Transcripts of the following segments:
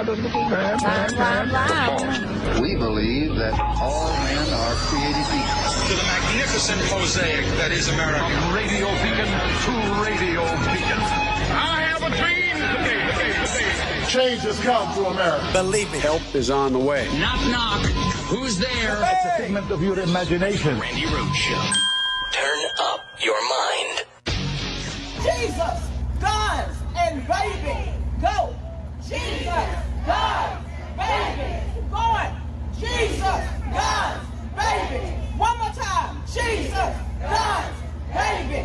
We believe that all men are created equal. To the magnificent mosaic that is America. From radio beacon to radio beacon. I have a dream. Change has come to America. Believe me. Help is on the way. Knock, knock. Who's there? It's a figment of your imagination. Randi Rhodes Show. Turn up your mind. Jesus, guns, and baby, go. Jesus, guns, baby, go on. Jesus, guns, baby. One more time. Jesus, guns, baby.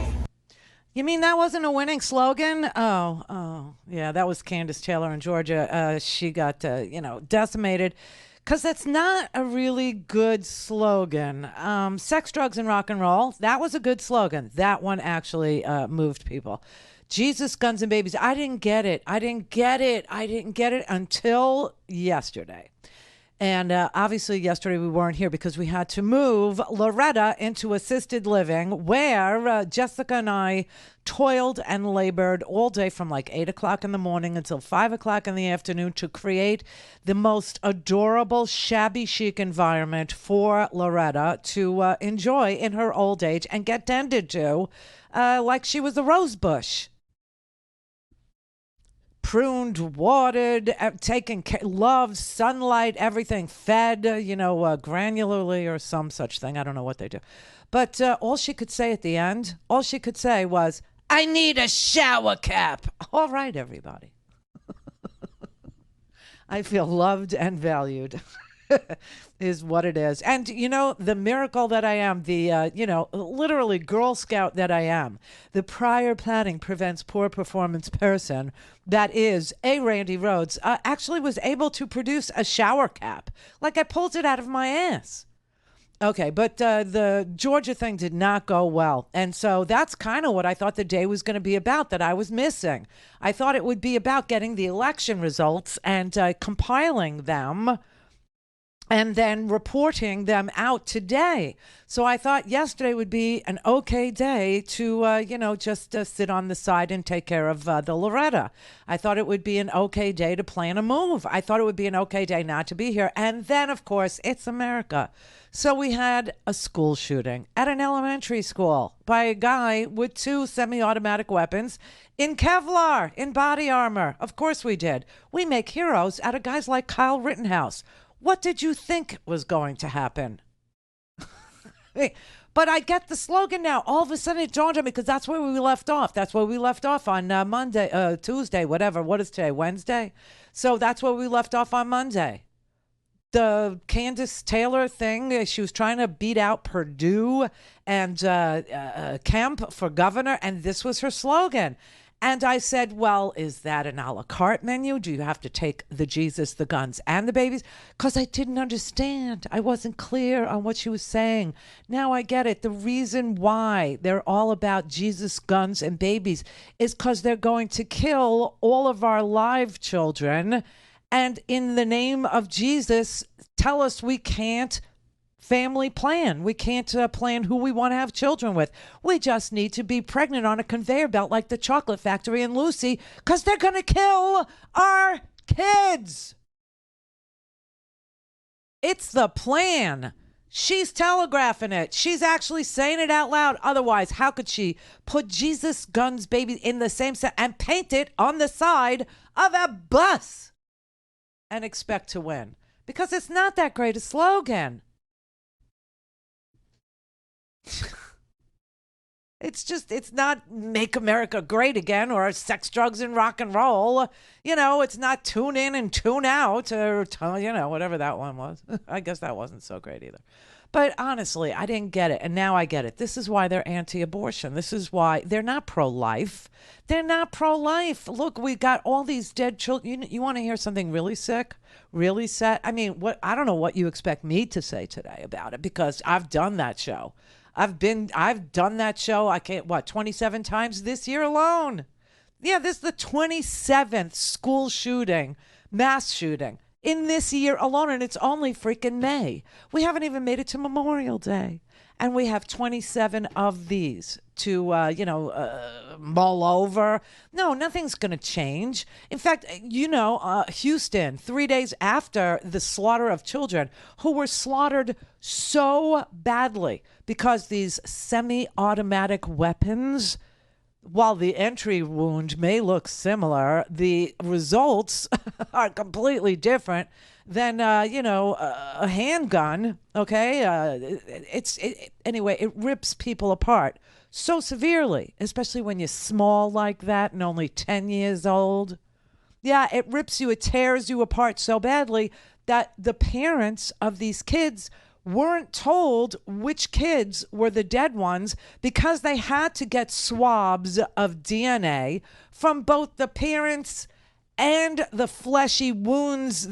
You mean that wasn't a winning slogan? Oh, yeah, that was Candace Taylor in Georgia. She got, decimated because that's not a really good slogan. Sex, drugs, and rock and roll, that was a good slogan. That one actually moved people. Jesus, guns, and babies, I didn't get it until yesterday. And obviously yesterday we weren't here because we had to move Loretta into assisted living where Jessica and I toiled and labored all day from like 8 o'clock in the morning until 5 o'clock in the afternoon to create the most adorable shabby chic environment for Loretta to enjoy in her old age and get tended to like she was a rose bush. Pruned, watered, taken care, loved, sunlight, everything, fed, granularly or some such thing. I don't know what they do. But all she could say at the end, was, I need a shower cap. All right, everybody. I feel loved and valued. Is what it is. And, the miracle that I am, the, literally Girl Scout that I am, the prior planning prevents poor performance person that is a Randi Rhodes, actually was able to produce a shower cap. Like I pulled it out of my ass. Okay, but the Georgia thing did not go well. And so that's kind of what I thought the day was going to be about that I was missing. I thought it would be about getting the election results and compiling them and then reporting them out today. So I thought yesterday would be an okay day to, just sit on the side and take care of the Loretta. I thought it would be an okay day to plan a move. I thought it would be an okay day not to be here. And then, of course, it's America. So we had a school shooting at an elementary school by a guy with 2 semi-automatic weapons in Kevlar, in body armor. Of course we did. We make heroes out of guys like Kyle Rittenhouse. What did you think was going to happen? But I get the slogan now. All of a sudden it dawned on me because that's where we left off. That's where we left off on Monday, Tuesday, whatever. What is today? Wednesday? So that's where we left off on Monday. The Candace Taylor thing, she was trying to beat out Purdue and Kemp for governor, and this was her slogan. And I said, well, is that an a la carte menu? Do you have to take the Jesus, the guns, and the babies? Because I didn't understand. I wasn't clear on what she was saying. Now I get it. The reason why they're all about Jesus, guns, and babies is because they're going to kill all of our live children. And in the name of Jesus, tell us we can't family plan. We can't plan who we want to have children with. We just need to be pregnant on a conveyor belt like the chocolate factory in Lucy because they're going to kill our kids. It's the plan. She's telegraphing it. She's actually saying it out loud. Otherwise, how could she put Jesus, guns, baby in the same set and paint it on the side of a bus and expect to win? Because it's not that great a slogan. It's not make America great again or sex, drugs, and rock and roll. It's not tune in and tune out or, whatever that one was. I guess that wasn't so great either. But honestly, I didn't get it. And now I get it. This is why they're anti-abortion. This is why they're not pro-life. They're not pro-life. Look, we got all these dead children. You want to hear something really sick? Really sad? I mean, I don't know what you expect me to say today about it because I've done that show. I've done that show, 27 times this year alone. Yeah, this is the 27th school shooting, mass shooting in this year alone, and it's only freaking May. We haven't even made it to Memorial Day. and we have 27 of these to, mull over. No, nothing's going to change. In fact, Houston, 3 days after the slaughter of children who were slaughtered so badly because these semi-automatic weapons, while the entry wound may look similar, the results are completely different than a handgun. Okay, anyway, it rips people apart so severely, especially when you're small like that and only 10 years old. Yeah, it rips you, it tears you apart so badly that the parents of these kids weren't told which kids were the dead ones because they had to get swabs of DNA from both the parents and the fleshy wounds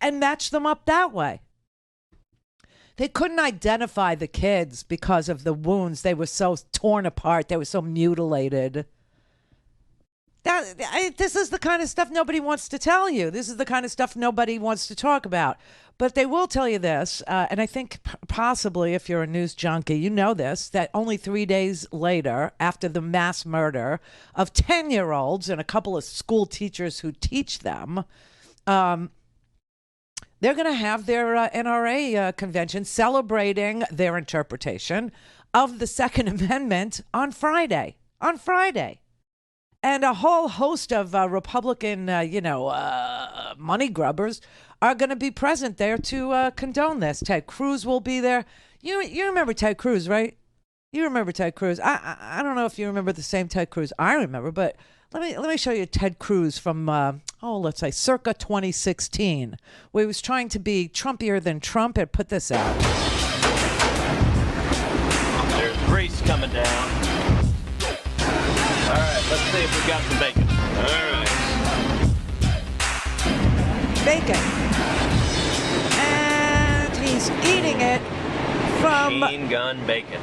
and match them up that way. They couldn't identify the kids because of the wounds. They were so torn apart. They were so mutilated. This is the kind of stuff nobody wants to tell you. This is the kind of stuff nobody wants to talk about. But they will tell you this, and I think possibly if you're a news junkie, you know this, that only 3 days later, after the mass murder of 10-year-olds and a couple of school teachers who teach them, they're going to have their NRA convention celebrating their interpretation of the Second Amendment on Friday. And a whole host of Republican, money grubbers are going to be present there to condone this. Ted Cruz will be there. You remember Ted Cruz, right? You remember Ted Cruz. I don't know if you remember the same Ted Cruz I remember, but let me show you Ted Cruz from, let's say, circa 2016, where he was trying to be Trumpier than Trump and put this out. There's grease coming down. All right, let's see if we've got some bacon. All right. Bacon. And he's eating it from... Machine gun bacon.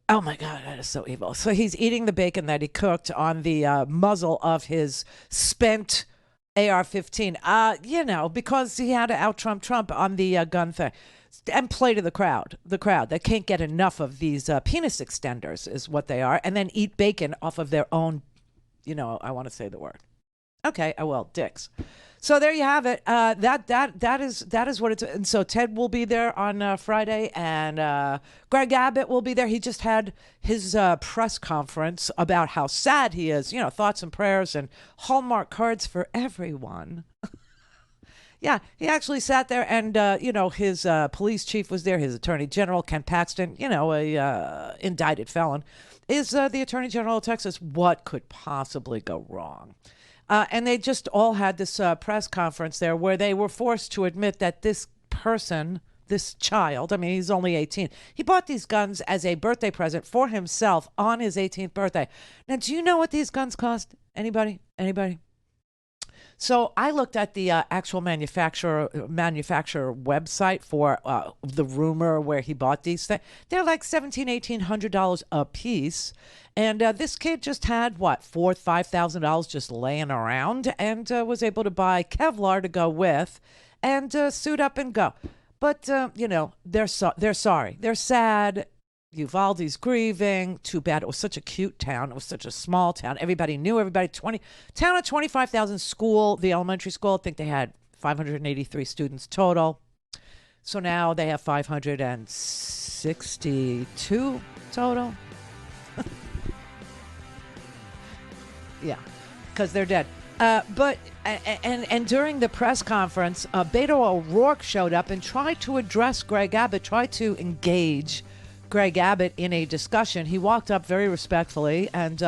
Oh my God, that is so evil. So he's eating the bacon that he cooked on the muzzle of his spent AR-15, because he had to out-Trump Trump on the gun thing. And play to the crowd. They can't get enough of these penis extenders is what they are, and then eat bacon off of their own, I want to say the word. Okay, I will, dicks. So there you have it. That is what it's. And so Ted will be there on Friday, and Greg Abbott will be there. He just had his press conference about how sad he is. Thoughts and prayers and Hallmark cards for everyone. Yeah, he actually sat there, and his police chief was there. His attorney general, Ken Paxton, a indicted felon, is the attorney general of Texas. What could possibly go wrong? And they just all had this press conference there where they were forced to admit that this person, this child, he's only 18. He bought these guns as a birthday present for himself on his 18th birthday. Now, do you know what these guns cost? Anybody? So I looked at the actual manufacturer website for the rumor where he bought these things. They're like $1,800 a piece. And this kid just had, $4,000-$5,000 just laying around, and was able to buy Kevlar to go with and suit up and go. But, they're sorry. They're sad. Uvalde's grieving. Too bad. It was such a cute town. It was such a small town. Everybody knew everybody. Town of 25,000, school, the elementary school, I think they had 583 students total. So now they have 562 total. Yeah, because they're dead. But during the press conference, Beto O'Rourke showed up and tried to address Greg Abbott, tried to engage Greg Abbott in a discussion. He walked up very respectfully and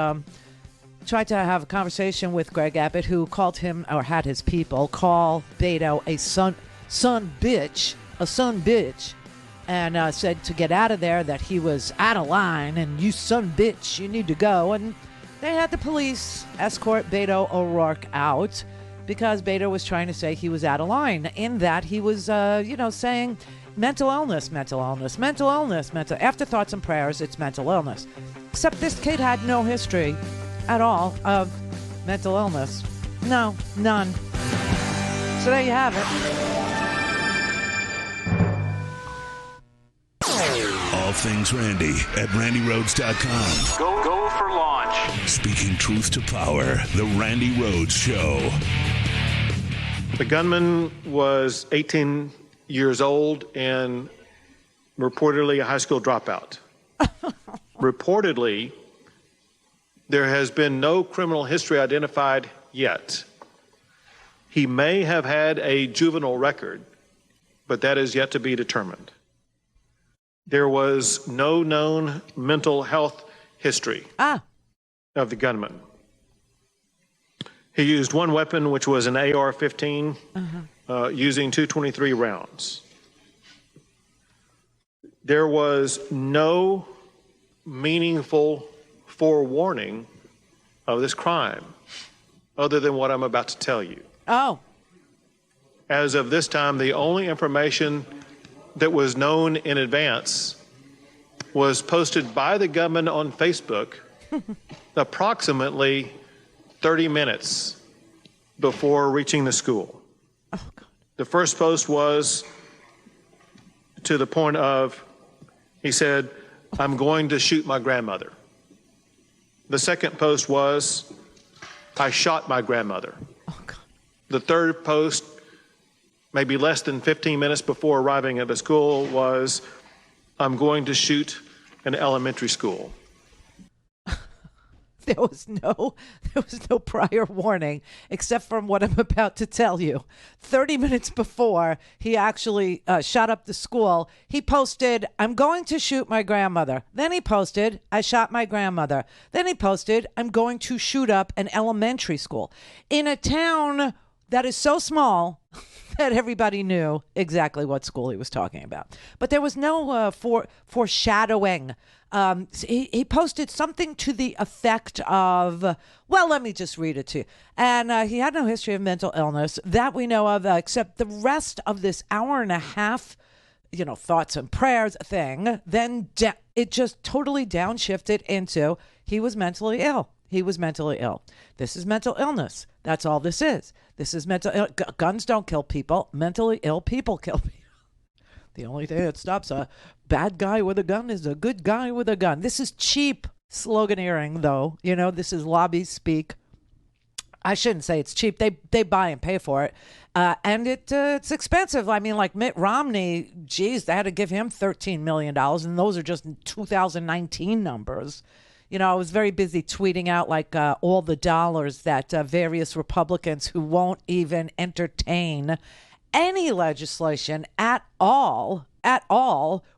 tried to have a conversation with Greg Abbott, who called him, or had his people call Beto a son bitch, and said to get out of there, that he was out of line, and you son bitch, you need to go. And they had the police escort Beto O'Rourke out because Beto was trying to say he was out of line, in that he was, saying mental illness. After thoughts and prayers, it's mental illness. Except this kid had no history at all of mental illness. No, none. So there you have it. all things Randy at RandyRhodes.com. Go for launch. Speaking truth to power, The Randi Rhodes Show. The gunman was 18 years old and reportedly a high school dropout. Reportedly, there has been no criminal history identified yet. He may have had a juvenile record, but that is yet to be determined. There was no known mental health history of the gunman. He used one weapon, which was an AR-15, using 223 rounds. There was no meaningful forewarning of this crime other than what I'm about to tell you. Oh. As of this time, the only information that was known in advance was posted by the gunman on Facebook approximately 30 minutes before reaching the school. Oh, God. The first post was to the point of, he said, "I'm going to shoot my grandmother." The second post was, "I shot my grandmother." Oh, God. The third post, maybe less than 15 minutes before arriving at the school, was, "I'm going to shoot an elementary school." There was no prior warning except from what I'm about to tell you. 30 minutes before he actually shot up the school, he posted, "I'm going to shoot my grandmother." Then he posted, "I shot my grandmother." Then he posted, "I'm going to shoot up an elementary school." In a town that is so small that everybody knew exactly what school he was talking about. But there was no foreshadowing. He posted something to the effect of, well, let me just read it to you. And he had no history of mental illness that we know of, except the rest of this hour and a half, thoughts and prayers thing. Then it just totally downshifted into he was mentally ill. He was mentally ill. This is mental illness. That's all this is. This is mental. Guns don't kill people. Mentally ill people kill people. The only thing that stops a bad guy with a gun is a good guy with a gun. This is cheap sloganeering, though. This is lobby speak. I shouldn't say it's cheap. They buy and pay for it. And it's expensive. I mean, like Mitt Romney, geez, they had to give him $13 million. And those are just 2019 numbers. I was very busy tweeting out all the dollars that various Republicans who won't even entertain any legislation at all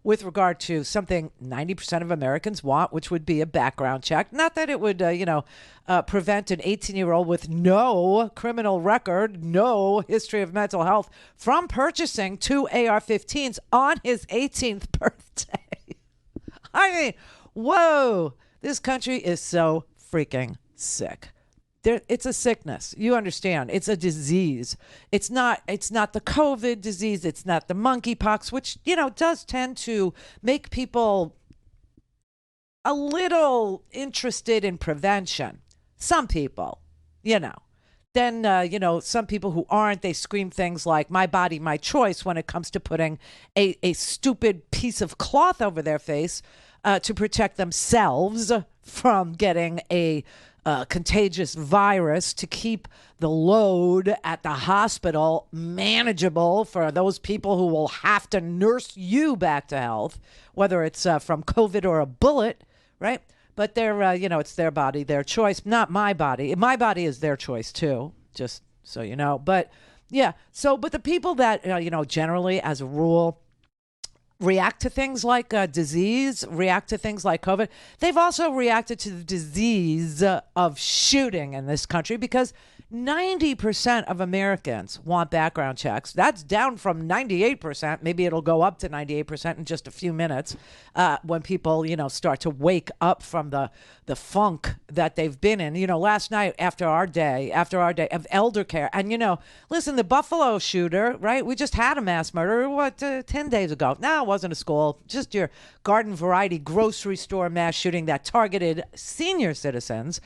with regard to something 90% of Americans want, which would be a background check. Not that it would, prevent an 18-year-old with no criminal record, no history of mental health from purchasing 2 AR-15s on his 18th birthday. I mean, whoa. This country is so freaking sick. It's a sickness. You understand? It's a disease. It's not the COVID disease. It's not the monkeypox, which, does tend to make people a little interested in prevention. Some people, Then, some people who aren't, they scream things like "my body, my choice" when it comes to putting a stupid piece of cloth over their face to protect themselves from getting a contagious virus, to keep the load at the hospital manageable for those people who will have to nurse you back to health, whether it's from COVID or a bullet, right? But they're, it's their body, their choice, not my body. My body is their choice too, just so you know. But yeah, but the people that, generally as a rule, react to things like disease, react to things like COVID. They've also reacted to the disease of shooting in this country because 90% of Americans want background checks. That's down from 98%. Maybe it'll go up to 98% in just a few minutes when people, start to wake up from the funk that they've been in. Last night after our day of elder care, and, listen, the Buffalo shooter, right? We just had a mass murder, 10 days ago. No, it wasn't a school, just your garden variety grocery store mass shooting that targeted senior citizens,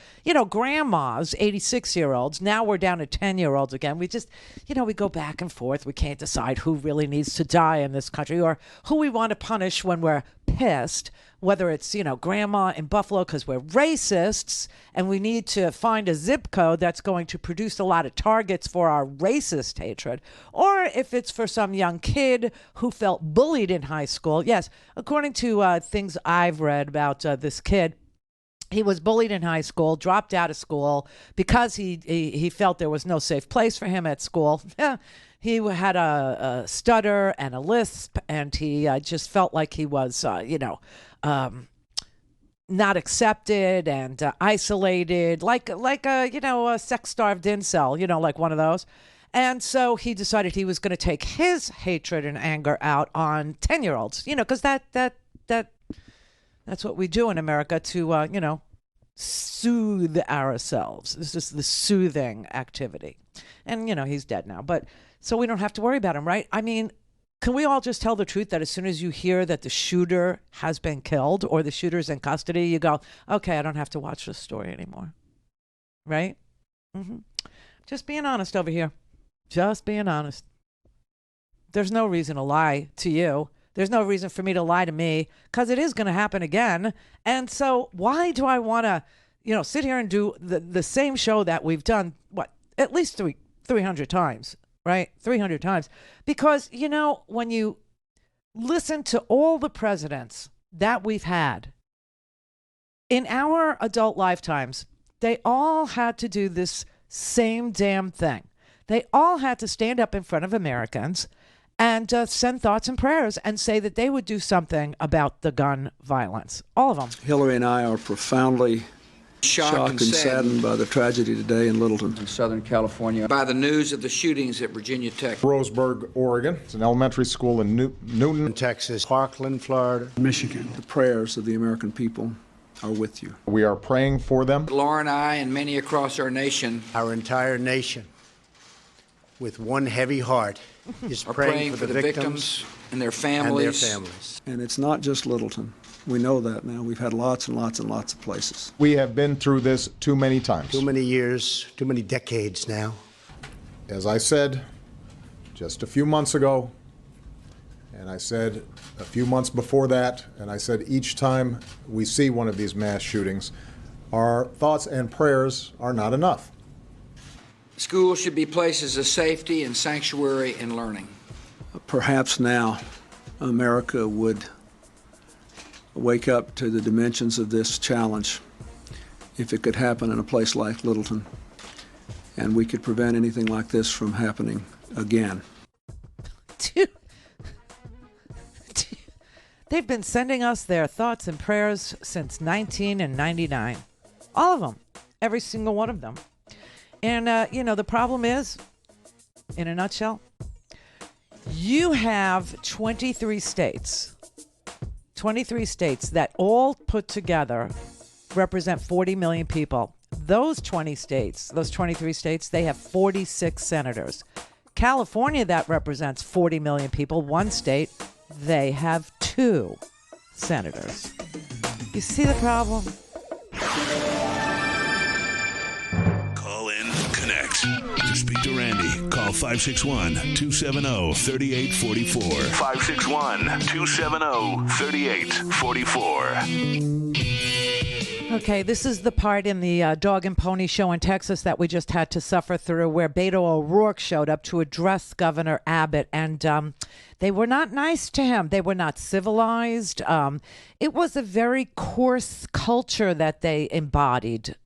grandmas, 86-year-olds. Now now we're down to 10-year-olds again. We just, we go back and forth. We can't decide who really needs to die in this country or who we want to punish when we're pissed, whether it's, grandma in Buffalo because we're racists and we need to find a zip code that's going to produce a lot of targets for our racist hatred, or if it's for some young kid who felt bullied in high school. Yes, according to things I've read about this kid, he was bullied in high school, dropped out of school because he felt there was no safe place for him at school. He had a stutter and a lisp, and he just felt like he was, not accepted and isolated, like a sex-starved incel, like one of those. And so he decided he was going to take his hatred and anger out on 10-year-olds, because that's what we do in America to, soothe ourselves. This is the soothing activity. And, he's dead now. But so we don't have to worry about him, right? I mean, can we all just tell the truth that as soon as you hear that the shooter has been killed or the shooter's in custody, you go, okay, I don't have to watch this story anymore. Right? Mm-hmm. Just being honest over here. Just being honest. There's no reason to lie to you. There's no reason for me to lie to me because it is going to happen again. And so why do I want to, sit here and do the same show that we've done, at least 300 times, right? 300 times. Because, when you listen to all the presidents that we've had in our adult lifetimes, they all had to do this same damn thing. They all had to stand up in front of Americans and send thoughts and prayers and say that they would do something about the gun violence. All of them. Hillary and I are profoundly shocked and saddened by the tragedy today in Littleton, in Southern California, by the news of the shootings at Virginia Tech, Roseburg, Oregon. It's an elementary school in Newton, Texas, Parkland, Florida, Michigan. The prayers of the American people are with you. We are praying for them. Laura and I and many across our nation, our entire nation, with one heavy heart, is praying for the victims and their families. And it's not just Littleton. We know that now. We've had lots and lots and lots of places. We have been through this too many times. Too many years, too many decades now. As I said just a few months ago, and I said a few months before that, and I said each time we see one of these mass shootings, our thoughts and prayers are not enough. Schools should be places of safety and sanctuary and learning. Perhaps now America would wake up to the dimensions of this challenge if it could happen in a place like Littleton, and we could prevent anything like this from happening again. They've been sending us their thoughts and prayers since 1999. All of them. Every single one of them. And, the problem is, in a nutshell, you have 23 states that all put together represent 40 million people. Those 23 states, they have 46 senators. California, that represents 40 million people, one state, they have 2 senators. You see the problem? Call in, connect. To speak to Randi, call 561-270-3844. 561-270-3844. Okay, this is the part in the Dog and Pony show in Texas that we just had to suffer through, where Beto O'Rourke showed up to address Governor Abbott, and they were not nice to him. They were not civilized. It was a coarse culture that they embodied.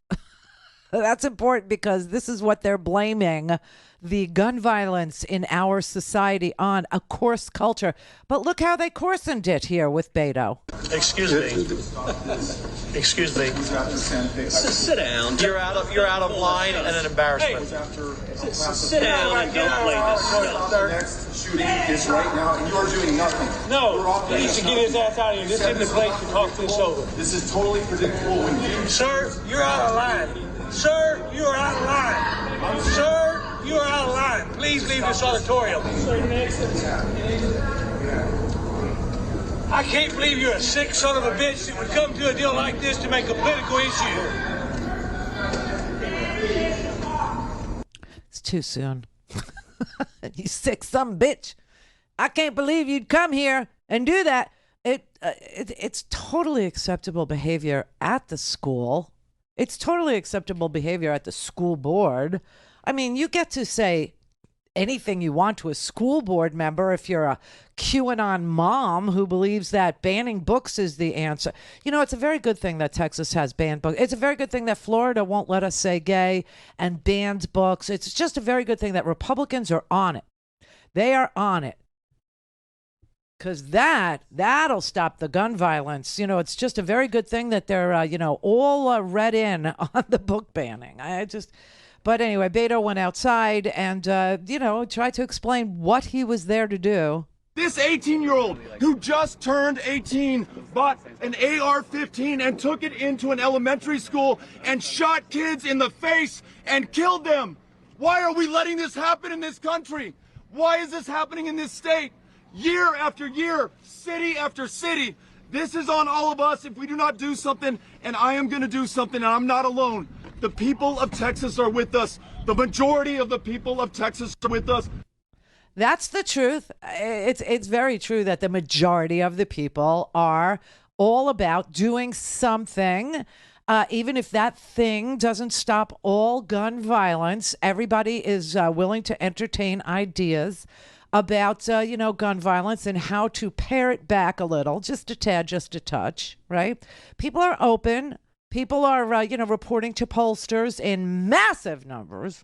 That's important because this is what they're blaming the gun violence in our society on, a coarse culture. But look how they coarsened it here with Beto. Excuse me. Excuse me. Sit down. You're out of line and an embarrassment. Hey, sit down and don't play this. Next shooting is right now, and you are doing nothing. No, he needs to get his ass out of here. This isn't the place to talk this over. This is totally predictable when you... Sir, you're out of line. Sir, you are out of line. Sir, you are out of line. Please leave this auditorium. I can't believe you're a sick son of a bitch that would come to a deal like this to make a political issue. It's too soon. You sick some bitch. I can't believe you'd come here and do that. It's totally acceptable behavior at the school. It's totally acceptable behavior at the school board. I mean, you get to say anything you want to a school board member if you're a QAnon mom who believes that banning books is the answer. You know, it's a very good thing that Texas has banned books. It's a very good thing that Florida won't let us say gay and banned books. It's just a very good thing that Republicans are on it. They are on it. Because that'll stop the gun violence. You know, it's just a very good thing that they're, all read in on the book banning. But anyway, Beto went outside and, tried to explain what he was there to do. This 18-year-old who just turned 18 bought an AR-15 and took it into an elementary school and shot kids in the face and killed them. Why are we letting this happen in this country? Why is this happening in this state? Year after year, city after city. This is on all of us if we do not do something, and I am going to do something, and I'm not alone. The people of Texas are with us. The majority of the people of Texas are with us. That's the truth. It's very true that the majority of the people are all about doing something. Even if that thing doesn't stop all gun violence, everybody is willing to entertain ideas about, gun violence and how to pare it back a little, just a tad, just a touch, right? People are open. People are, reporting to pollsters in massive numbers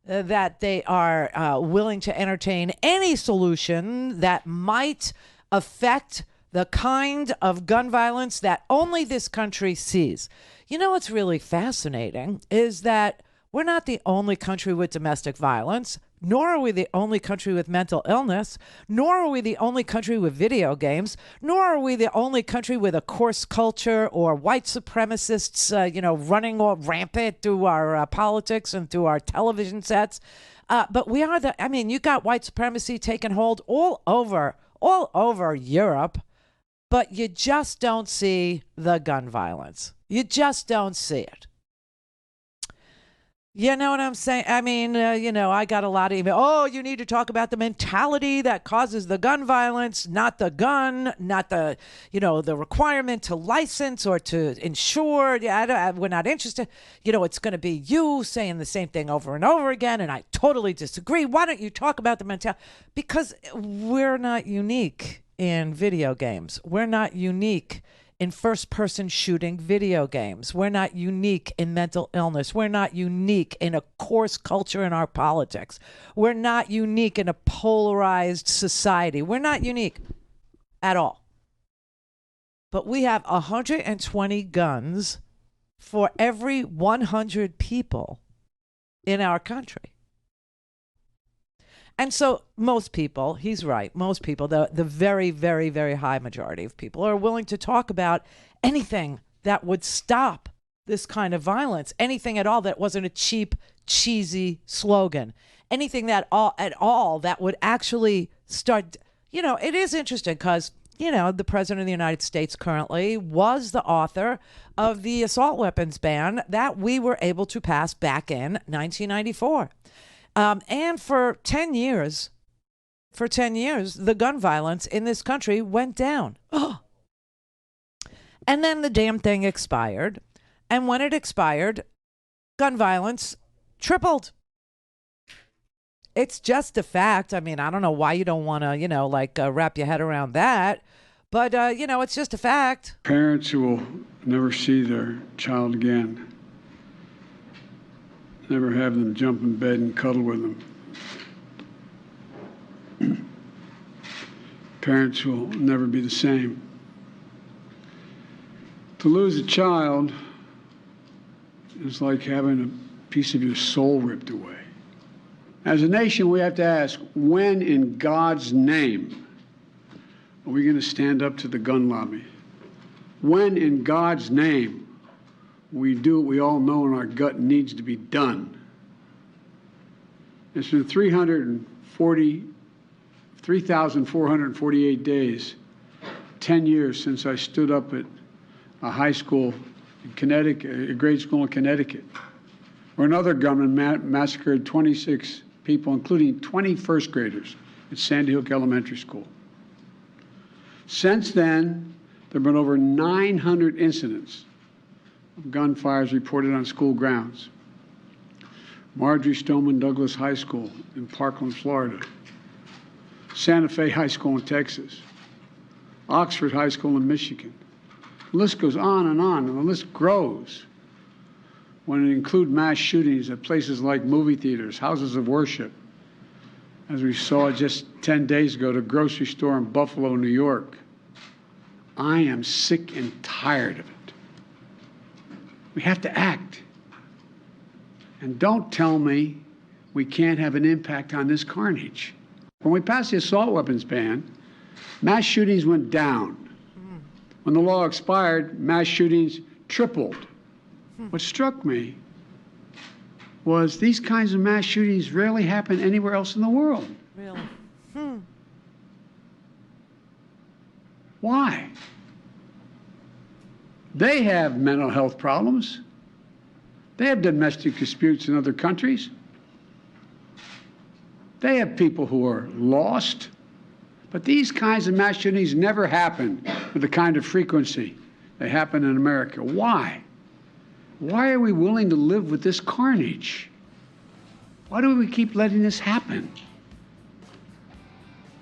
that they are willing to entertain any solution that might affect the kind of gun violence that only this country sees. You know what's really fascinating is that we're not the only country with domestic violence, nor are we the only country with mental illness, nor are we the only country with video games, nor are we the only country with a coarse culture or white supremacists, running all rampant through our politics and through our television sets. But we are you got white supremacy taking hold all over Europe, but you just don't see the gun violence. You just don't see it. You know what I'm saying? I mean, I got a lot of email. Oh, you need to talk about the mentality that causes the gun violence, not the gun, not the, the requirement to license or to insure. We're not interested. It's going to be you saying the same thing over and over again, and I totally disagree. Why don't you talk about the mentality? Because we're not unique in video games. We're not unique in first-person shooting video games. We're not unique in mental illness. We're not unique in a coarse culture in our politics. We're not unique in a polarized society. We're not unique at all. But we have 120 guns for every 100 people in our country. And so most people, he's right, most people, the very, very, very high majority of people are willing to talk about anything that would stop this kind of violence, anything at all that wasn't a cheap, cheesy slogan, anything that at all that would actually start, it is interesting because, the president of the United States currently was the author of the assault weapons ban that we were able to pass back in 1994. And for 10 years, the gun violence in this country went down. Oh. And then the damn thing expired. And when it expired, gun violence tripled. It's just a fact. I mean, I don't know why you don't want to, wrap your head around that. But, it's just a fact. Parents who will never see their child again. Never have them jump in bed and cuddle with them. Parents will never be the same. To lose a child is like having a piece of your soul ripped away. As a nation, we have to ask, when in God's name are we going to stand up to the gun lobby? When in God's name we do what we all know in our gut needs to be done? It's been 3,448 days, 10 years since I stood up at a high school in Connecticut, a grade school in Connecticut, where another gunman massacred 26 people, including 20 first graders at Sandy Hook Elementary School. Since then, there have been over 900 incidents of gunfires reported on school grounds. Marjorie Stoneman Douglas High School in Parkland, Florida. Santa Fe High School in Texas. Oxford High School in Michigan. The list goes on, and the list grows when it includes mass shootings at places like movie theaters, houses of worship, as we saw just 10 days ago at a grocery store in Buffalo, New York. I am sick and tired of it. We have to act. And don't tell me we can't have an impact on this carnage. When we passed the assault weapons ban, mass shootings went down. When the law expired, mass shootings tripled. What struck me was these kinds of mass shootings rarely happen anywhere else in the world. Really? Why? They have mental health problems. They have domestic disputes in other countries. They have people who are lost. But these kinds of mass shootings never happen with the kind of frequency they happen in America. Why? Why are we willing to live with this carnage? Why do we keep letting this happen?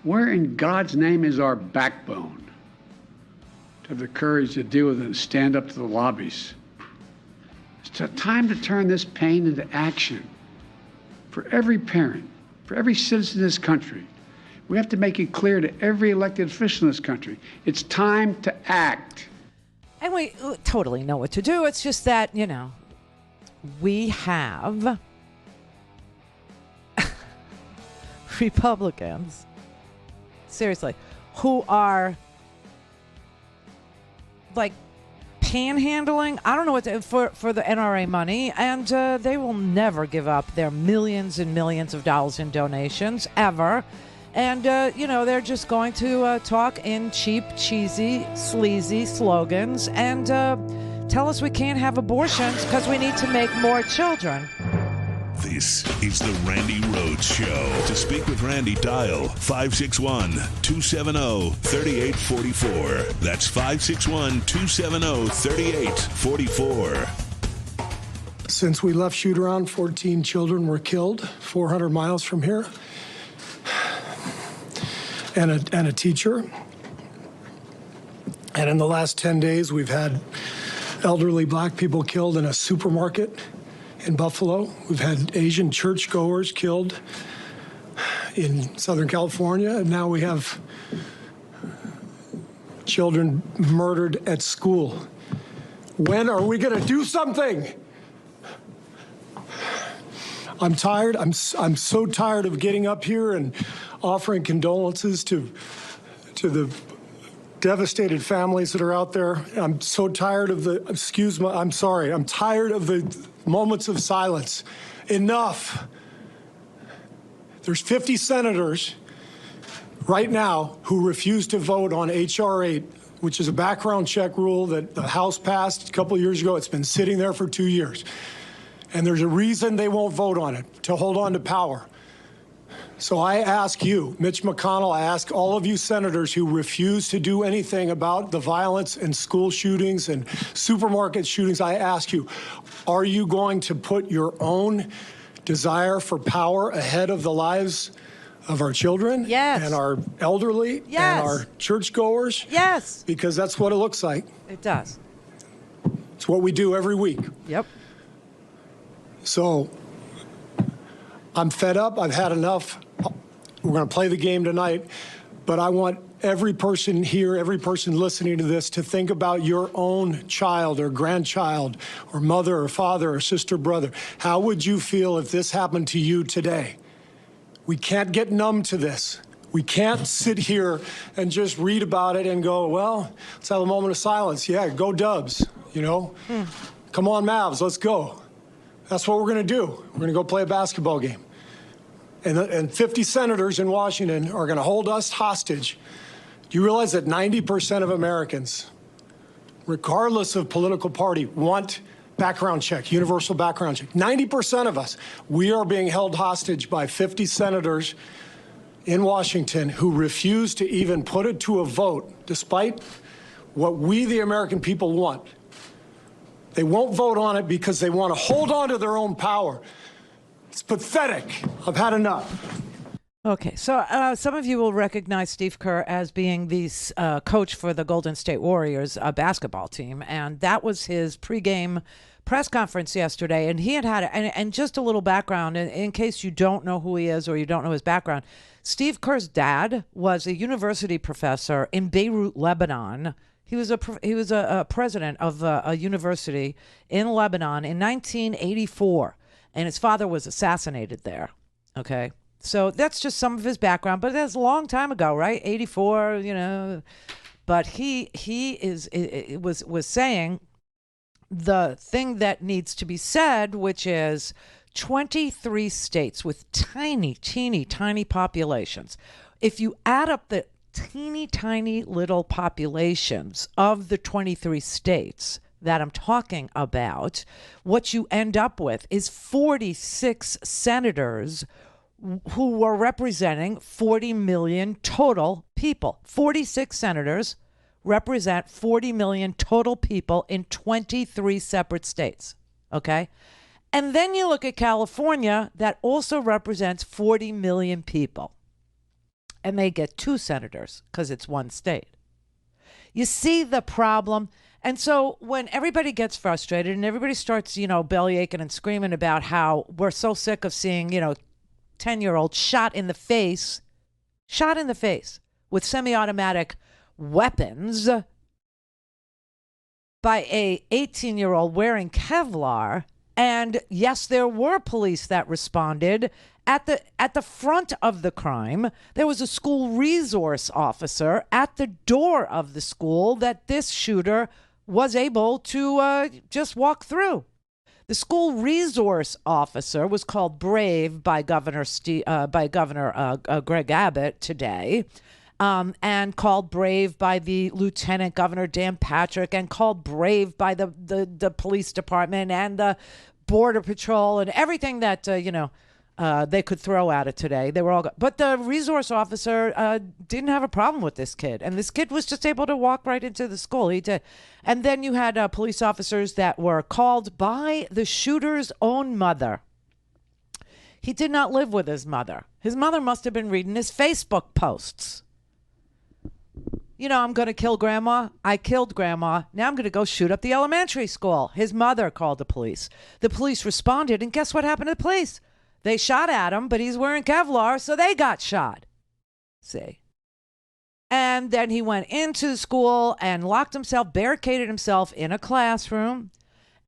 Where in God's name is our backbone to have the courage to deal with it and stand up to the lobbies? It's time to turn this pain into action for every parent, for every citizen in this country. We have to make it clear to every elected official in this country. It's time to act. And we totally know what to do. It's just that, we have Republicans, seriously, who are like panhandling, I don't know what for the NRA money, and they will never give up their millions and millions of dollars in donations, ever. And, they're just going to talk in cheap, cheesy, sleazy slogans and tell us we can't have abortions because we need to make more children. This is the Randi Rhodes Show. To speak with Randi, dial 561-270-3844. That's 561-270-3844. Since we left shoot-around, 14 children were killed 400 miles from here. And a teacher. And in the last 10 days, we've had elderly black people killed in a supermarket in Buffalo. We've had Asian churchgoers killed in Southern California. And now we have children murdered at school. When are we going to do something? I'm tired. I'm so tired of getting up here and offering condolences to the devastated families that are out there. I'm so tired of I'm tired of the moments of silence. Enough. There's 50 senators right now who refuse to vote on H.R. 8, which is a background check rule that the House passed a couple of years ago. It's been sitting there for 2 years. And there's a reason they won't vote on it, to hold on to power. So I ask you, Mitch McConnell, I ask all of you senators who refuse to do anything about the violence and school shootings and supermarket shootings, I ask you, are you going to put your own desire for power ahead of the lives of our children? Yes. And our elderly? Yes. And our churchgoers? Yes. Because that's what it looks like. It does. It's what we do every week. Yep. So I'm fed up. I've had enough. We're going to play the game tonight, but I want every person here, every person listening to this, to think about your own child or grandchild or mother or father or sister, brother. How would you feel if this happened to you today? We can't get numb to this. We can't sit here and just read about it and go, well, let's have a moment of silence. Yeah, go Dubs, Come on, Mavs, let's go. That's what we're going to do. We're going to go play a basketball game. And 50 senators in Washington are going to hold us hostage. Do you realize that 90% of Americans, regardless of political party, want background check, universal background check. 90% of us, we are being held hostage by 50 senators in Washington who refuse to even put it to a vote, despite what we, the American people, want. They won't vote on it because they want to hold on to their own power. It's pathetic. I've had enough. Okay, so some of you will recognize Steve Kerr as being the coach for the Golden State Warriors basketball team, and that was his pregame press conference yesterday. And he had and just a little background, in case you don't know who he is or you don't know his background. Steve Kerr's dad was a university professor in Beirut, Lebanon. He was a president of a university in Lebanon in 1984, and his father was assassinated there. Okay. So that's just some of his background, but that's a long time ago, right? 84, you know. But he was saying the thing that needs to be said, which is 23 states with teeny tiny populations. If you add up the teeny little populations of the 23 states that I'm talking about, what you end up with is 46 senators who were representing 40 million total people. 46 senators represent 40 million total people in 23 separate states. Okay? And then you look at California, that also represents 40 million people. And they get 2 senators because it's one state. You see the problem? And so when everybody gets frustrated and everybody starts, belly aching and screaming about how we're so sick of seeing, 10-year-old shot in the face with semi-automatic weapons by a 18-year-old wearing Kevlar. And yes, there were police that responded at the front of the crime. There was a school resource officer at the door of the school that this shooter was able to just walk through. The school resource officer was called brave by Governor Greg Abbott today, and called brave by the Lieutenant Governor Dan Patrick, and called brave by the police department and the Border Patrol and everything that they could throw at it today. They were all but the resource officer didn't have a problem with this kid, and this kid was just able to walk right into the school. He did. And then you had police officers that were called by the shooter's own mother. He did not live with his mother. His mother must have been reading his Facebook posts. I'm going to kill grandma. I killed grandma. Now I'm going to go shoot up the elementary school. His mother called the police. The police responded, and guess what happened to the police? They shot at him, but he's wearing Kevlar, so they got shot. See? And then he went into the school and locked himself, barricaded himself in a classroom.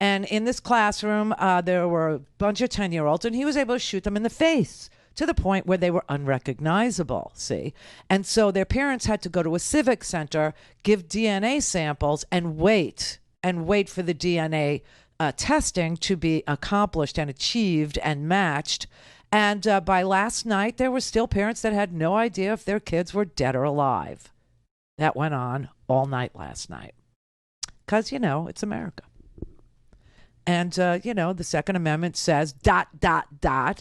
And in this classroom, there were a bunch of 10-year-olds, and he was able to shoot them in the face to the point where they were unrecognizable, see? And so their parents had to go to a civic center, give DNA samples, and wait for the DNA testing to be accomplished and achieved and matched. And by last night, there were still parents that had no idea if their kids were dead or alive. That went on all night last night. Because, it's America. And, the Second Amendment says, ... the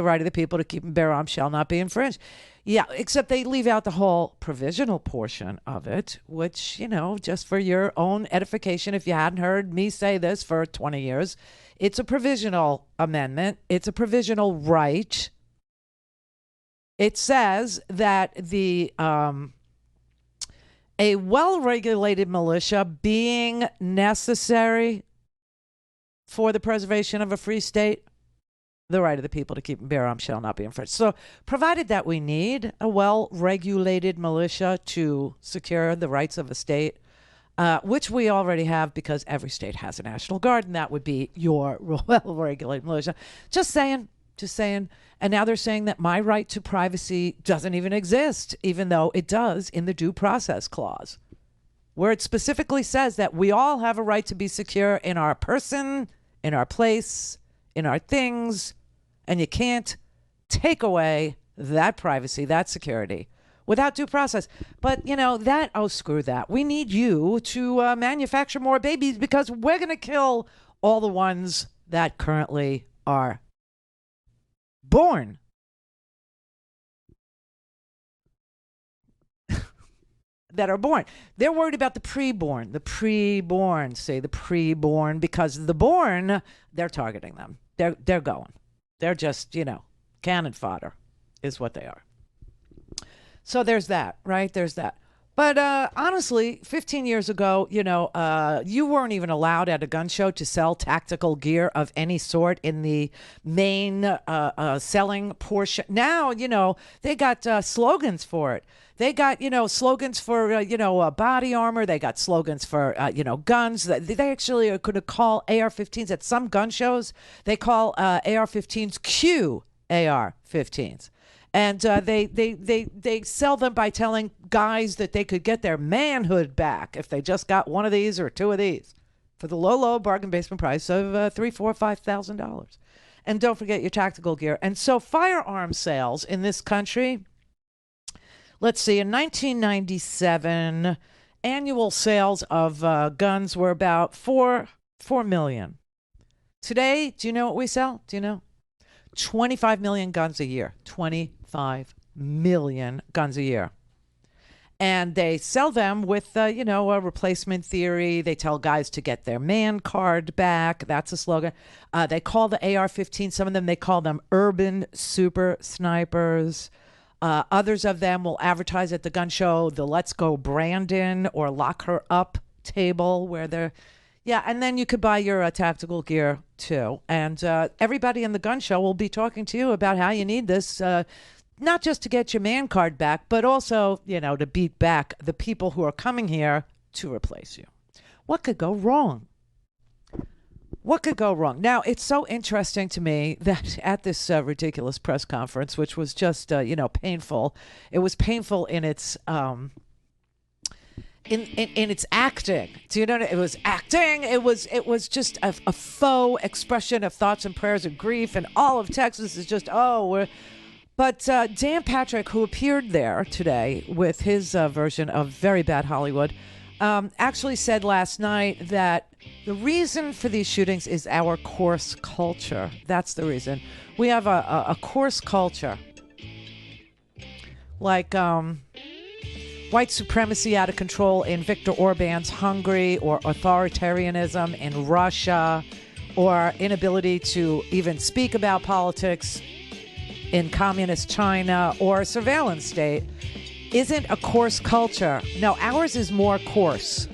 right of the people to keep and bear arms shall not be infringed. Yeah, except they leave out the whole provisional portion of it, which, just for your own edification, if you hadn't heard me say this for 20 years, it's a provisional amendment. It's a provisional right. It says that a well-regulated militia being necessary for the preservation of a free state, the right of the people to keep and bear arms shall not be infringed. So provided that we need a well-regulated militia to secure the rights of a state, which we already have because every state has a National Guard, and that would be your well-regulated militia. Just saying. And now they're saying that my right to privacy doesn't even exist, even though it does in the Due Process Clause, where it specifically says that we all have a right to be secure in our person, in our place, in our things, and you can't take away that privacy, that security, without due process. But, oh, screw that. We need you to manufacture more babies because we're going to kill all the ones that currently are born. That are born. They're worried about the preborn, because the born, they're targeting them. They're going. They're just, cannon fodder is what they are. So there's that, right? There's that. But honestly, 15 years ago, you weren't even allowed at a gun show to sell tactical gear of any sort in the main selling portion. Now, they got slogans for it. They got, slogans for, body armor. They got slogans for, guns. They actually are going to call AR-15s at some gun shows. They call AR-15s Q AR-15s. And they sell them by telling guys that they could get their manhood back if they just got one of these or two of these for the low bargain basement price of $3,000, $4,000, $5,000. And don't forget your tactical gear. And so firearm sales in this country, let's see, in 1997, annual sales of guns were about 4 million. Today, do you know what we sell? Do you know? 25 million guns a year. 25 million guns a year. And they sell them with, a replacement theory. They tell guys to get their man card back. That's a slogan. They call the AR-15, some of them, they call them urban super snipers. Others of them will advertise at the gun show the Let's Go Brandon or Lock Her Up table where they're... Yeah, and then you could buy your tactical gear, too. And everybody in the gun show will be talking to you about how you need this, not just to get your man card back, but also, to beat back the people who are coming here to replace you. What could go wrong? What could go wrong? Now, it's so interesting to me that at this ridiculous press conference, which was just, painful, it was painful in its... In its acting. Do you know? It was acting. It was just a faux expression of thoughts and prayers and grief, and all of Texas is just But Dan Patrick, who appeared there today with his version of Very Bad Hollywood, actually said last night that the reason for these shootings is our coarse culture. That's the reason. We have a coarse culture. Like white supremacy out of control in Viktor Orban's Hungary, or authoritarianism in Russia, or inability to even speak about politics in communist China, or surveillance state, isn't a coarse culture. No, ours is more coarse.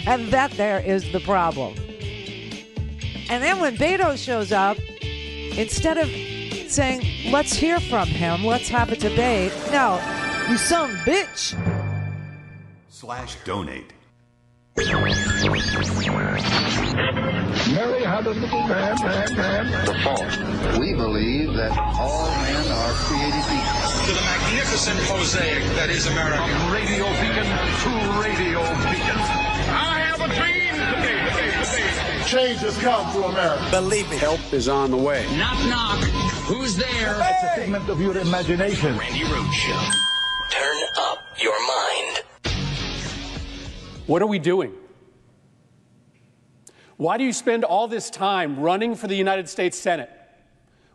And that there is the problem. And then when Beto shows up, instead of saying, let's hear from him, let's have a debate, no, you son bitch. /donate. Mary had a little man. The fall. We believe that all men are created equal. To the magnificent mosaic that is America. From radio beacon to radio beacon. I have a dream. Change has come to America. Believe me. Help is on the way. Knock, knock. Who's there? It's a figment of your imagination. Randi Rhodes Show. Turn up your mind. What are we doing? Why do you spend all this time running for the United States Senate?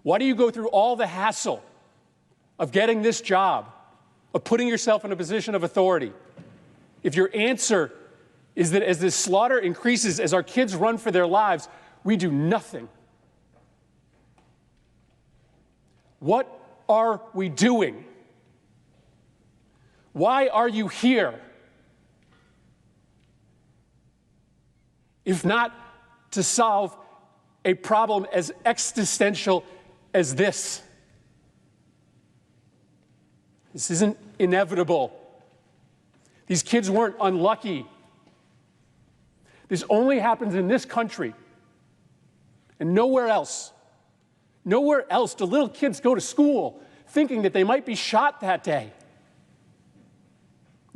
Why do you go through all the hassle of getting this job, of putting yourself in a position of authority, if your answer is that as this slaughter increases, as our kids run for their lives, we do nothing? What are we doing? Why are you here? If not to solve a problem as existential as this. This isn't inevitable. These kids weren't unlucky. This only happens in this country and nowhere else. Nowhere else do little kids go to school thinking that they might be shot that day.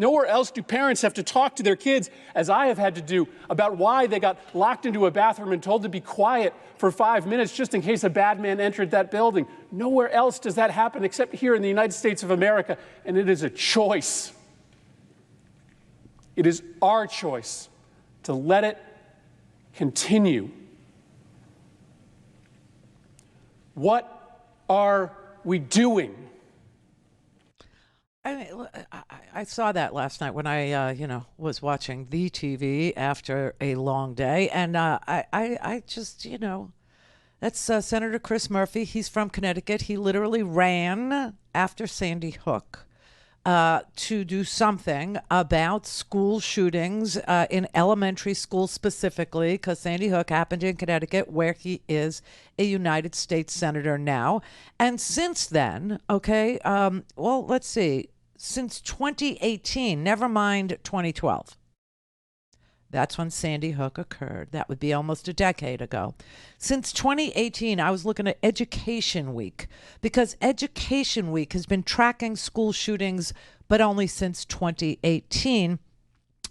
Nowhere else do parents have to talk to their kids, as I have had to do, about why they got locked into a bathroom and told to be quiet for 5 minutes just in case a bad man entered that building. Nowhere else does that happen except here in the United States of America, and it is a choice. It is our choice to let it continue. What are we doing? I mean, I saw that last night when I, was watching the TV after a long day, and I just, that's Senator Chris Murphy. He's from Connecticut. He literally ran after Sandy Hook to do something about school shootings in elementary schools specifically, because Sandy Hook happened in Connecticut, where he is a United States Senator now. And since then, let's see, since 2018, never mind 2012. That's when Sandy Hook occurred. That would be almost a decade ago. Since 2018, I was looking at Education Week, because Education Week has been tracking school shootings, but only since 2018.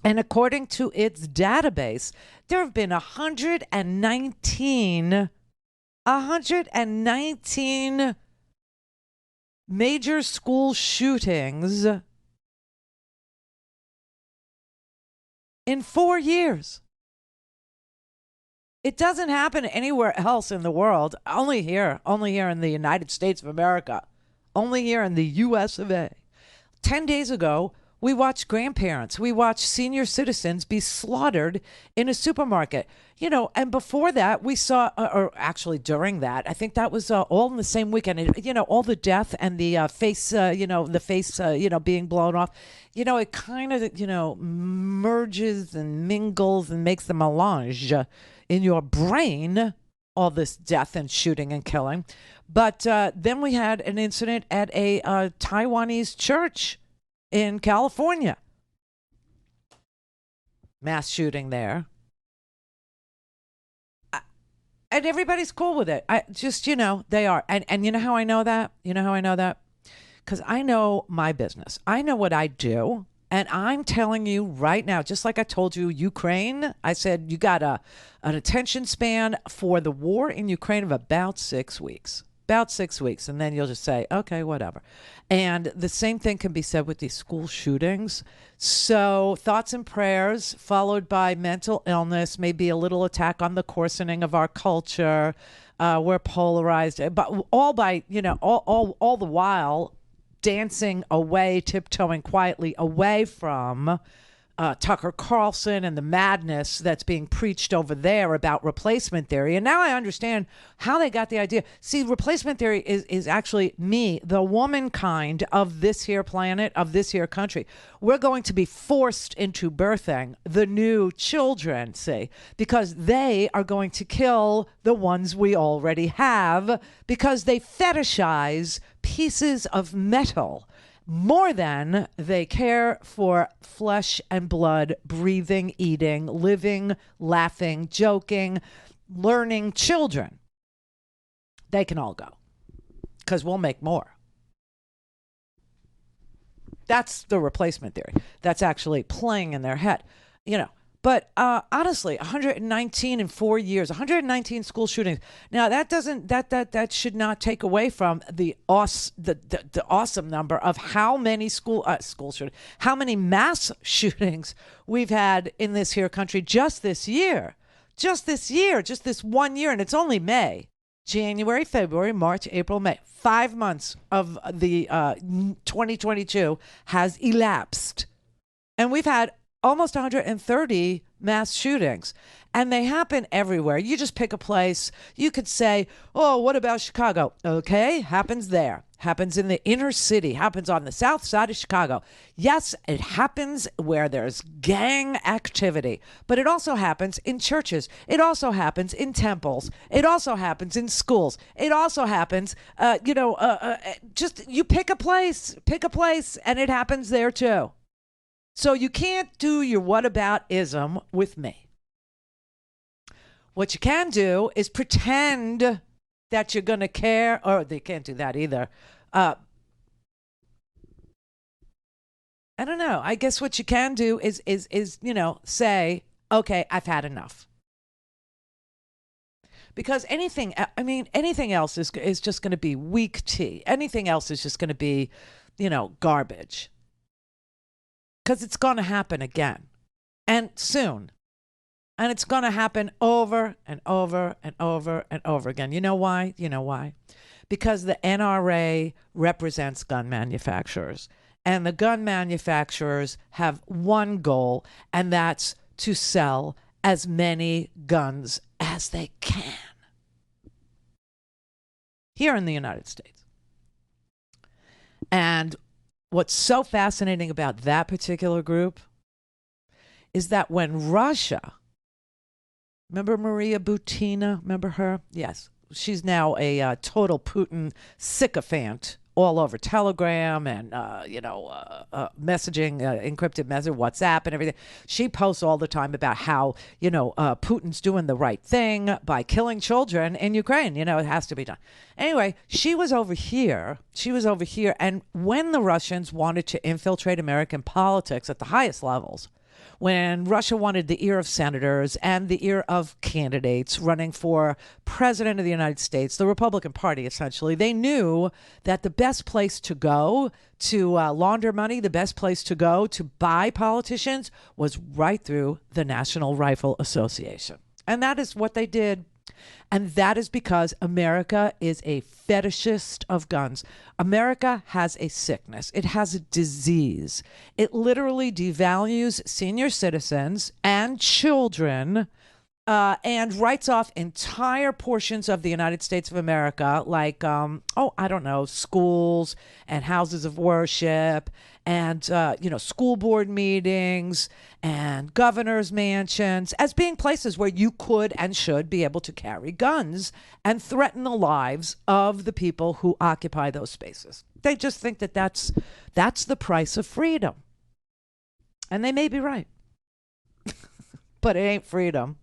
And according to its database, there have been 119 major school shootings in 4 years. It doesn't happen anywhere else in the world. Only here in the United States of America. Only here in the US of A. 10 days ago, we watched grandparents, we watched senior citizens be slaughtered in a supermarket. And before that, we saw, or actually during that, I think that was all in the same weekend. All the death and the face, being blown off. It kind of, merges and mingles and makes the melange in your brain, all this death and shooting and killing. But then we had an incident at a Taiwanese church in California. Mass shooting there. And everybody's cool with it. They are. And you know how I know that? Because I know my business. I know what I do. And I'm telling you right now, just like I told you, Ukraine, I said you got an attention span for the war in Ukraine of about 6 weeks. About 6 weeks, and then you'll just say, okay, whatever. And the same thing can be said with these school shootings. So thoughts and prayers followed by mental illness, maybe a little attack on the coarsening of our culture. We're polarized, but all by, all the while dancing away, tiptoeing quietly away from Tucker Carlson and the madness that's being preached over there about replacement theory. And now I understand how they got the idea. See, replacement theory is actually me, the womankind of this here planet, of this here country. We're going to be forced into birthing the new children, see, because they are going to kill the ones we already have, because they fetishize pieces of metal more than they care for flesh and blood, breathing, eating, living, laughing, joking, learning children. They can all go, because we'll make more. That's the replacement theory. That's actually playing in their head, But honestly, 119 in 4 years, 119 school shootings. Now that should not take away from the awesome number of how many how many mass shootings we've had in this here country just this year, just this 1 year, and it's only May. January, February, March, April, May. 5 months of the 2022 has elapsed, and we've had almost 130 mass shootings, and they happen everywhere. You just pick a place. You could say, oh, what about Chicago? Okay, happens there. Happens in the inner city. Happens on the south side of Chicago. Yes, it happens where there's gang activity, but it also happens in churches. It also happens in temples. It also happens in schools. It also happens, just you pick a place, and it happens there too. So you can't do your whataboutism with me. What you can do is pretend that you're going to care, or they can't do that either. I don't know. I guess what you can do is say, okay, I've had enough. Because anything else is just going to be weak tea. Anything else is just going to be, garbage. Because it's going to happen again. And soon. And it's going to happen over and over and over and over again. You know why? Because the NRA represents gun manufacturers. And the gun manufacturers have one goal, and that's to sell as many guns as they can here in the United States. And what's so fascinating about that particular group is that when Russia, remember Maria Butina? Remember her? Yes. She's now a total Putin sycophant all over Telegram and, messaging, encrypted message, WhatsApp and everything. She posts all the time about how, Putin's doing the right thing by killing children in Ukraine. It has to be done. Anyway, she was over here. And when the Russians wanted to infiltrate American politics at the highest levels, when Russia wanted the ear of senators and the ear of candidates running for president of the United States, the Republican Party, essentially, they knew that the best place to go to launder money, the best place to go to buy politicians was right through the National Rifle Association. And that is what they did. And that is because America is a fetishist of guns. America has a sickness. It has a disease. It literally devalues senior citizens and children and writes off entire portions of the United States of America, like, schools and houses of worship and, school board meetings and governor's mansions as being places where you could and should be able to carry guns and threaten the lives of the people who occupy those spaces. They just think that that's the price of freedom. And they may be right. But it ain't freedom.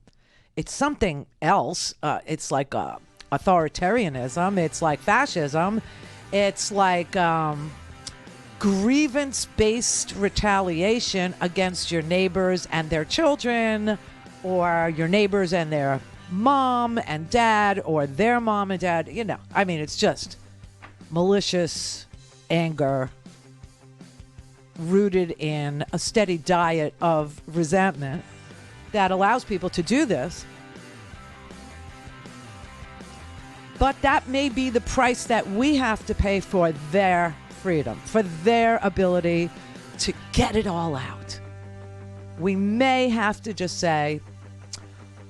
It's something else. It's like authoritarianism. It's like fascism. It's like grievance-based retaliation against your neighbors and their children, or your neighbors and their mom and dad, or their mom and dad. It's just malicious anger rooted in a steady diet of resentment that allows people to do this. But that may be the price that we have to pay for their freedom, for their ability to get it all out. We may have to just say,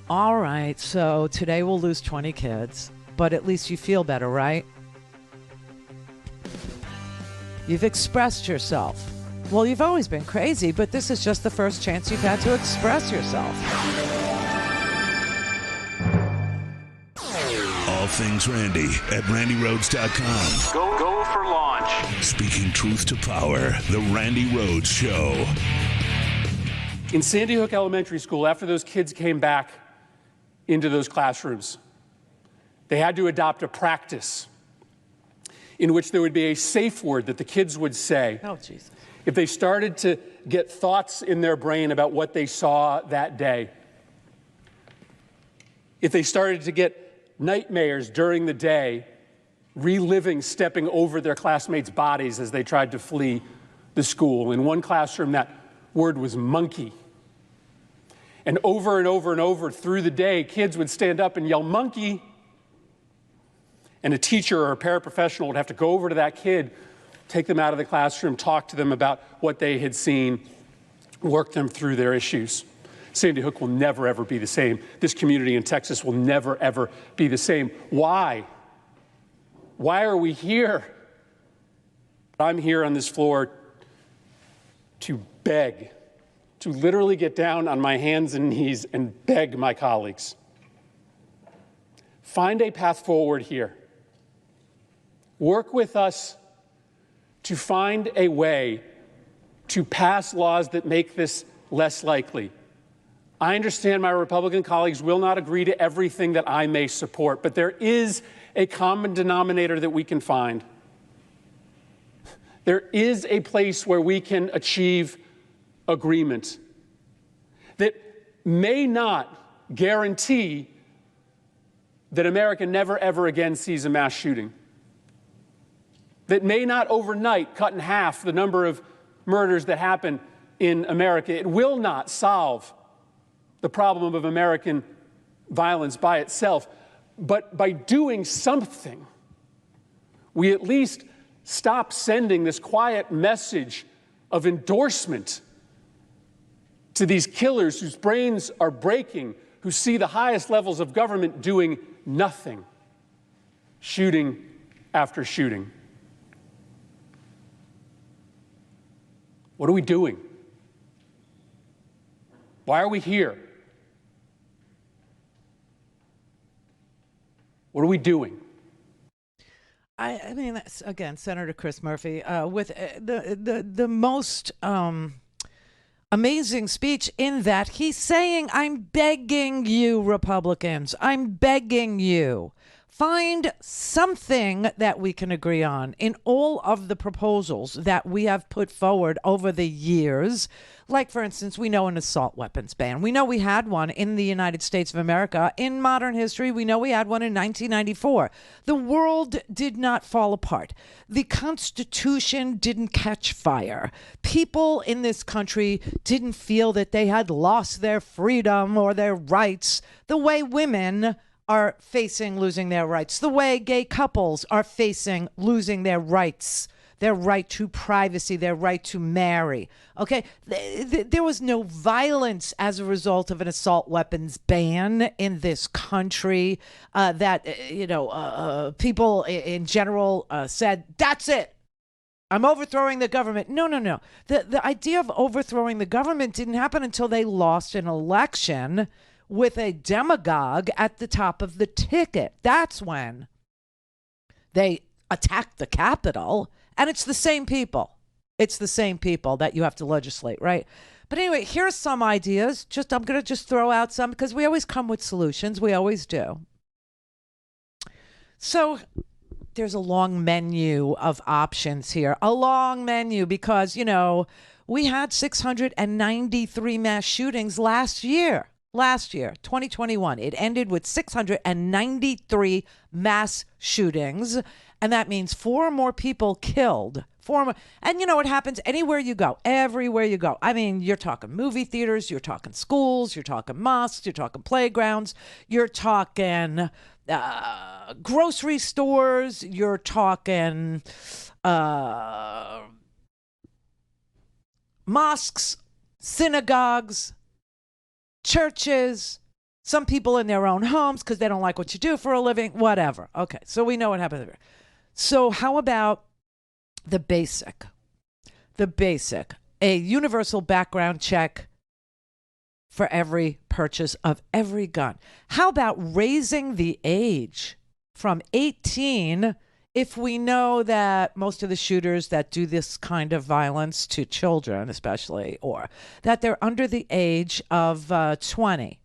all right, so today we'll lose 20 kids, but at least you feel better, right? You've expressed yourself. Well, you've always been crazy, but this is just the first chance you've had to express yourself. All things Randi at RandiRhodes.com. Go for launch. Speaking truth to power, the Randi Rhodes Show. In Sandy Hook Elementary School, after those kids came back into those classrooms, they had to adopt a practice in which there would be a safe word that the kids would say. Oh, Jesus. If they started to get thoughts in their brain about what they saw that day, if they started to get nightmares during the day, reliving stepping over their classmates' bodies as they tried to flee the school. In one classroom, that word was monkey. And over and over and over through the day, kids would stand up and yell, monkey. And a teacher or a paraprofessional would have to go over to that kid, take them out of the classroom, talk to them about what they had seen, work them through their issues. Sandy Hook will never, ever be the same. This community in Texas will never, ever be the same. Why? Why are we here? I'm here on this floor to beg, to literally get down on my hands and knees and beg my colleagues. Find a path forward here. Work with us to find a way to pass laws that make this less likely. I understand my Republican colleagues will not agree to everything that I may support, but there is a common denominator that we can find. there is a place where we can achieve agreement that may not guarantee that America never, ever again sees a mass shooting, that may not overnight cut in half the number of murders that happen in America. It will not solve the problem of American violence by itself. But by doing something, we at least stop sending this quiet message of endorsement to these killers whose brains are breaking, who see the highest levels of government doing nothing, shooting after shooting. What are we doing? Why are we here? What are we doing? I mean, that's, again, Senator Chris Murphy with the most amazing speech in that he's saying, I'm begging you, Republicans, I'm begging you, find something that we can agree on in all of the proposals that we have put forward over the years. Like, for instance, we know an assault weapons ban. We know we had one in the United States of America. In modern history, we know we had one in 1994. The world did not fall apart. The Constitution didn't catch fire. People in this country didn't feel that they had lost their freedom or their rights the way women are facing losing their rights, the way gay couples are facing losing their rights, their right to privacy, their right to marry. Okay, there was no violence as a result of an assault weapons ban in this country that, people in general said, that's it. I'm overthrowing the government. No. The idea of overthrowing the government didn't happen until they lost an election with a demagogue at the top of the ticket. That's when they attacked the Capitol. And it's the same people. It's the same people that you have to legislate, right? But anyway, here's some ideas. I'm going to just throw out some because we always come with solutions. We always do. So there's a long menu of options here. A long menu because, we had 693 mass shootings last year. 2021. It ended with 693 mass shootings. And that means 4 more people killed. 4 more. And you know what happens anywhere you go, everywhere you go. I mean, you're talking movie theaters, you're talking schools, you're talking mosques, you're talking playgrounds, you're talking grocery stores, you're talking mosques, synagogues, churches, some people in their own homes because they don't like what you do for a living, whatever. Okay, so we know what happens there. So how about the basic, a universal background check for every purchase of every gun? How about raising the age from 18 if we know that most of the shooters that do this kind of violence to children especially, or that they're under the age of 20?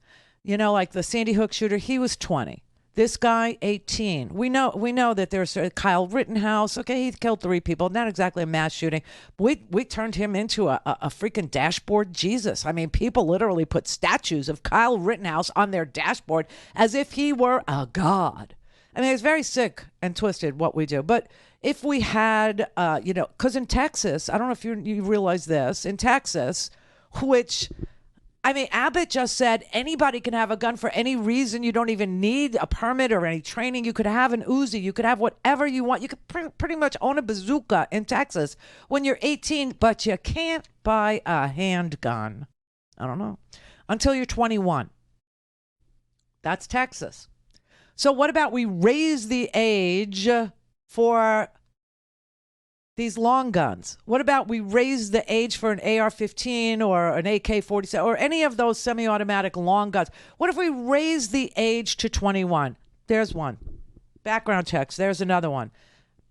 Like the Sandy Hook shooter, he was 20. This guy, 18. We know that there's Kyle Rittenhouse. Okay, he killed 3 people. Not exactly a mass shooting. We turned him into a freaking dashboard Jesus. I mean, people literally put statues of Kyle Rittenhouse on their dashboard as if he were a god. I mean, it's very sick and twisted what we do. But if we had, because in Texas, I don't know if you realize this, in Texas, which... I mean, Abbott just said anybody can have a gun for any reason. You don't even need a permit or any training. You could have an Uzi. You could have whatever you want. You could pretty much own a bazooka in Texas when you're 18, but you can't buy a handgun. I don't know. Until you're 21. That's Texas. So what about we raise the age for these long guns? What about we raise the age for an AR-15 or an AK-47 or any of those semi-automatic long guns? What if we raise the age to 21? There's one. Background checks. There's another one.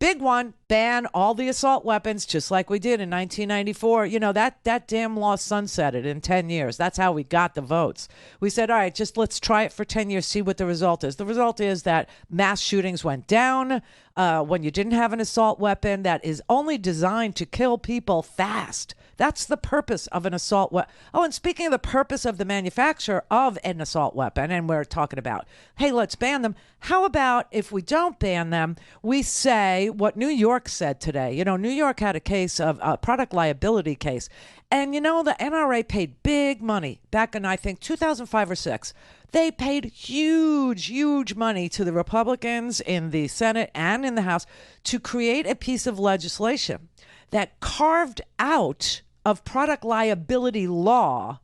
Big one, ban all the assault weapons, just like we did in 1994. You know, that damn law sunsetted in 10 years. That's how we got the votes. We said, all right, just let's try it for 10 years, see what the result is. The result is that mass shootings went down when you didn't have an assault weapon that is only designed to kill people fast. That's the purpose of an assault weapon. Oh, and speaking of the purpose of the manufacture of an assault weapon, and we're talking about, hey, let's ban them. How about if we don't ban them, we say what New York said today. You know, New York had a case of a product liability case. And, you know, the NRA paid big money back in, I think, 2005 or 6. They paid huge money to the Republicans in the Senate and in the House to create a piece of legislation that carved out of product liability law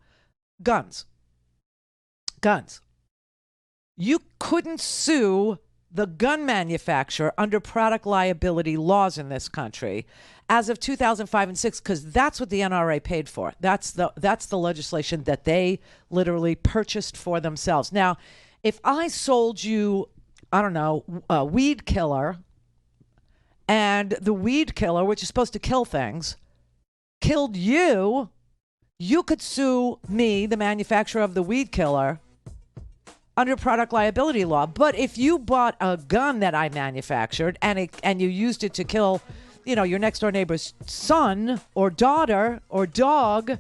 guns. You couldn't sue the gun manufacturer under product liability laws in this country as of 2005 and 6, because that's what the NRA paid for. That's the legislation that they literally purchased for themselves. Now, if I sold you, I don't know, a weed killer, and the weed killer, which is supposed to kill things, killed you, you could sue me, the manufacturer of the weed killer, under product liability law. But if you bought a gun that I manufactured and you used it to kill, you know, your next door neighbor's son or daughter or dog,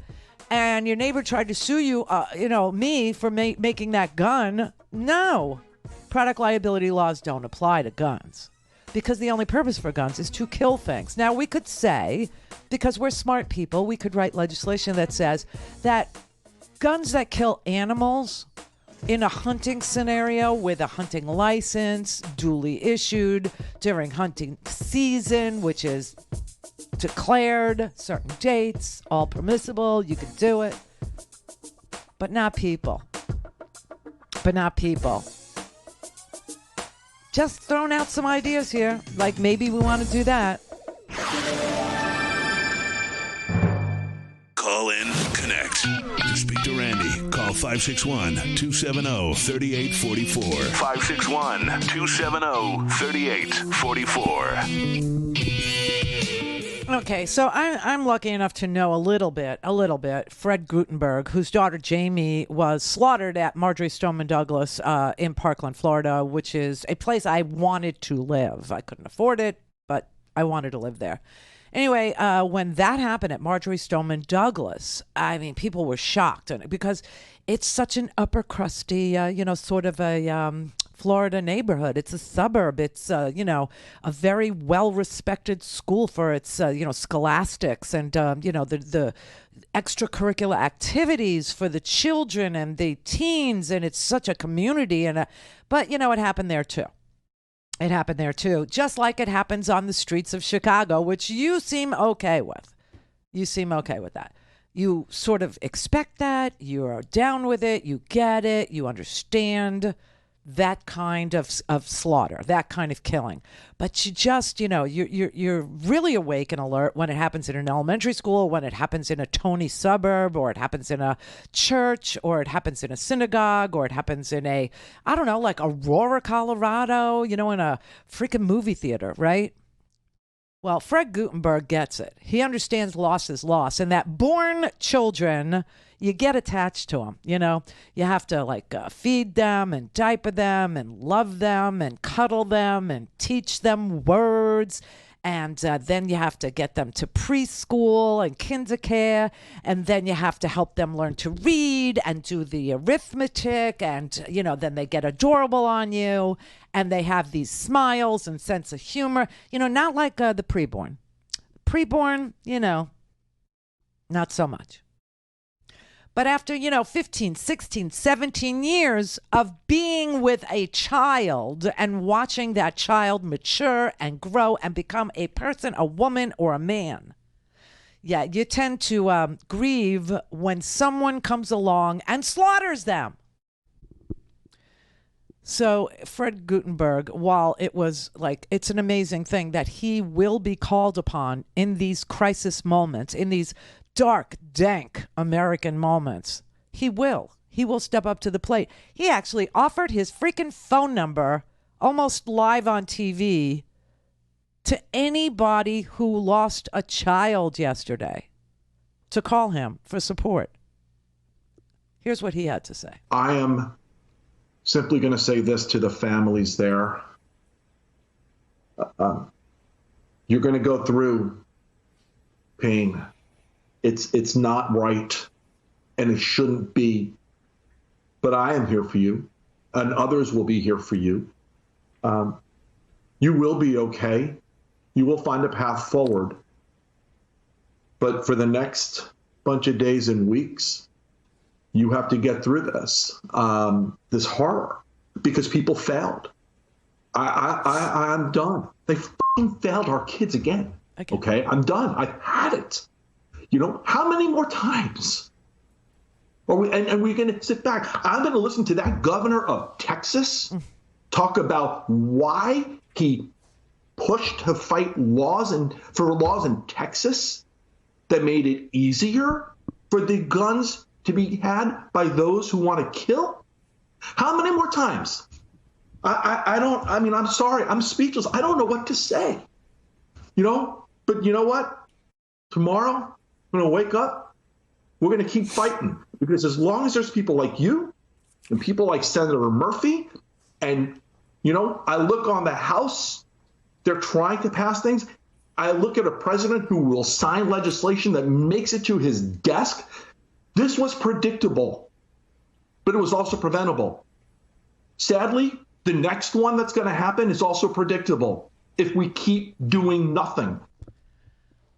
and your neighbor tried to sue you, me for making that gun, no, product liability laws don't apply to guns. Because the only purpose for guns is to kill things. Now, we could say, because we're smart people, we could write legislation that says that guns that kill animals in a hunting scenario with a hunting license duly issued during hunting season, which is declared, certain dates, all permissible, you could do it. But not people. Just throwing out some ideas here. Like maybe we want to do that. Call in, connect. To speak to Randi, call 561-270-3844. 561-270-3844. Okay, so I'm lucky enough to know a little bit. Fred Gutenberg, whose daughter Jamie was slaughtered at Marjorie Stoneman Douglas in Parkland, Florida, which is a place I wanted to live. I couldn't afford it, but I wanted to live there. Anyway, when that happened at Marjorie Stoneman Douglas, I mean, people were shocked because it's such an upper crusty, sort of a Florida neighborhood. It's a suburb. It's, a very well-respected school for its, scholastics and, the extracurricular activities for the children and the teens. And it's such a community. But, it happened there, too. It happened there, too, just like it happens on the streets of Chicago, which you seem okay with. You seem okay with that. You sort of expect that. You're down with it. You get it. You understand that kind of slaughter, that kind of killing. But you just, you're really awake and alert when it happens in an elementary school, when it happens in a Tony suburb, or it happens in a church, or it happens in a synagogue, or it happens in like Aurora, Colorado, in a freaking movie theater, right? Well, Fred Gutenberg gets it. He understands loss is loss, and that born children, you get attached to them. You have to feed them and diaper them and love them and cuddle them and teach them words. And then you have to get them to preschool and kindercare. And then you have to help them learn to read and do the arithmetic. And, then they get adorable on you. And they have these smiles and sense of humor. Not like the preborn. Preborn, not so much. But after, 15, 16, 17 years of being with a child and watching that child mature and grow and become a person, a woman, or a man, you tend to grieve when someone comes along and slaughters them. So Fred Gutenberg, while it was it's an amazing thing that he will be called upon in these crisis moments, in these dark, dank American moments, he will step up to the plate. He actually offered his freaking phone number almost live on TV to anybody who lost a child yesterday to call him for support. Here's what he had to say. I am simply going to say this to the families there. You're going to go through pain. It's not right, and it shouldn't be. But I am here for you, and others will be here for you. You will be okay. You will find a path forward. But for the next bunch of days and weeks, you have to get through this horror, because people failed. I'm done. They fucking failed our kids again. Okay, I'm done. I've had it. You know, how many more times? Are we, and we're going to sit back. I'm going to listen to that governor of Texas talk about why he pushed to fight for laws in Texas that made it easier for the guns to be had by those who want to kill. How many more times? I'm sorry. I'm speechless. I don't know what to say. You know, but you know what? Tomorrow, I'm going to wake up. We're going to keep fighting, because as long as there's people like you and people like Senator Murphy, and, you know, I look on the House, they're trying to pass things. I look at a president who will sign legislation that makes it to his desk. This was predictable, but it was also preventable. Sadly, the next one that's going to happen is also predictable if we keep doing nothing.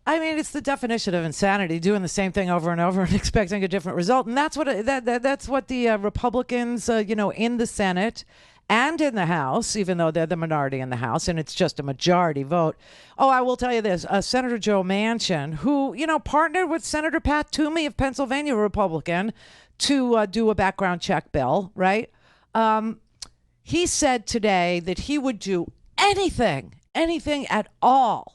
I mean, it's the definition of insanity, doing the same thing over and over and expecting a different result. And that's what that's what the Republicans, in the Senate and in the House, even though they're the minority in the House and it's just a majority vote. Oh, I will tell you this. Senator Joe Manchin, who, partnered with Senator Pat Toomey of Pennsylvania, Republican, to do a background check bill, right? He said today that he would do anything at all,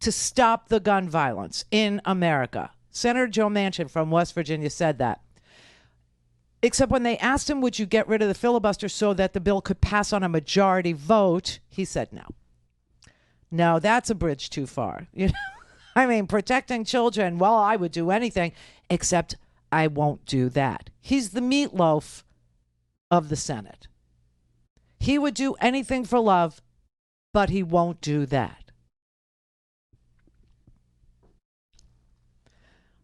to stop the gun violence in America. Senator Joe Manchin from West Virginia said that. Except when they asked him, would you get rid of the filibuster so that the bill could pass on a majority vote, he said no. No, that's a bridge too far. I mean, protecting children, well, I would do anything, except I won't do that. He's the meatloaf of the Senate. He would do anything for love, but he won't do that.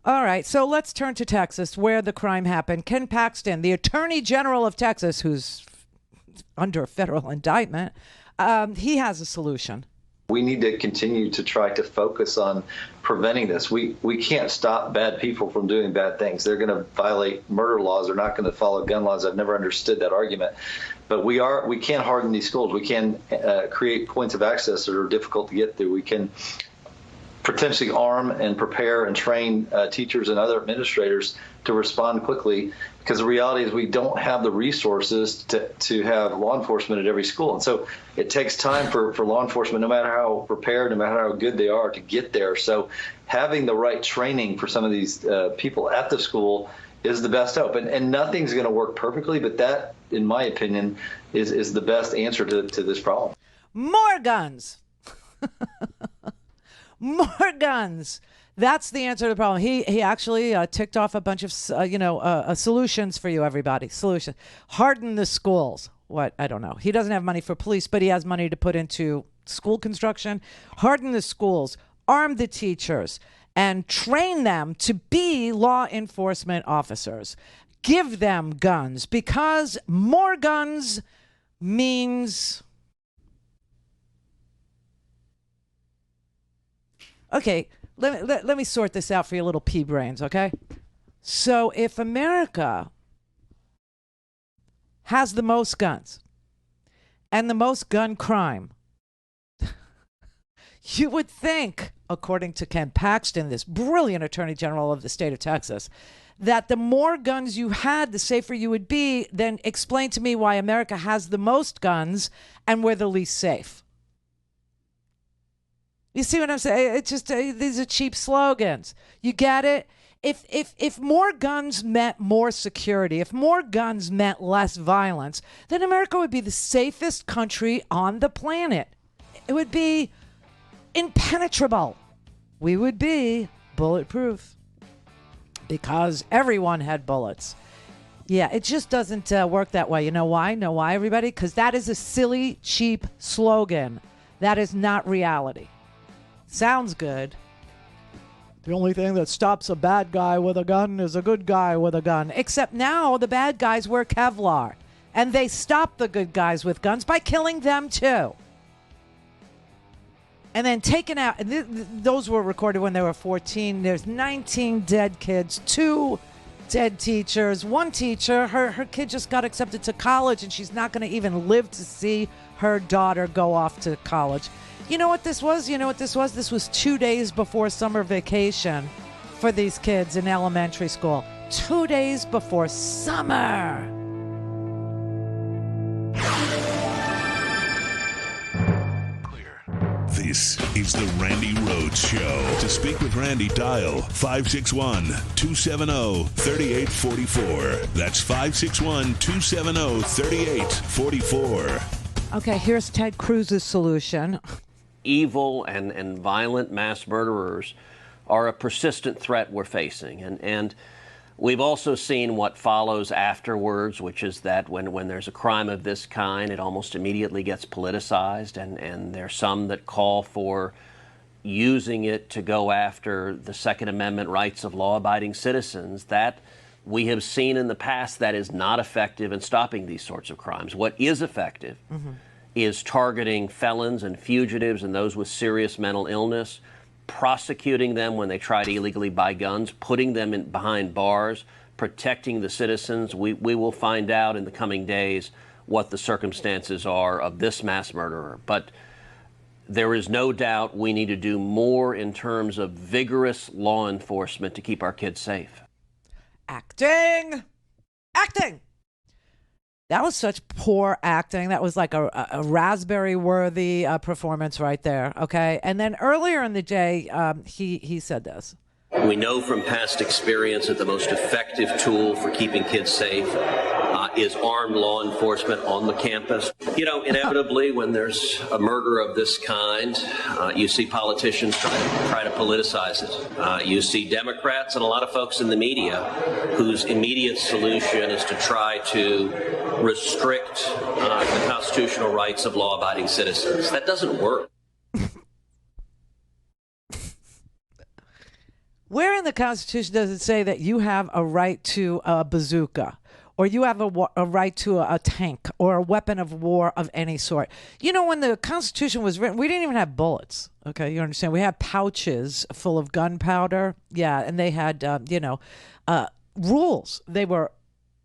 All right, so let's turn to Texas, where the crime happened. Ken Paxton, the Attorney General of Texas, who's under a federal indictment, he has a solution. We need to continue to try to focus on preventing this. We can't stop bad people from doing bad things. They're going to violate murder laws. They're not going to follow gun laws. I've never understood that argument. But we can harden these schools. We can create points of access that are difficult to get through. We can potentially arm and prepare and train teachers and other administrators to respond quickly, because the reality is we don't have the resources to have law enforcement at every school. And so it takes time for law enforcement, no matter how prepared, no matter how good they are, to get there. So having the right training for some of these people at the school is the best hope. And nothing's going to work perfectly, but that, in my opinion, is the best answer to this problem. More guns. More guns. That's the answer to the problem. He actually ticked off a bunch of solutions for you, everybody. Solutions. Harden the schools. What? I don't know. He doesn't have money for police, but he has money to put into school construction. Harden the schools. Arm the teachers and train them to be law enforcement officers. Give them guns, because more guns means... Okay, let me sort this out for your little pea brains, okay? So if America has the most guns and the most gun crime, you would think, according to Ken Paxton, this brilliant Attorney General of the state of Texas, that the more guns you had, the safer you would be. Then explain to me why America has the most guns and we're the least safe. You see what I'm saying? It's just these are cheap slogans. You get it? If more guns meant more security, if more guns meant less violence, then America would be the safest country on the planet. It would be impenetrable. We would be bulletproof because everyone had bullets. Yeah, it just doesn't work that way. You know why? Know why, everybody? Because that is a silly, cheap slogan. That is not reality. Sounds good. The only thing that stops a bad guy with a gun is a good guy with a gun. Except now the bad guys wear Kevlar. And they stop the good guys with guns by killing them too. And then taken out. Those were recorded when they were 14. There's 19 dead kids, 2 dead teachers, 1 teacher. Her kid just got accepted to college, and she's not going to even live to see her daughter go off to college. You know what this was? This was 2 days before summer vacation for these kids in elementary school. 2 days before summer. This is the Randi Rhodes Show. To speak with Randi, dial 561-270-3844. That's 561-270-3844. Okay, here's Ted Cruz's solution. Evil and violent mass murderers are a persistent threat we're facing. And we've also seen what follows afterwards, which is that when there's a crime of this kind, it almost immediately gets politicized. And there's some that call for using it to go after the Second Amendment rights of law-abiding citizens. That we have seen in the past that is not effective in stopping these sorts of crimes. What is effective is targeting felons and fugitives and those with serious mental illness, prosecuting them when they try to illegally buy guns, putting them behind bars, protecting the citizens. We will find out in the coming days what the circumstances are of this mass murderer. But there is no doubt we need to do more in terms of vigorous law enforcement to keep our kids safe. Acting! That was such poor acting. That was like a raspberry-worthy performance right there, okay? And then earlier in the day, he said this. We know from past experience that the most effective tool for keeping kids safe is armed law enforcement on the campus. You know, inevitably, when there's a murder of this kind, you see politicians try to politicize it. You see Democrats and a lot of folks in the media whose immediate solution is to try to restrict the constitutional rights of law-abiding citizens. That doesn't work. Where in the Constitution does it say that you have a right to a bazooka, or you have a right to a tank or a weapon of war of any sort? You know, when the Constitution was written, we didn't even have bullets. Okay, you understand? We had pouches full of gunpowder. Yeah, and they had, rules. They were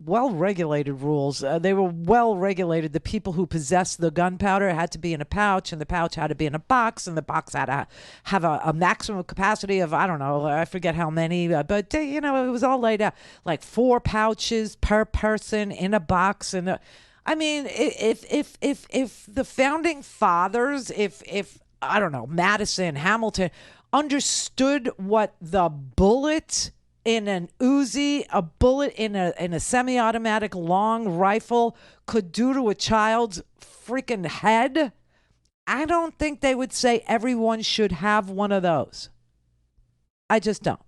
well-regulated rules. They were well-regulated. The people who possessed the gunpowder had to be in a pouch, and the pouch had to be in a box, and the box had to have a maximum capacity of, I don't know, I forget how many, but, it was all laid out. Like 4 pouches per person in a box. And I mean, if the founding fathers, if I don't know, Madison, Hamilton, understood what the bullet in an Uzi, a bullet in a semi-automatic long rifle could do to a child's freaking head, I don't think they would say everyone should have one of those. I just don't.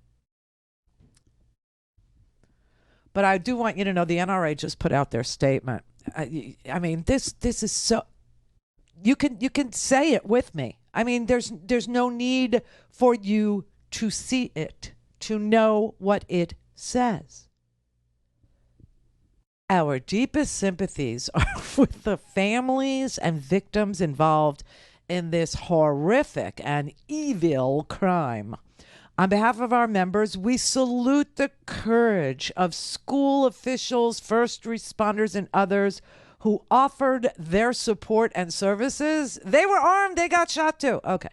But I do want you to know the NRA just put out their statement. I mean, this is so. You can say it with me. I mean, there's no need for you to see it, to know what it says. Our deepest sympathies are with the families and victims involved in this horrific and evil crime. On behalf of our members, we salute the courage of school officials, first responders, and others who offered their support and services. They were armed. They got shot too. Okay.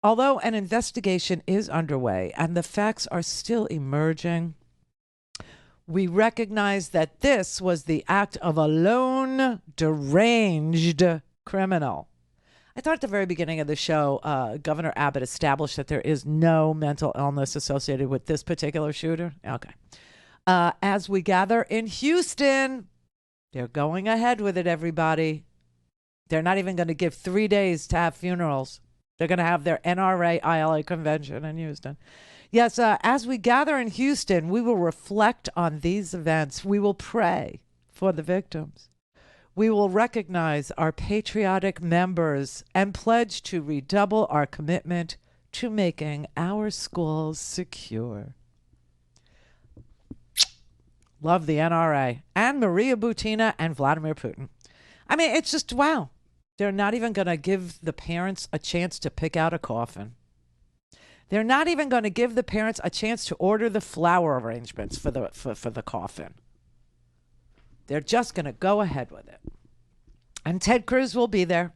Although an investigation is underway and the facts are still emerging, we recognize that this was the act of a lone, deranged criminal. I thought at the very beginning of the show, Governor Abbott established that there is no mental illness associated with this particular shooter. Okay. As we gather in Houston, they're going ahead with it, everybody. They're not even going to give 3 days to have funerals. They're going to have their NRA ILA convention in Houston. Yes, as we gather in Houston, we will reflect on these events. We will pray for the victims. We will recognize our patriotic members and pledge to redouble our commitment to making our schools secure. Love the NRA and Maria Butina and Vladimir Putin. I mean, it's just, wow. They're not even going to give the parents a chance to pick out a coffin. They're not even going to give the parents a chance to order the flower arrangements for the coffin. They're just going to go ahead with it. And Ted Cruz will be there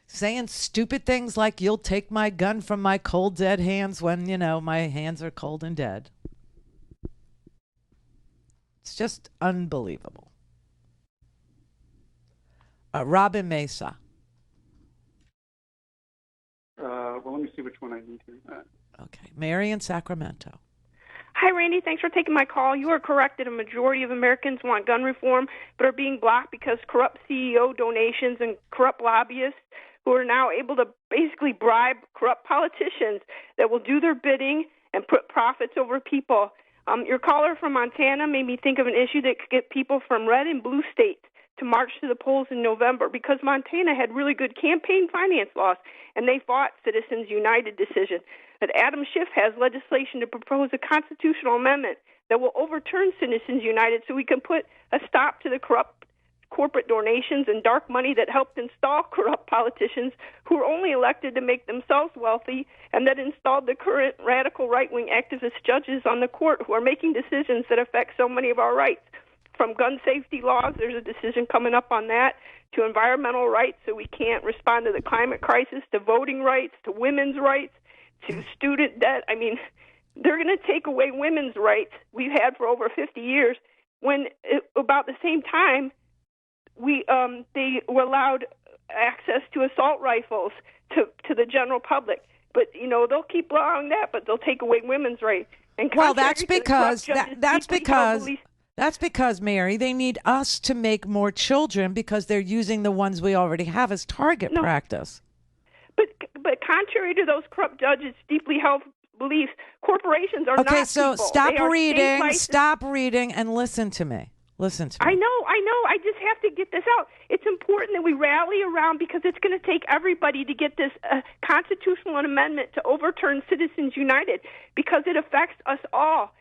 saying stupid things like, you'll take my gun from my cold, dead hands when, you know, my hands are cold and dead. It's just unbelievable. Robin Mesa. Well, let me see which one I need here. Okay. Mary in Sacramento. Hi, Randy. Thanks for taking my call. You are correct that a majority of Americans want gun reform, but are being blocked because corrupt CEO donations and corrupt lobbyists who are now able to basically bribe corrupt politicians that will do their bidding and put profits over people. Your caller from Montana made me think of an issue that could get people from red and blue states to march to the polls in November, because Montana had really good campaign finance laws, and they fought Citizens United decision. But Adam Schiff has legislation to propose a constitutional amendment that will overturn Citizens United so we can put a stop to the corrupt corporate donations and dark money that helped install corrupt politicians who were only elected to make themselves wealthy, and that installed the current radical right-wing activist judges on the court who are making decisions that affect so many of our rights. From gun safety laws, there's a decision coming up on that, to environmental rights so we can't respond to the climate crisis, to voting rights, to women's rights, to student debt. I mean, they're going to take away women's rights we've had for over 50 years when about the same time they were allowed access to assault rifles to the general public. But, you know, they'll keep allowing that, but they'll take away women's rights. And well, that's because that's because, Mary, they need us to make more children because they're using the ones we already have as target practice. But contrary to those corrupt judges' deeply held beliefs, corporations are not Okay, so people. stop reading, and listen to me. Listen to me. I know. I just have to get this out. It's important that we rally around because it's going to take everybody to get this constitutional amendment to overturn Citizens United because it affects us all.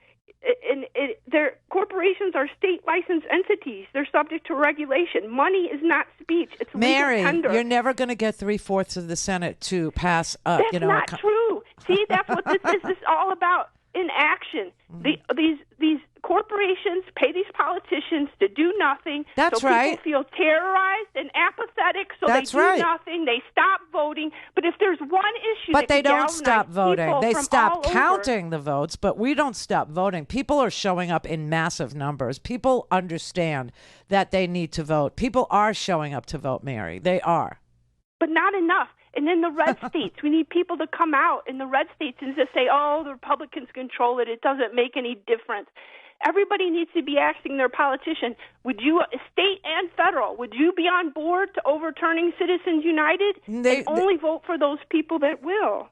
And their corporations are state licensed entities. They're subject to regulation. Money is not speech. It's Mary, legal tender. You're never going to get 3/4 of the Senate to pass. That's not true. See, that's what this is all about. Inaction. These corporations pay these politicians to do nothing. That's so right. People feel terrorized and apathetic, so That's they do right. nothing. They stop voting. But if there's one issue, But that they can don't galvanize stop voting. people They from stop all over- counting the votes, but we don't stop voting. People are showing up in massive numbers. People understand that they need to vote. People are showing up to vote, Mary. They are. But not enough. And in the red states, we need people to come out in the red states and just say, oh, the Republicans control it. It doesn't make any difference. Everybody needs to be asking their politician, would you, state and federal, would you be on board to overturning Citizens United? And only vote for those people that will.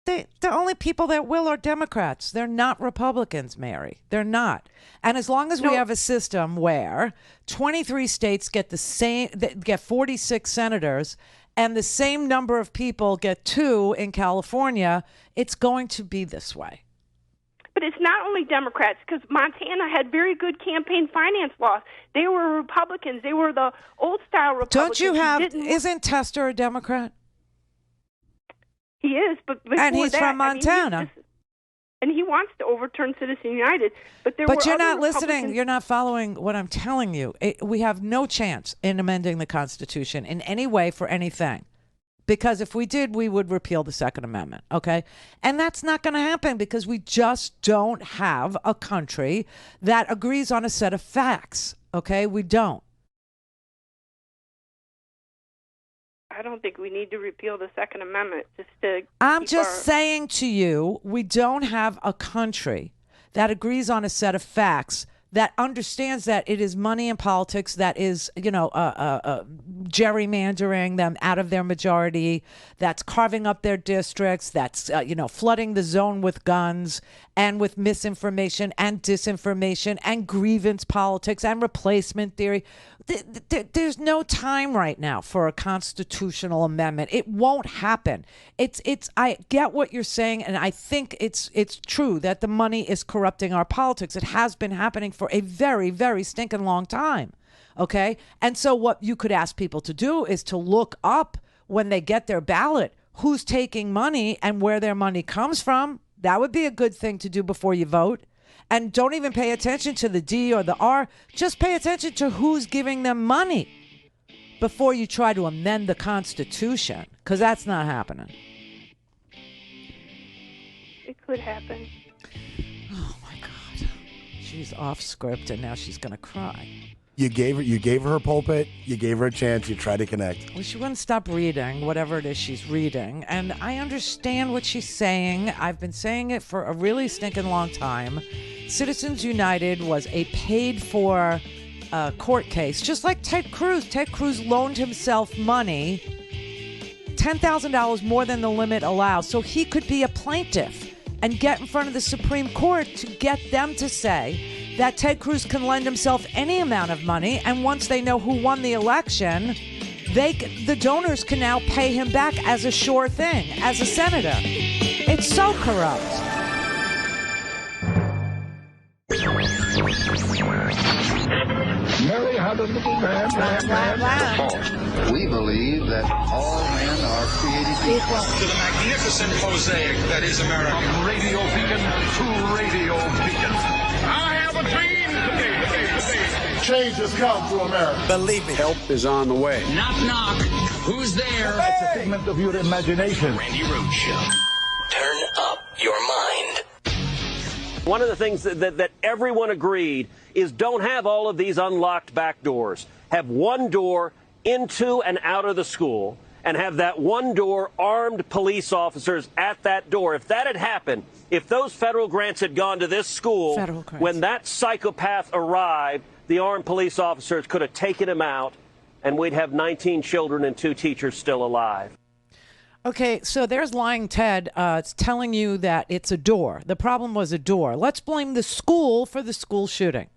The only people that will are Democrats. They're not Republicans, Mary. They're not. And as long as we have a system where 23 states get the same, get 46 senators, and the same number of people get 2 in California, it's going to be this way. But it's not only Democrats, because Montana had very good campaign finance laws. They were Republicans. They were the old-style Republicans. Don't you have, isn't Tester a Democrat? He is, but before and he's that, from Montana. And he wants to overturn Citizens United. But you're not listening. You're not following what I'm telling you. We have no chance in amending the Constitution in any way for anything. Because if we did, we would repeal the Second Amendment, okay? And that's not going to happen because we just don't have a country that agrees on a set of facts, okay? We don't. I don't think we need to repeal the Second Amendment just to I'm just saying to you, we don't have a country that agrees on a set of facts that understands that it is money in politics that is, gerrymandering them out of their majority, that's carving up their districts, that's, flooding the zone with guns and with misinformation and disinformation and grievance politics and replacement theory. There's no time right now for a constitutional amendment. It won't happen. I get what you're saying, and I think it's true that the money is corrupting our politics. It has been happening for a very, very stinking long time. Okay? And so what you could ask people to do is to look up when they get their ballot who's taking money and where their money comes from. That would be a good thing to do before you vote. And don't even pay attention to the D or the R. Just pay attention to who's giving them money before you try to amend the Constitution, because that's not happening. It could happen. Oh, my God. She's off script, and now she's going to cry. You gave her a pulpit. You gave her a chance. You tried to connect. Well, she wouldn't stop reading whatever it is she's reading. And I understand what she's saying. I've been saying it for a really stinking long time. Citizens United was a paid-for court case, just like Ted Cruz. Ted Cruz loaned himself money, $10,000 more than the limit allows, so he could be a plaintiff and get in front of the Supreme Court to get them to say that Ted Cruz can lend himself any amount of money, and once they know who won the election, the donors can now pay him back as a sure thing, as a senator. It's so corrupt. Mary had a little man. We believe that all men are created equal. To the magnificent mosaic that is America. From radio beacon to radio beacon. I have a dream. Change has come to America. Believe me. Help is on the way. Knock, knock. Who's there? It's a figment of your imagination. Randi Rhodes Show. Turn up your mind. One of the things that everyone agreed is don't have all of these unlocked back doors. Have one door into and out of the school, and have that one door armed police officers at that door. If that had happened, if those federal grants had gone to this school, when that psychopath arrived, the armed police officers could have taken him out, and we'd have 19 children and 2 teachers still alive. Okay, so there's Lying Ted. It's telling you that it's a door. The problem was a door. Let's blame the school for the school shooting.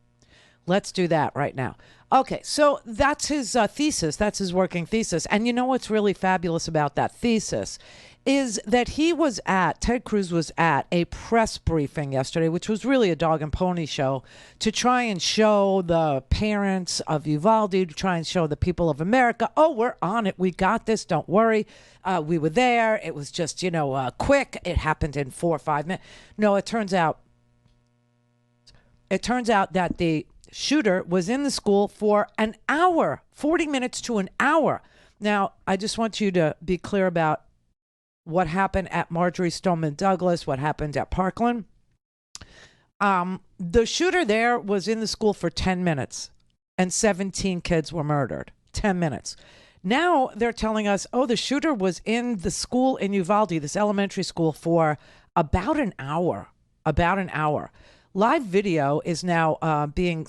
Let's do that right now. Okay, so that's his thesis. That's his working thesis. And you know what's really fabulous about that thesis is that Ted Cruz was at a press briefing yesterday, which was really a dog and pony show, to try and show the parents of Uvalde, to try and show the people of America, oh, we're on it. We got this. Don't worry. We were there. It was just, quick. It happened in 4 or 5 minutes. No, it turns out that the shooter was in the school for an hour, 40 minutes to an hour. Now, I just want you to be clear about what happened at Marjorie Stoneman Douglas, what happened at Parkland. The shooter there was in the school for 10 minutes and 17 kids were murdered. 10 minutes. Now they're telling us, oh, the shooter was in the school in Uvalde, this elementary school, for about an hour. Live video is now being,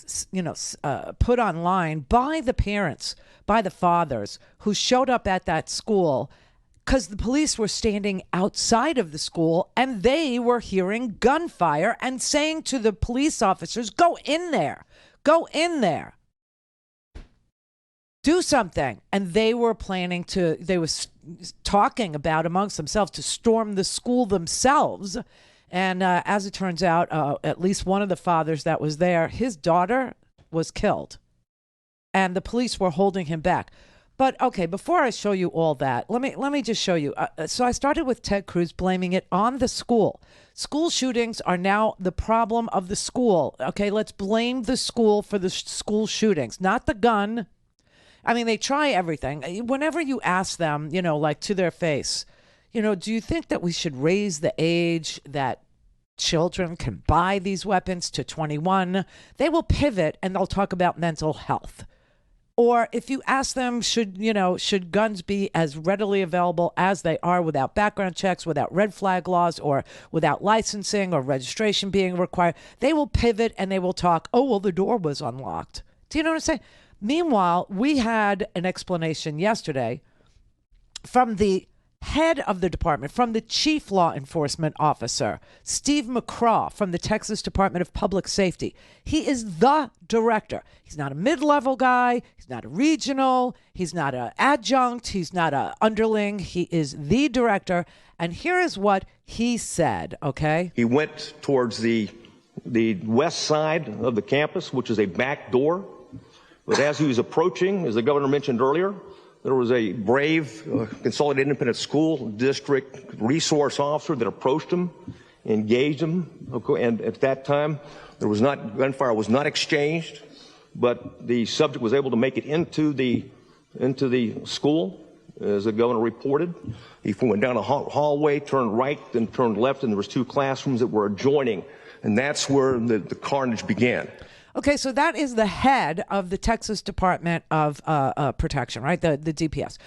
put online by the parents, by the fathers who showed up at that school because the police were standing outside of the school and they were hearing gunfire and saying to the police officers, go in there, do something. And they were talking about amongst themselves to storm the school themselves. And as it turns out, at least one of the fathers that was there, his daughter was killed. And the police were holding him back. But, okay, before I show you all that, let me just show you. So I started with Ted Cruz blaming it on the school. School shootings are now the problem of the school. Okay, let's blame the school for the school shootings, not the gun. I mean, they try everything. Whenever you ask them, like to their face, do you think that we should raise the age that children can buy these weapons to 21? They will pivot and they'll talk about mental health. Or if you ask them, should guns be as readily available as they are without background checks, without red flag laws, or without licensing or registration being required, they will pivot and they will talk, oh, well, the door was unlocked. Do you know what I'm saying? Meanwhile, we had an explanation yesterday from the head of the department, from the chief law enforcement officer, Steve McCraw from the Texas Department of Public Safety. He is the director. He's not a mid-level guy. He's not a regional. He's not an adjunct. He's not an underling. He is the director. And here is what he said, okay? He went towards the west side of the campus, which is a back door. But as he was approaching, as the governor mentioned earlier, there was a brave Consolidated Independent School District resource officer that approached him, engaged him, and at that time, gunfire was not exchanged, but the subject was able to make it into the school, as the governor reported. He went down a hallway, turned right, then turned left, and there was 2 classrooms that were adjoining, and that's where the carnage began. Okay, so that is the head of the Texas Department of Protection, right? The DPS.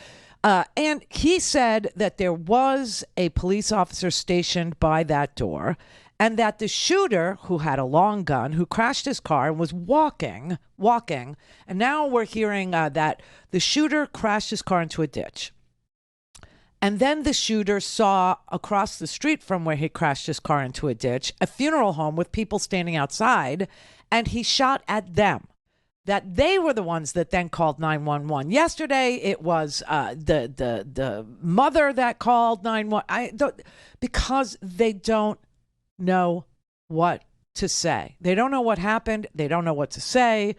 And he said that there was a police officer stationed by that door, and that the shooter, who had a long gun, who crashed his car and was walking, and now we're hearing that the shooter crashed his car into a ditch. And then the shooter saw across the street from where he crashed his car into a ditch, a funeral home with people standing outside, and he shot at them. That they were the ones that then called 911. Yesterday, it was the mother that called 911. Because they don't know what to say. They don't know what happened. They don't know what to say.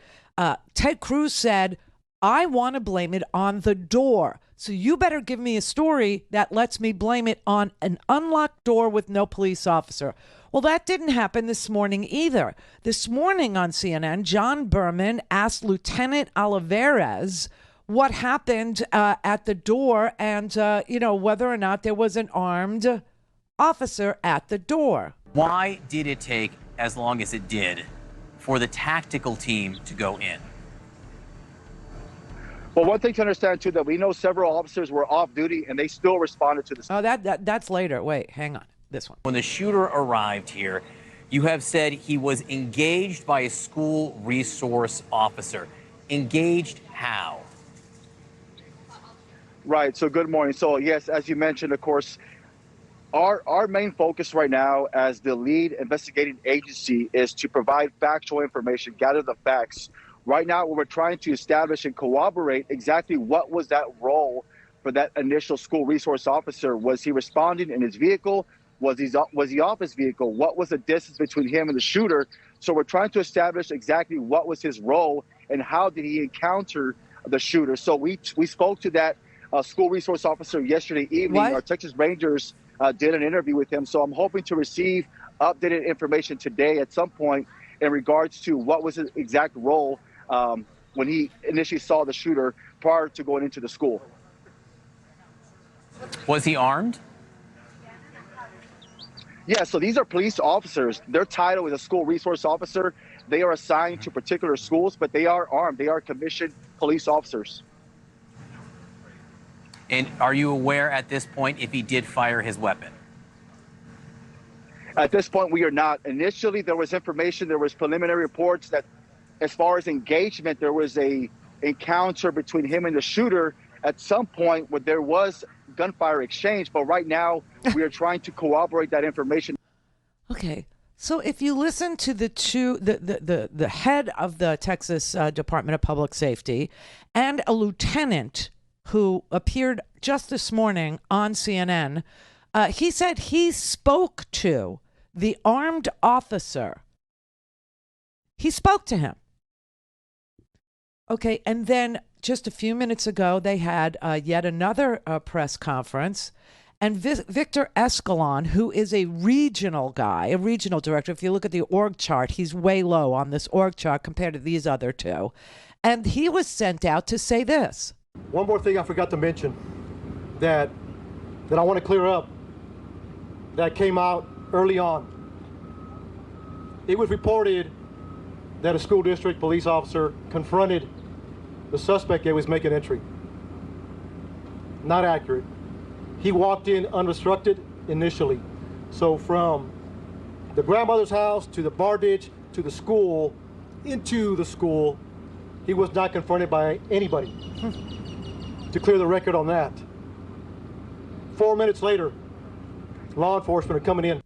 Ted Cruz said, I want to blame it on the door. So you better give me a story that lets me blame it on an unlocked door with no police officer. Well, that didn't happen this morning either. This morning on CNN, John Berman asked Lieutenant Olivares what happened at the door and, whether or not there was an armed officer at the door. Why did it take as long as it did for the tactical team to go in? Well, one thing to understand, too, that we know several officers were off duty and they still responded to this. Oh, that's later. Wait, hang on. This one. When the shooter arrived here, you have said he was engaged by a school resource officer. Engaged how? Right. So good morning. So, yes, as you mentioned, of course, our main focus right now as the lead investigating agency is to provide factual information, gather the facts. Right now, what we're trying to establish and corroborate exactly what was that role for that initial school resource officer. Was he responding in his vehicle? Was he off his vehicle? What was the distance between him and the shooter? So we're trying to establish exactly what was his role and how did he encounter the shooter. So we spoke to that school resource officer yesterday evening. What? Our Texas Rangers did an interview with him. So I'm hoping to receive updated information today at some point in regards to what was his exact role when he initially saw the shooter prior to going into the school. Was he armed? Yeah, so these are police officers. Their title is a school resource officer. They are assigned to particular schools, but they are armed. They are commissioned police officers. And are you aware at this point if he did fire his weapon? At this point, we are not. Initially, there was information, there was preliminary reports that as far as engagement, there was a encounter between him and the shooter at some point where there was gunfire exchange. But right now, we are trying to corroborate that information. Okay. So if you listen to the head of the Texas Department of Public Safety and a lieutenant who appeared just this morning on CNN, he said he spoke to the armed officer. He spoke to him. Okay, and then just a few minutes ago, they had yet another press conference. And Victor Escalon, who is a regional guy, a regional director, if you look at the org chart, he's way low on this org chart compared to these other two. And he was sent out to say this. One more thing I forgot to mention that I want to clear up that came out early on. It was reported that a school district police officer confronted the suspect was making entry. Not accurate. He walked in unobstructed initially. So from the grandmother's house to the bar ditch to the school, into the school, he was not confronted by anybody. To clear the record on that. 4 minutes later, law enforcement are coming in.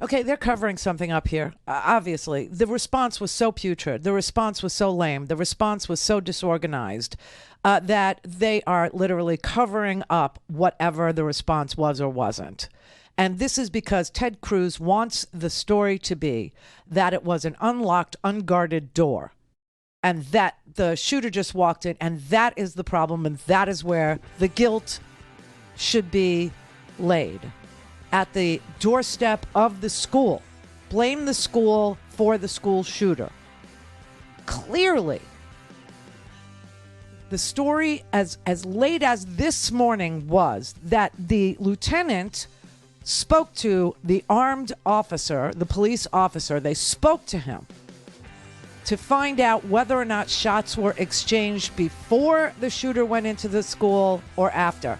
Okay, they're covering something up here. Obviously, the response was so putrid. The response was so lame. The response was so disorganized that they are literally covering up whatever the response was or wasn't. And this is because Ted Cruz wants the story to be that it was an unlocked, unguarded door and that the shooter just walked in, and that is the problem, and that is where the guilt should be laid. At the doorstep of the school. Blame the school for the school shooter. Clearly, the story as late as this morning was that the lieutenant spoke to the armed officer, the police officer. They spoke to him to find out whether or not shots were exchanged before the shooter went into the school or after.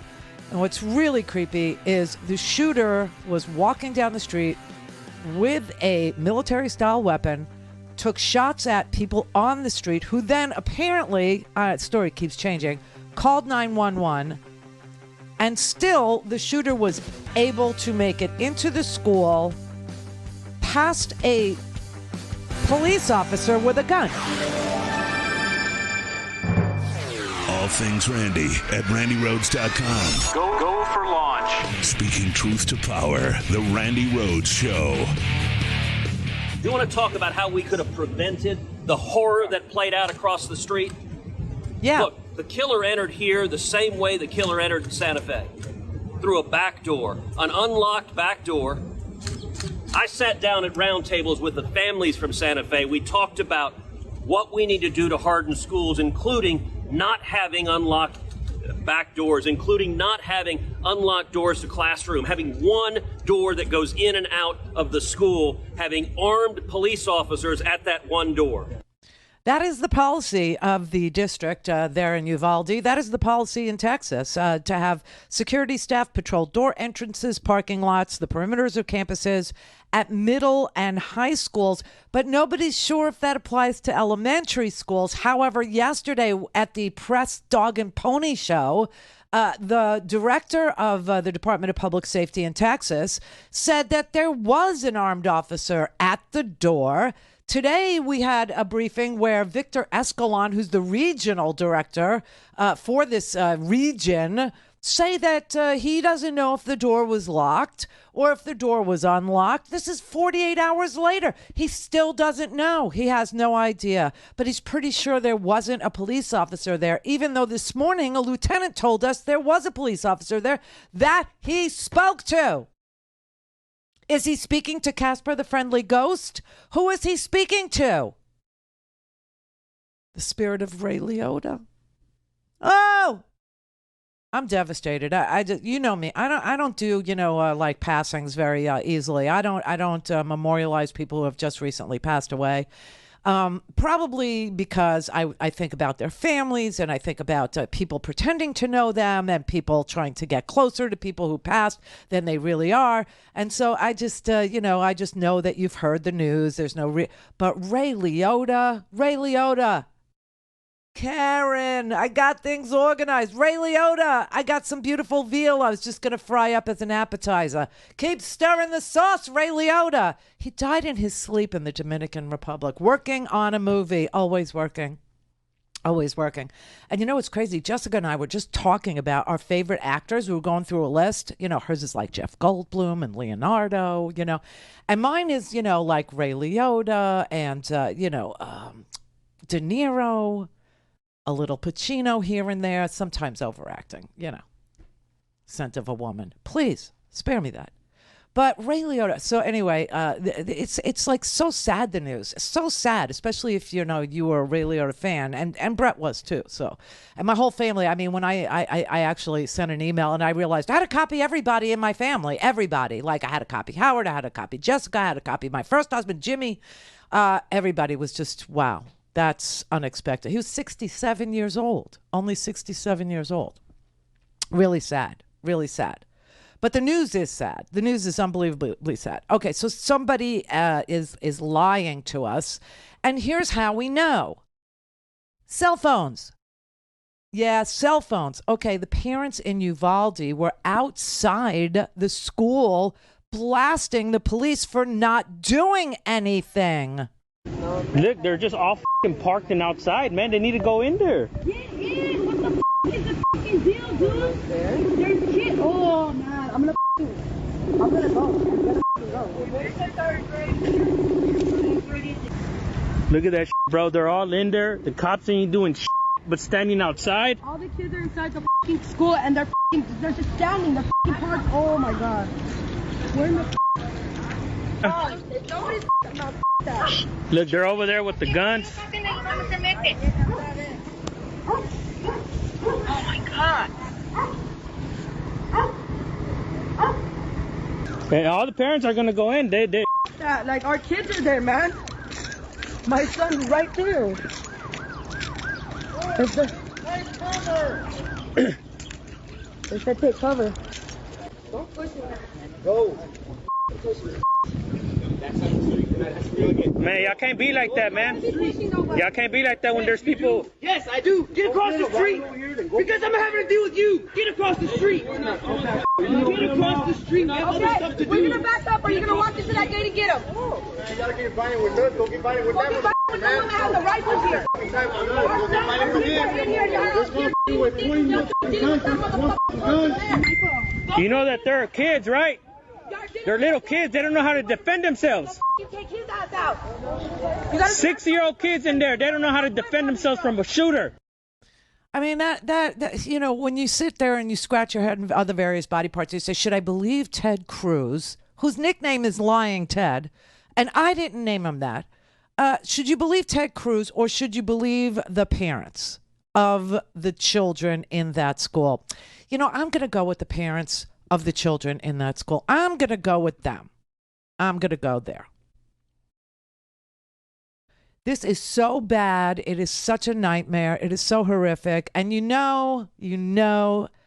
And what's really creepy is the shooter was walking down the street with a military-style weapon, took shots at people on the street, who then apparently, story keeps changing, called 911, and still the shooter was able to make it into the school past a police officer with a gun. All things Randi at RandiRhodes.com. Go for launch. Speaking truth to power, the Randi Rhodes Show. Do you want to talk about how we could have prevented the horror that played out across the street? Yeah. Look, the killer entered here the same way the killer entered Santa Fe. Through a back door, an unlocked back door. I sat down at round tables with the families from Santa Fe. We talked about what we need to do to harden schools, including not having unlocked back doors, including not having unlocked doors to classroom, having one door that goes in and out of the school, having armed police officers at that one door. That is the policy of the district there in Uvalde. That is the policy in Texas, to have security staff patrol door entrances, parking lots, the perimeters of campuses at middle and high schools. But nobody's sure if that applies to elementary schools. However, yesterday at the Press Dog and Pony Show, the director of the Department of Public Safety in Texas said that there was an armed officer at the door. Today, we had a briefing where Victor Escalon, who's the regional director for this region, say that he doesn't know if the door was locked or if the door was unlocked. This is 48 hours later. He still doesn't know. He has no idea. But he's pretty sure there wasn't a police officer there, even though this morning a lieutenant told us there was a police officer there that he spoke to. Is he speaking to Casper the Friendly Ghost? Who is he speaking to? The spirit of Ray Liotta. Oh, I'm devastated. I just, you know me. I don't do like passings very easily. I don't memorialize people who have just recently passed away. Probably because I think about their families, and I think about people pretending to know them and people trying to get closer to people who passed than they really are. And so I just, I just know that you've heard the news. There's no but Ray Liotta, Karen, I got things organized. Ray Liotta, I got some beautiful veal I was just going to fry up as an appetizer. Keep stirring the sauce, Ray Liotta. He died in his sleep in the Dominican Republic, working on a movie, always working. Always working. And you know what's crazy? Jessica and I were just talking about our favorite actors. We were going through a list. Hers is like Jeff Goldblum and Leonardo, And mine is, like Ray Liotta and, De Niro. A little Pacino here and there, sometimes overacting, Scent of a Woman. Please, spare me that. But Ray Liotta, so anyway, it's like so sad, the news. So sad, especially if, you were a Ray Liotta fan, and Brett was too. So, and my whole family, when I actually sent an email and I realized I had to copy everybody in my family, everybody. Like I had to copy Howard, I had to copy Jessica, I had to copy my first husband, Jimmy. Everybody was just, wow. That's unexpected. He was 67 years old, only 67 years old. Really sad, really sad. But the news is sad. The news is unbelievably sad. Okay, so somebody is lying to us, and here's how we know. Cell phones. Yeah, cell phones. Okay, the parents in Uvalde were outside the school blasting the police for not doing anything. Look, they're just all f***ing parked and outside, man. They need to go in there. Get in. What the f*** is the f***ing deal, dude? There's kids. Oh, man. I'm gonna go. Look at that bro. They're all in there. The cops ain't doing but standing outside. All the kids are inside the f***ing school, and they're just standing. They're f***ing parked. Oh, my God. Where in the nobody's about that. Look, they're over there with the guns. Oh my God. And all the parents are gonna go in. They. Yeah, like our kids are there, man. My son's right there. Take cover. They said take cover. Don't push me. Go. Man, y'all can't be like that, man. Y'all can't be like that when there's people. Yes, I do. Get across the street. Because I'm having to deal with you. Get across the street. Get across the street. Okay, we're gonna back up. Or you're gonna walk into that gate and get him. You gotta get violent with us. Go get violent with them. Go get violent with them. I have the rifles here. You know that there are kids, right? They're little kids. They don't know how to defend themselves. Take his ass out. 6-year-old kids in there. They don't know how to defend themselves from a shooter. I mean, that you know, when you sit there and you scratch your head and other various body parts, you say, should I believe Ted Cruz, whose nickname is Lying Ted, and I didn't name him that. Should you believe Ted Cruz, or should you believe the parents of the children in that school? You know, I'm going to go with the parents of the children in that school. I'm going to go with them. I'm going to go there. This is so bad. It is such a nightmare. It is so horrific. And you know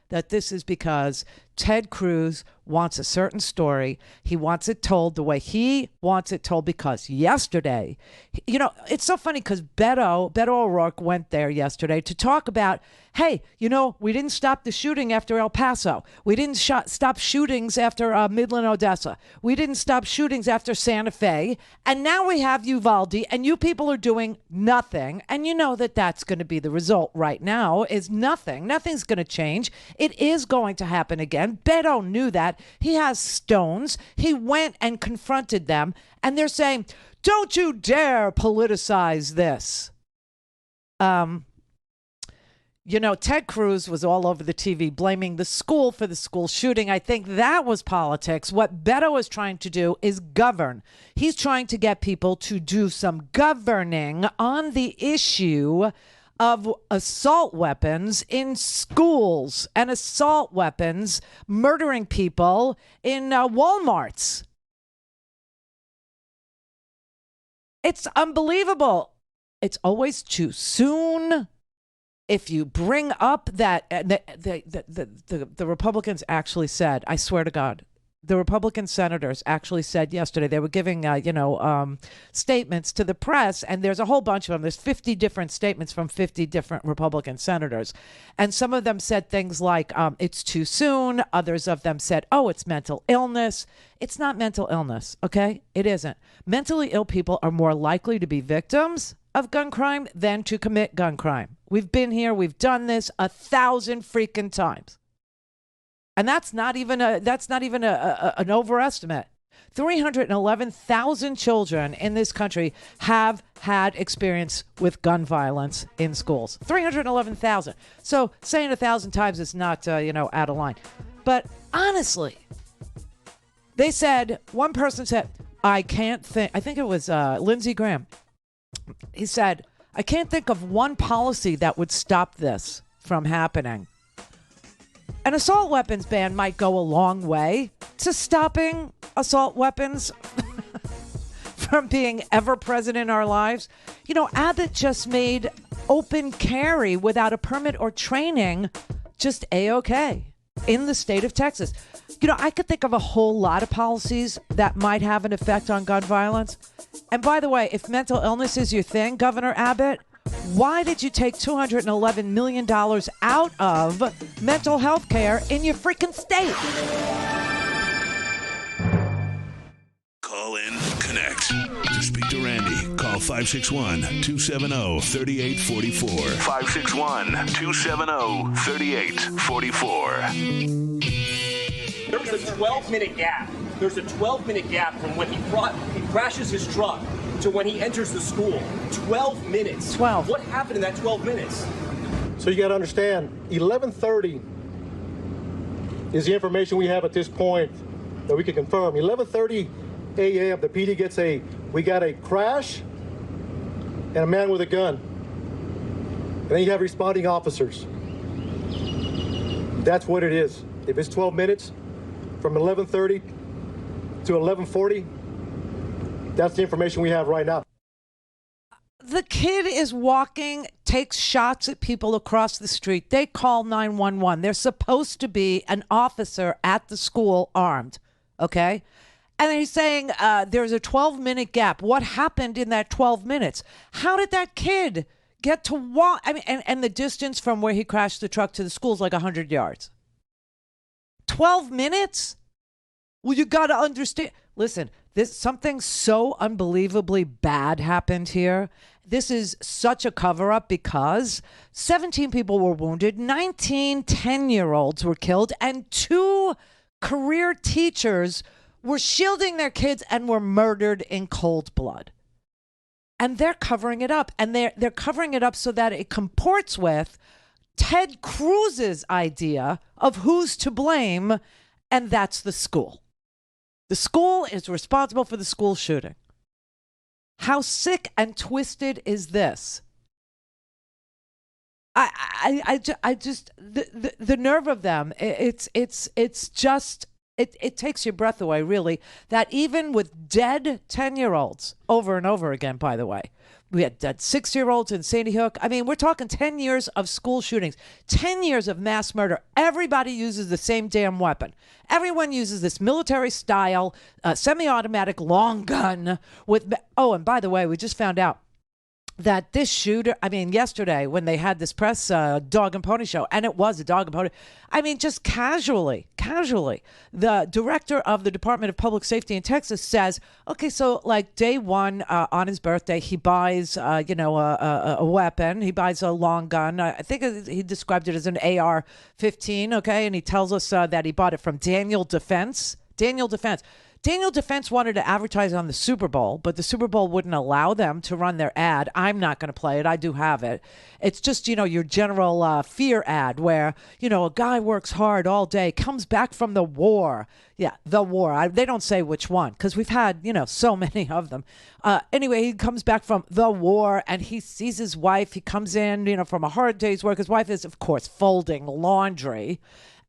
that this is because Ted Cruz wants a certain story. He wants it told the way he wants it told, because yesterday, you know, it's so funny because Beto O'Rourke went there yesterday to talk about, hey, you know, we didn't stop the shooting after El Paso. We didn't stop shootings after Midland, Odessa. We didn't stop shootings after Santa Fe. And now we have Uvalde, and you people are doing nothing. And you know that that's going to be the result right now is nothing. Nothing's going to change. It is going to happen again. Beto knew that. He has stones. He went and confronted them, and they're saying, don't you dare politicize this. You know, Ted Cruz was all over the TV blaming the school for the school shooting. I think that was politics. What Beto is trying to do is govern. He's trying to get people to do some governing on the issue of assault weapons in schools and assault weapons murdering people in Walmarts. It's unbelievable. It's always too soon. If you bring up that, the Republicans actually said, I swear to God, the Republican senators actually said yesterday, they were giving, statements to the press, and there's a whole bunch of them. There's 50 different statements from 50 different Republican senators. And some of them said things like, it's too soon. Others of them said, oh, it's mental illness. It's not mental illness, okay? It isn't. Mentally ill people are more likely to be victims of gun crime than to commit gun crime. We've been here. We've done this 1,000 freaking times. And that's not even an overestimate. 311,000 children in this country have had experience with gun violence in schools. 311,000. So saying 1,000 times is not, out of line. But honestly, they said, one person said, I think it was Lindsey Graham. He said, I can't think of one policy that would stop this from happening. An assault weapons ban might go a long way to stopping assault weapons from being ever present in our lives. You know, Abbott just made open carry without a permit or training just A-OK in the state of Texas. You know, I could think of a whole lot of policies that might have an effect on gun violence. And by the way, if mental illness is your thing, Governor Abbott, why did you take $211 million out of mental health care in your freaking state? Call in, connect. To speak to Randi, call 561-270-3844. 561-270-3844. There's a 12-minute gap. There's a 12-minute gap from when he crashes his truck to when he enters the school. 12 minutes. 12. What happened in that 12 minutes? So you got to understand, 11:30 is the information we have at this point that we can confirm. 11:30 a.m. the PD gets we got a crash and a man with a gun. And then you have responding officers. That's what it is. If it's 12 minutes from 11:30 to 11:40, that's the information we have right now. The kid is walking, takes shots at people across the street. They call 911. There's supposed to be an officer at the school armed, okay? And he's saying there's a 12-minute gap. What happened in that 12 minutes? How did that kid get to walk? I mean, and the distance from where he crashed the truck to the school is like 100 yards. 12 minutes? Well, you got to understand. Listen, something so unbelievably bad happened here. This is such a cover-up because 17 people were wounded, 19 10-year-olds were killed, and 2 career teachers were shielding their kids and were murdered in cold blood. And they're covering it up. And they're covering it up so that it comports with Ted Cruz's idea of who's to blame, and that's the school. The school is responsible for the school shooting. How sick and twisted is this? I just the nerve of them. It's just it takes your breath away, really. That even with dead 10-year-olds over and over again. By the way, we had dead 6-year-olds in Sandy Hook. I mean, we're talking 10 years of school shootings, 10 years of mass murder. Everybody uses the same damn weapon. Everyone uses this military-style, semi-automatic long gun with... Oh, and by the way, we just found out that this shooter... I mean, yesterday when they had this press dog and pony show, and it was a dog and pony... I mean, just casually, the director of the Department of Public Safety in Texas says, okay, so like day one on his birthday, he buys, a weapon. He buys a long gun. I think he described it as an AR-15, okay? And he tells us that he bought it from Daniel Defense. Daniel Defense wanted to advertise on the Super Bowl, but the Super Bowl wouldn't allow them to run their ad. I'm not going to play it. I do have it. It's just, your general fear ad where, a guy works hard all day, comes back from the war. Yeah, the war. They don't say which one because we've had, so many of them. Anyway, he comes back from the war and he sees his wife. He comes in, from a hard day's work. His wife is, of course, folding laundry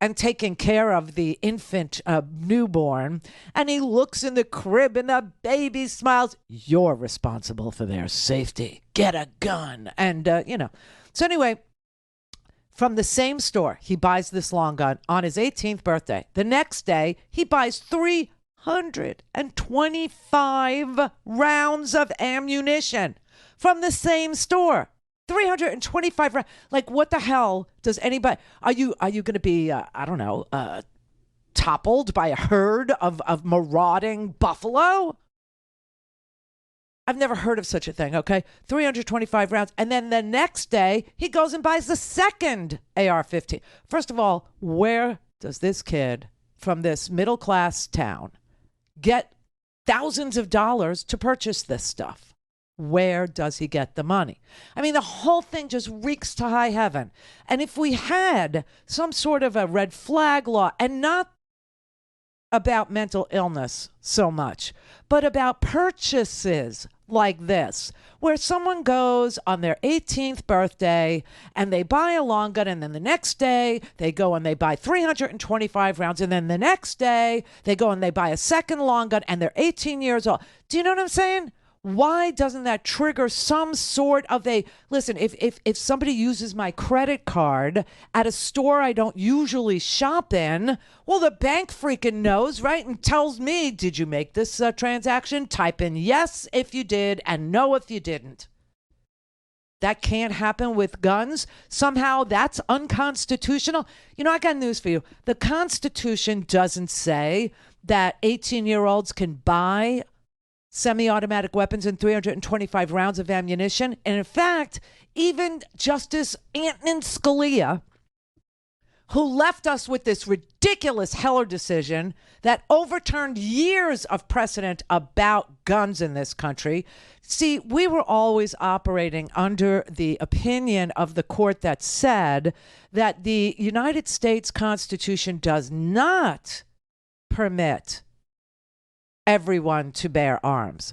and taking care of the infant newborn. And he looks in the crib and the baby smiles. You're responsible for their safety. Get a gun. And, So anyway, from the same store, he buys this long gun on his 18th birthday. The next day, he buys 325 rounds of ammunition from the same store. 325 rounds. Like, what the hell does anybody... Are you going to be, toppled by a herd of marauding buffalo? I've never heard of such a thing, okay? 325 rounds. And then the next day, he goes and buys the second AR-15. First of all, where does this kid from this middle-class town get thousands of dollars to purchase this stuff? Where does he get the money? I mean, the whole thing just reeks to high heaven. And if we had some sort of a red flag law, and not about mental illness so much, but about purchases like this, where someone goes on their 18th birthday and they buy a long gun, and then the next day they go and they buy 325 rounds, and then the next day they go and they buy a second long gun, and they're 18 years old. Do you know what I'm saying? Why doesn't that trigger some sort of a, listen, if somebody uses my credit card at a store I don't usually shop in, well, the bank freaking knows, right? And tells me, did you make this transaction? Type in yes if you did and no if you didn't. That can't happen with guns. Somehow that's unconstitutional. You know, I got news for you. The Constitution doesn't say that 18-year-olds can buy semi-automatic weapons and 325 rounds of ammunition. And in fact, even Justice Antonin Scalia, who left us with this ridiculous Heller decision that overturned years of precedent about guns in this country. See, we were always operating under the opinion of the court that said that the United States Constitution does not permit everyone to bear arms.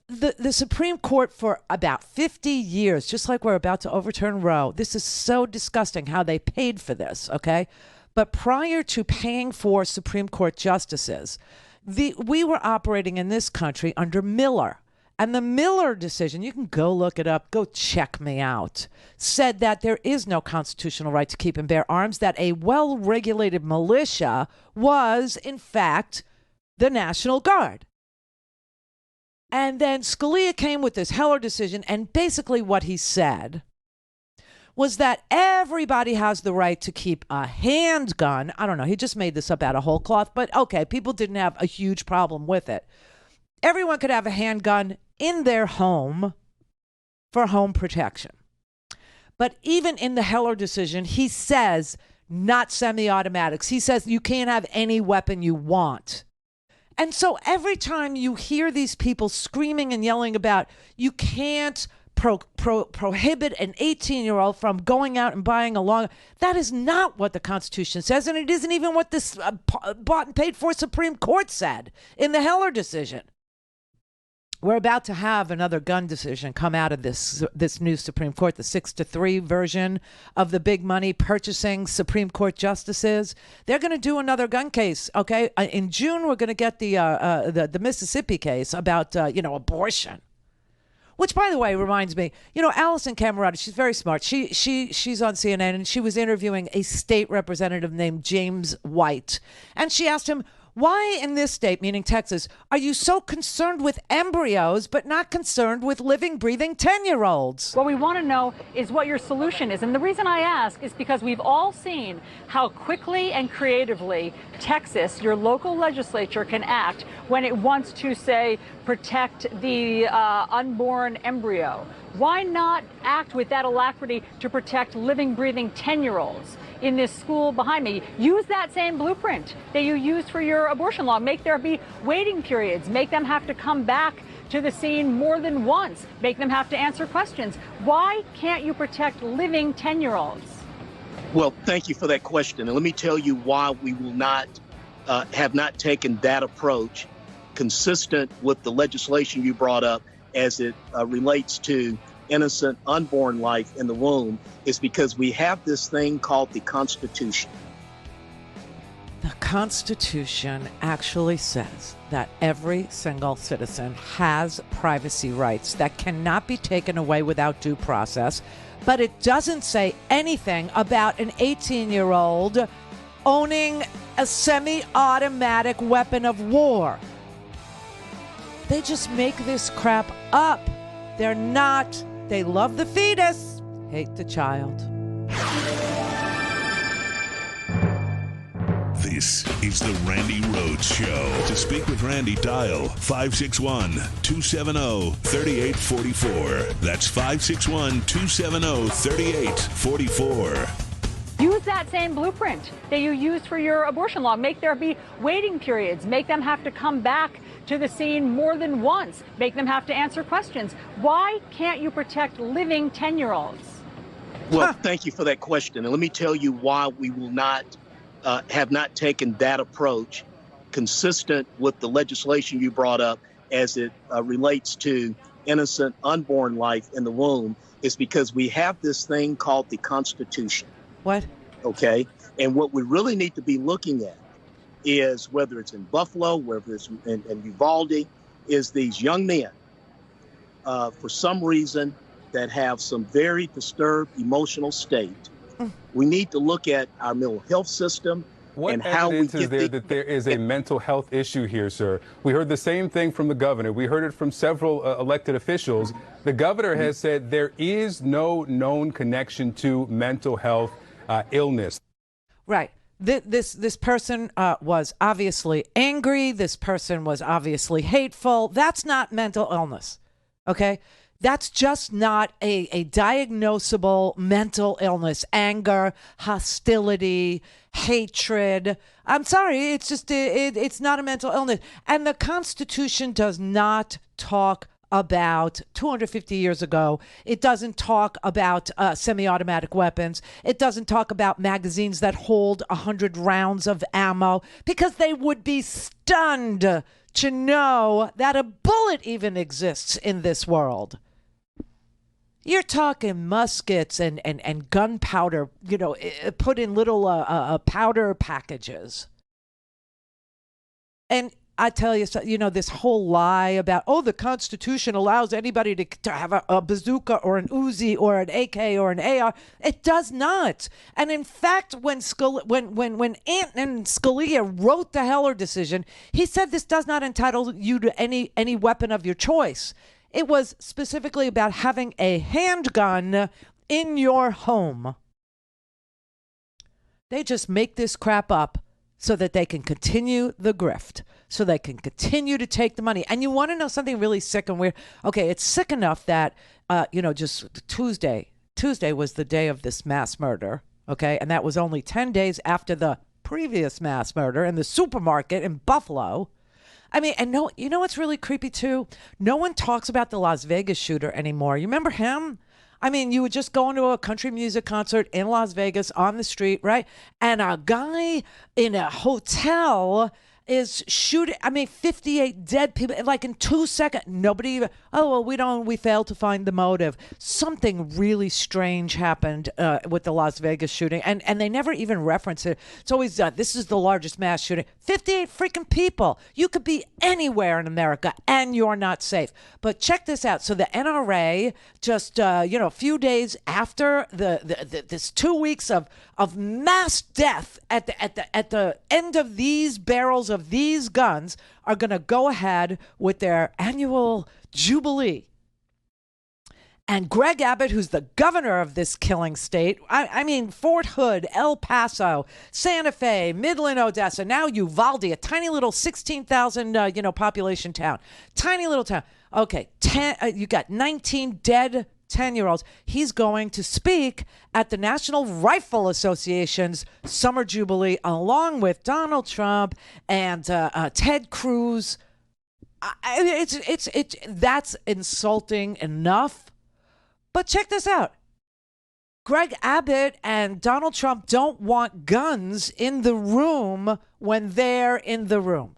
The Supreme Court for about 50 years, just like we're about to overturn Roe, this is so disgusting how they paid for this, okay? But prior to paying for Supreme Court justices, we were operating in this country under Miller. And the Miller decision, you can go look it up, go check me out, said that there is no constitutional right to keep and bear arms, that a well-regulated militia was, in fact, the National Guard. And then Scalia came with this Heller decision, and basically what he said was that everybody has the right to keep a handgun. I don't know, he just made this up out of whole cloth, but okay, people didn't have a huge problem with it. Everyone could have a handgun in their home for home protection. But even in the Heller decision, he says not semi-automatics. He says you can't have any weapon you want. And so every time you hear these people screaming and yelling about you can't prohibit an 18-year-old from going out and buying a long, that is not what the Constitution says, and it isn't even what this bought and paid for Supreme Court said in the Heller decision. We're about to have another gun decision come out of this new Supreme Court, the 6-3 version of the big money purchasing Supreme Court justices. They're going to do another gun case, okay? In June, we're going to get the Mississippi case about, abortion. Which, by the way, reminds me, Allison Camerata, she's very smart. She's on CNN, and she was interviewing a state representative named James White. And she asked him, why in this state, meaning Texas, are you so concerned with embryos but not concerned with living, breathing 10-year-olds? What we want to know is what your solution is. And the reason I ask is because we've all seen how quickly and creatively Texas, your local legislature, can act when it wants to, say, protect the unborn embryo. Why not act with that alacrity to protect living, breathing 10-year-olds? In this school behind me, use that same blueprint that you used for your abortion law. Make there be waiting periods. Make them have to come back to the scene more than once. Make them have to answer questions. Why can't you protect living 10-year-olds? Well, thank you for that question. And let me tell you why we will not have not taken that approach consistent with the legislation you brought up as it relates to innocent unborn life in the womb, is because we have this thing called the Constitution. The Constitution actually says that every single citizen has privacy rights that cannot be taken away without due process, but it doesn't say anything about an 18-year-old owning a semi-automatic weapon of war. They just make this crap up. They're not. They love the fetus, hate the child. This is the Randi Rhodes Show. To speak with Randi, dial 561-270-3844. That's 561-270-3844. Use that same blueprint that you used for your abortion law. Make there be waiting periods. Make them have to come back to the scene more than once. Make them have to answer questions. Why can't you protect living 10-year-olds? Well, thank you for that question. And let me tell you why we will not have not taken that approach consistent with the legislation you brought up as it relates to innocent unborn life in the womb is because we have this thing called the Constitution. What? Okay. And what we really need to be looking at is whether it's in Buffalo, whether it's in Uvalde, is these young men, for some reason, that have some very disturbed emotional state. We need to look at our mental health system. What and how evidence we is there that there is a mental health issue here, sir? We heard the same thing from the governor. We heard it from several elected officials. The governor has said there is no known connection to mental health illness. Right. This person was obviously angry. This person was obviously hateful. That's not mental illness. Okay? That's just not a diagnosable mental illness. Anger, hostility, hatred. I'm sorry, it's just it's not a mental illness. And the Constitution does not talk about 250 years ago. It doesn't talk about semi-automatic weapons. It doesn't talk about magazines that hold 100 rounds of ammo, because they would be stunned to know that a bullet even exists in this world. You're talking muskets and gunpowder, you know, put in little powder packages. And I tell you, you know, this whole lie about, oh, the Constitution allows anybody to have a bazooka or an Uzi or an AK or an AR. It does not. And in fact, when Antonin Scalia wrote the Heller decision, he said this does not entitle you to any weapon of your choice. It was specifically about having a handgun in your home. They just make this crap up so that they can continue the grift, so they can continue to take the money. And you want to know something really sick and weird? Okay, it's sick enough that, just Tuesday was the day of this mass murder, okay? And that was only 10 days after the previous mass murder in the supermarket in Buffalo. I mean, and no, you know what's really creepy too? No one talks about the Las Vegas shooter anymore. You remember him? I mean, you would just go into a country music concert in Las Vegas on the street, right? And a guy in a hotel is shooting, 58 dead people, like in 2 seconds. Nobody even, we failed to find the motive. Something really strange happened with the Las Vegas shooting, and they never even reference it. It's always, this is the largest mass shooting. 58 freaking people. You could be anywhere in America, and you're not safe. But check this out. So the NRA, just, a few days after this 2 weeks of mass death at the end of these barrels of these guns, are going to go ahead with their annual jubilee. And Greg Abbott, who's the governor of this killing state, Fort Hood, El Paso, Santa Fe, Midland, Odessa, now Uvalde, a tiny little 16,000 population town, tiny little town. Okay, you got 19 dead 10-year-olds. He's going to speak at the National Rifle Association's Summer Jubilee along with Donald Trump and Ted Cruz. That's insulting enough. But check this out. Greg Abbott and Donald Trump don't want guns in the room when they're in the room.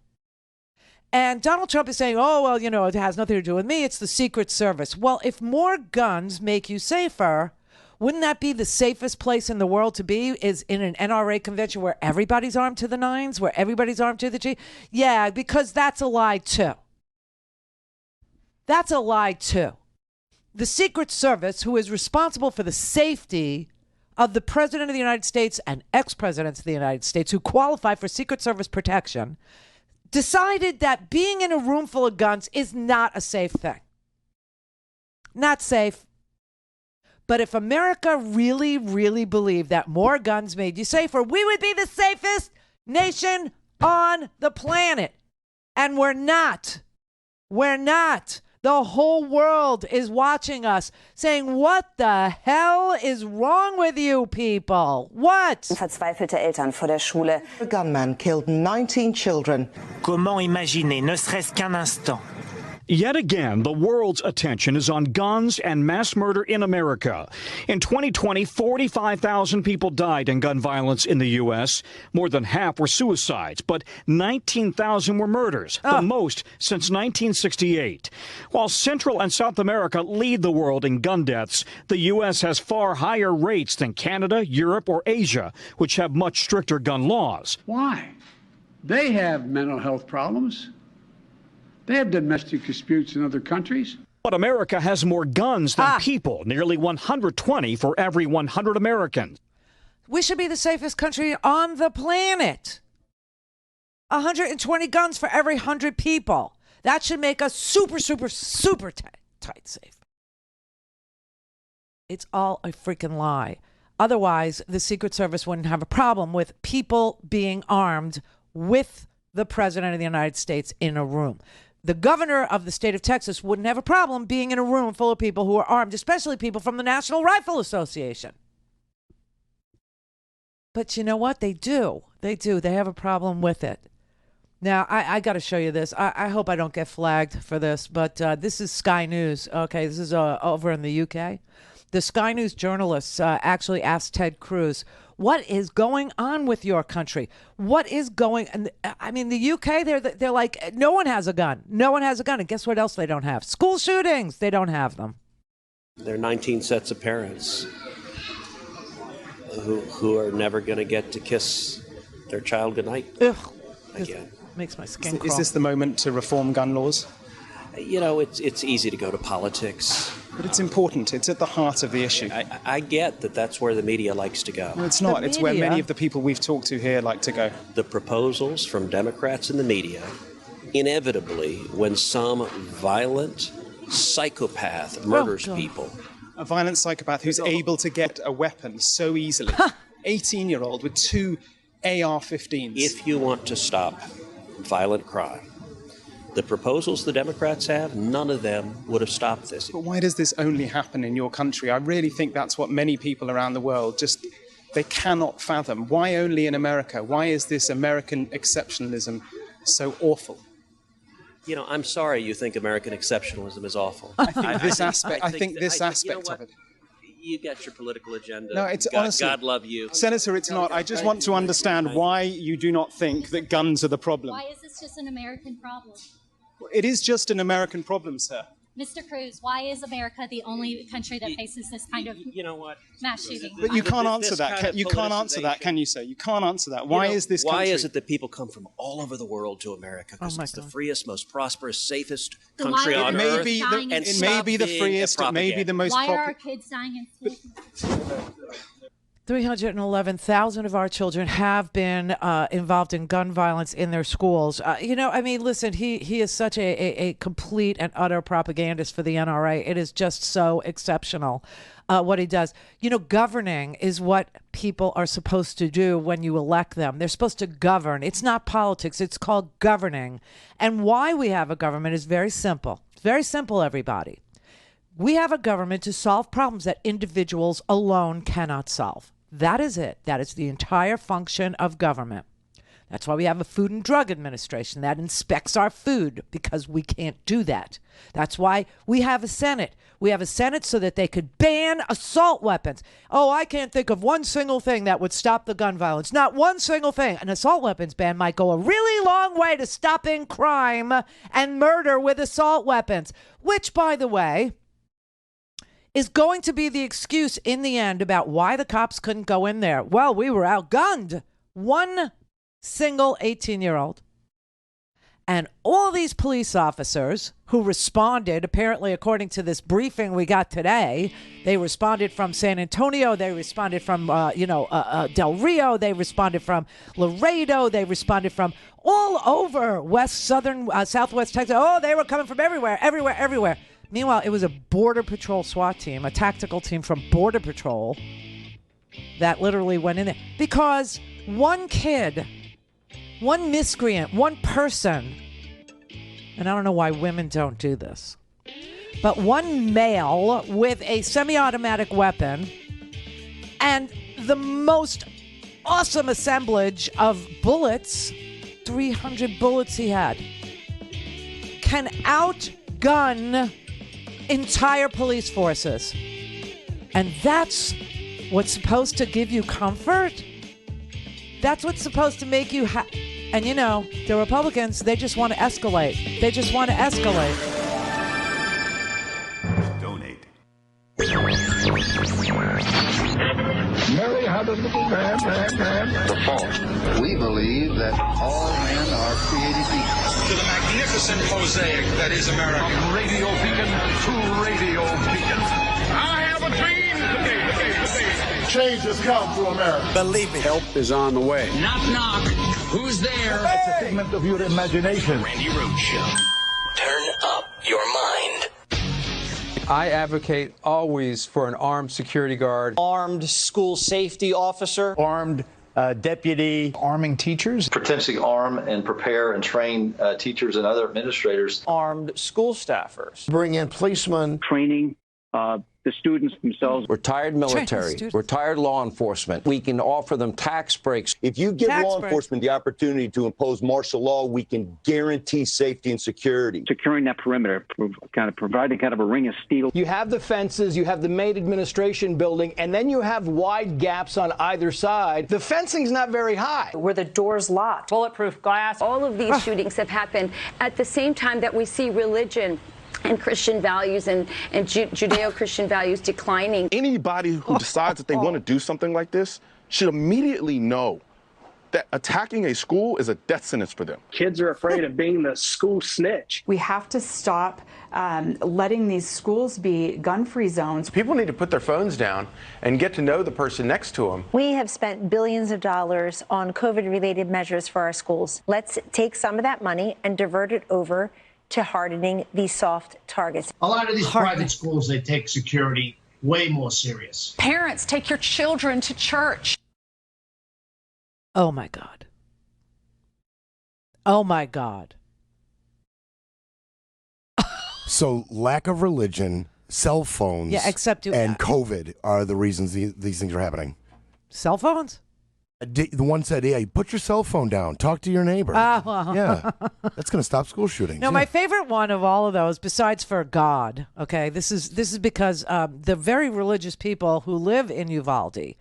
And Donald Trump is saying, it has nothing to do with me. It's the Secret Service. Well, if more guns make you safer, wouldn't that be the safest place in the world to be, is in an NRA convention where everybody's armed to the nines, where everybody's armed to the G? Yeah, because that's a lie, too. That's a lie, too. The Secret Service, who is responsible for the safety of the President of the United States and ex-presidents of the United States who qualify for Secret Service protection, decided that being in a room full of guns is not a safe thing. Not safe. But if America really, really believed that more guns made you safer, we would be the safest nation on the planet. And we're not. We're not. The whole world is watching us saying, what the hell is wrong with you people? What? Verzweifelte Eltern vor der Schule. A gunman killed 19 children. Comment imaginer, ne serait-ce qu'un instant, Yet again, the world's attention is on guns and mass murder in America. In 2020, 45,000 people died in gun violence in the U.S. More than half were suicides, but 19,000 were murders, the most since 1968. While Central and South America lead the world in gun deaths, the U.S. has far higher rates than Canada, Europe, or Asia, which have much stricter gun laws. Why? They have mental health problems. They have domestic disputes in other countries. But America has more guns than people, nearly 120 for every 100 Americans. We should be the safest country on the planet. 120 guns for every 100 people. That should make us super tight safe. It's all a freaking lie. Otherwise, the Secret Service wouldn't have a problem with people being armed with the President of the United States in a room. The governor of the state of Texas wouldn't have a problem being in a room full of people who are armed, especially people from the National Rifle Association. But you know what? They do. They do. They have a problem with it. Now, I got to show you this. I hope I don't get flagged for this, but this is Sky News. Okay, this is over in the UK. The Sky News journalists actually asked Ted Cruz, what is going on with your country? What is going on? I mean, the UK, they're like, no one has a gun. No one has a gun. And guess what else they don't have? School shootings. They don't have them. There are 19 sets of parents who are never going to get to kiss their child goodnight again. Makes my skin crawl. Is this the moment to reform gun laws? You know, it's easy to go to politics. But it's important. It's at the heart of the issue. I get that that's where the media likes to go. No, it's not. It's where many of the people we've talked to here like to go. The proposals from Democrats in the media, inevitably, when some violent psychopath murders people. A violent psychopath who's able to get a weapon so easily. 18-year-old with 2 AR-15s. If you want to stop violent crime, the proposals the Democrats have, none of them would have stopped this. But why does this only happen in your country? I really think that's what many people around the world just, they cannot fathom. Why only in America? Why is this American exceptionalism so awful? You know, I'm sorry you think American exceptionalism is awful. I think this aspect of it. You got your political agenda. No, it's honestly, God love you. Senator, it's not. I just want to understand why you do not think that guns are the problem. Why is this just an American problem? It is just an American problem, sir. Mr. Cruz, why is America the only country that faces this kind of mass shooting? But you can't answer that. You can't answer that, can you, sir? You can't answer that. Why is this country? Why is it that people come from all over the world to America? Because it's the freest, most prosperous, safest country on earth. It may be the freest. It may be the most popular. Why are our kids dying in school? 311,000 of our children have been involved in gun violence in their schools. You know, I mean, listen, he is such a complete and utter propagandist for the NRA. It is just so exceptional what he does. You know, governing is what people are supposed to do when you elect them. They're supposed to govern. It's not politics. It's called governing. And why we have a government is very simple. It's very simple, everybody. We have a government to solve problems that individuals alone cannot solve. That is it. That is the entire function of government. That's why we have a Food and Drug Administration that inspects our food, because we can't do that. That's why we have a Senate. We have a Senate so that they could ban assault weapons. Oh, I can't think of one single thing that would stop the gun violence. Not one single thing. An assault weapons ban might go a really long way to stopping crime and murder with assault weapons, which, by the way, is going to be the excuse in the end about why the cops couldn't go in there. Well, we were outgunned. One single 18-year-old. And all these police officers who responded, apparently according to this briefing we got today, they responded from San Antonio, they responded from, Del Rio, they responded from Laredo, they responded from all over southwest Texas. Oh, they were coming from everywhere. Meanwhile, it was a Border Patrol SWAT team, a tactical team from Border Patrol that literally went in there. Because one kid, one miscreant, one person, and I don't know why women don't do this, but one male with a semi-automatic weapon and the most awesome assemblage of bullets, 300 bullets he had, can outgun gun entire police forces. And that's what's supposed to give you comfort? That's what's supposed to make you and you know, the Republicans, they just want to escalate. They just want to escalate. Donate. Mary had a little man. The fault. We believe that all men are created equal. To the magnificent mosaic that is America. From radio beacon to radio beacon. I have a dream. Change has come to America. Believe me. Help is on the way. Knock, knock. Who's there? It's a figment of your imagination. Randi Rhodes Show. Turn up your mind. I advocate always for an armed security guard. Armed school safety officer. Armed deputy. Arming teachers. Potentially arm and prepare and train teachers and other administrators. Armed school staffers. Bring in policemen. Training the students themselves. Retired military, retired law enforcement. We can offer them tax breaks. If you give law enforcement the opportunity to impose martial law, we can guarantee safety and security. Securing that perimeter, providing kind of a ring of steel. You have the fences, you have the main administration building, and then you have wide gaps on either side. The fencing's not very high. Were the doors locked? Bulletproof glass. All of these shootings have happened at the same time that we see religion and Christian values and Judeo-Christian values declining. Anybody who decides that they want to do something like this should immediately know that attacking a school is a death sentence for them. Kids are afraid of being the school snitch. We have to stop letting these schools be gun-free zones. People need to put their phones down and get to know the person next to them. We have spent billions of dollars on COVID-related measures for our schools. Let's take some of that money and divert it over to hardening these soft targets. A lot of these private schools, they take security way more serious. Parents, take your children to church. Oh, my God. Oh, my God. So lack of religion, cell phones, and COVID are the reasons these things are happening. Cell phones? The one said, "Hey, put your cell phone down. Talk to your neighbor." Yeah, that's going to stop school shootings. No, my favorite one of all of those, besides for God, okay, this is because the very religious people who live in Uvalde.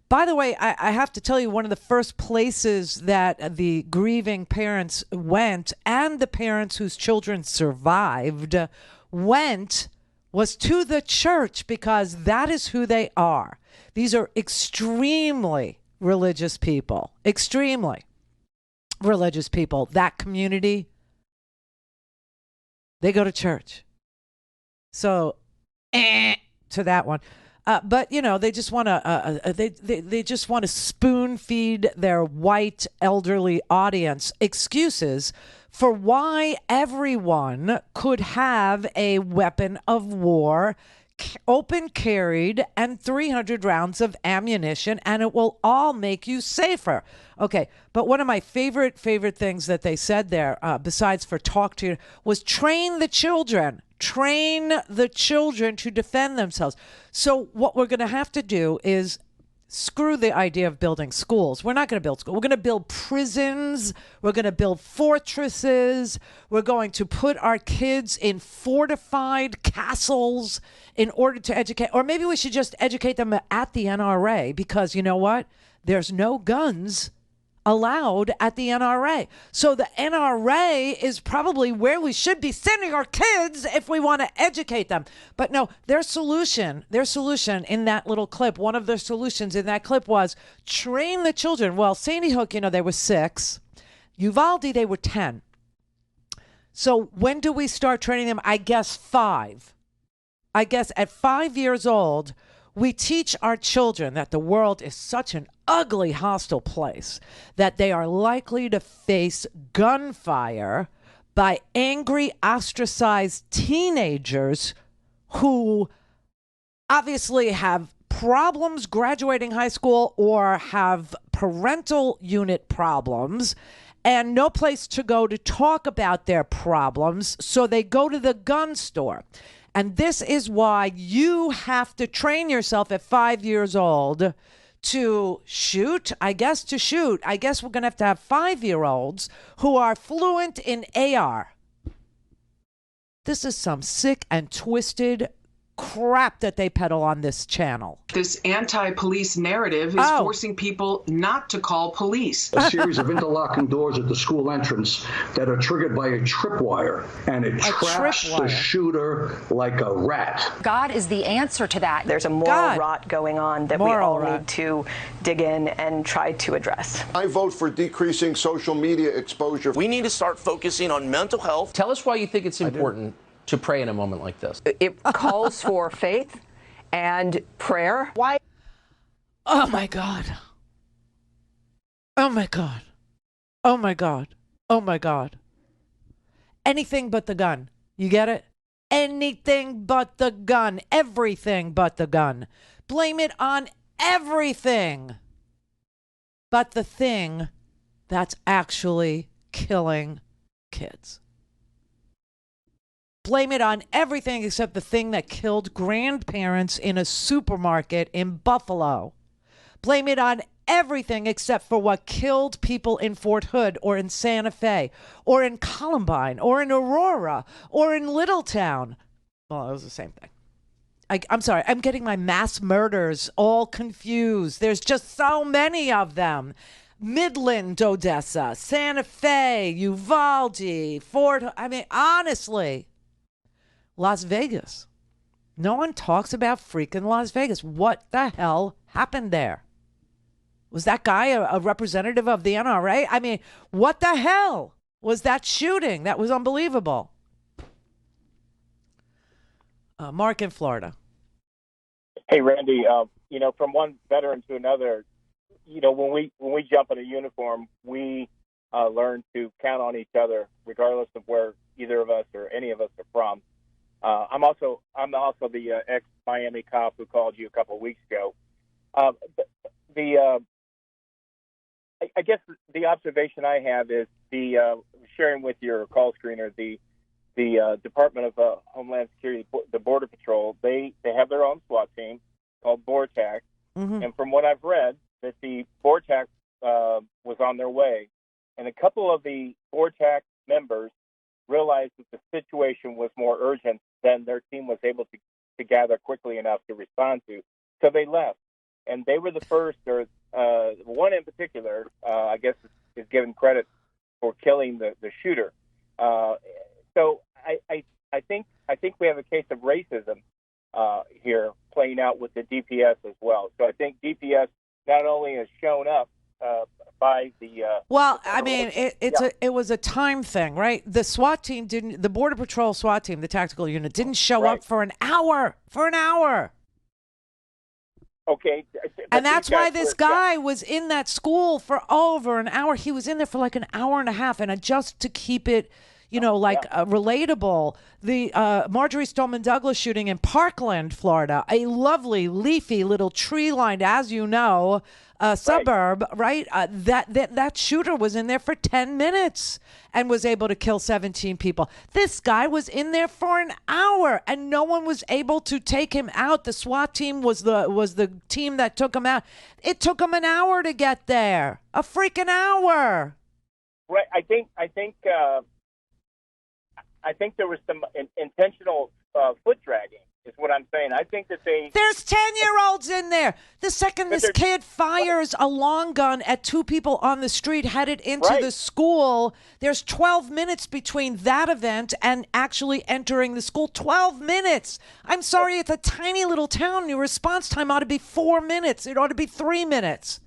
By the way, I have to tell you, one of the first places that the grieving parents went, and the parents whose children survived went, was to the church, because that is who they are. These are extremely religious people, extremely religious people. That community, they go to church. So, to that one, but you know, they just want to they just want to spoon feed their white elderly audience excuses for why everyone could have a weapon of war open carried and 300 rounds of ammunition, and it will all make you safer. Okay, but one of my favorite things that they said there, besides for talk to, was train the children. Train the children to defend themselves. So what we're going to have to do is screw the idea of building schools. We're not going to build schools. We're going to build prisons. We're going to build fortresses. We're going to put our kids in fortified castles in order to educate. Or maybe we should just educate them at the NRA, because you know what? There's no guns allowed at the NRA. So the NRA is probably where we should be sending our kids if we want to educate them. But no, their solution in that little clip, one of their solutions in that clip was train the children. Well, Sandy Hook, you know, they were 6. Uvalde, they were 10. So when do we start training them? I guess 5. I guess at 5 years old, we teach our children that the world is such an ugly, hostile place that they are likely to face gunfire by angry, ostracized teenagers who obviously have problems graduating high school or have parental unit problems and no place to go to talk about their problems, so they go to the gun store. And this is why you have to train yourself at 5 years old to shoot. I guess we're going to have 5-year-olds who are fluent in AR. This is some sick and twisted crap that they peddle on this channel. This anti-police narrative is forcing people not to call police. A series of interlocking doors at the school entrance that are triggered by a tripwire, and it traps the shooter like a rat. God is the answer to that. There's a moral rot going on that we all need to dig in and try to address. I vote for decreasing social media exposure. We need to start focusing on mental health. Tell us why you think it's important to pray in a moment like this. It calls for faith and prayer. Why? Oh my God. Oh my God. Oh my God. Oh my God. Anything but the gun. You get it? Anything but the gun. Everything but the gun. Blame it on everything but the thing that's actually killing kids. Blame it on everything except the thing that killed grandparents in a supermarket in Buffalo. Blame it on everything except for what killed people in Fort Hood or in Santa Fe or in Columbine or in Aurora or in Littletown. Well, it was the same thing. I'm sorry. I'm getting my mass murders all confused. There's just so many of them. Midland, Odessa, Santa Fe, Uvalde, Fort Hood. I mean, honestly. Las Vegas. No one talks about freaking Las Vegas. What the hell happened there? Was that guy a representative of the NRA? I mean, what the hell was that shooting? That was unbelievable. Mark in Florida. Hey, Randy, from one veteran to another, when we jump in a uniform, we learn to count on each other, regardless of where either of us or any of us are from. I'm also the ex-Miami cop who called you a couple of weeks ago. I guess the observation I have is sharing with your call screener the Department of Homeland Security, the Border Patrol. They have their own SWAT team called BORTAC, and from what I've read, that the BORTAC was on their way, and a couple of the BORTAC members realized that the situation was more urgent than their team was able to gather quickly enough to respond to. So they left. And they were the first, or one in particular, I guess is given credit for killing the shooter. So I think we have a case of racism here playing out with the DPS as well. So I think DPS not only has shown up by the well, I mean, it was a time thing, right? The SWAT team the Border Patrol SWAT team, the tactical unit, didn't show up for an hour. Okay. And that's why this guy was in that school for over an hour. He was in there for like an hour and a half, and just to keep it, relatable, the Marjorie Stoneman Douglas shooting in Parkland, Florida, a lovely, leafy little tree-lined, as you know, suburb, right? That shooter was in there for 10 minutes and was able to kill 17 people. This guy was in there for an hour and no one was able to take him out. The SWAT team was the team that took him out. It took him an hour to get there. A freaking hour. Right. I think there was some intentional foot dragging. Is what I'm saying. I think that there's 10-year-olds in there. The second this kid fires a long gun at two people on the street headed into the school, there's 12 minutes between that event and actually entering the school. 12 minutes. I'm sorry, it's a tiny little town. Your response time ought to be 4 minutes. It ought to be 3 minutes.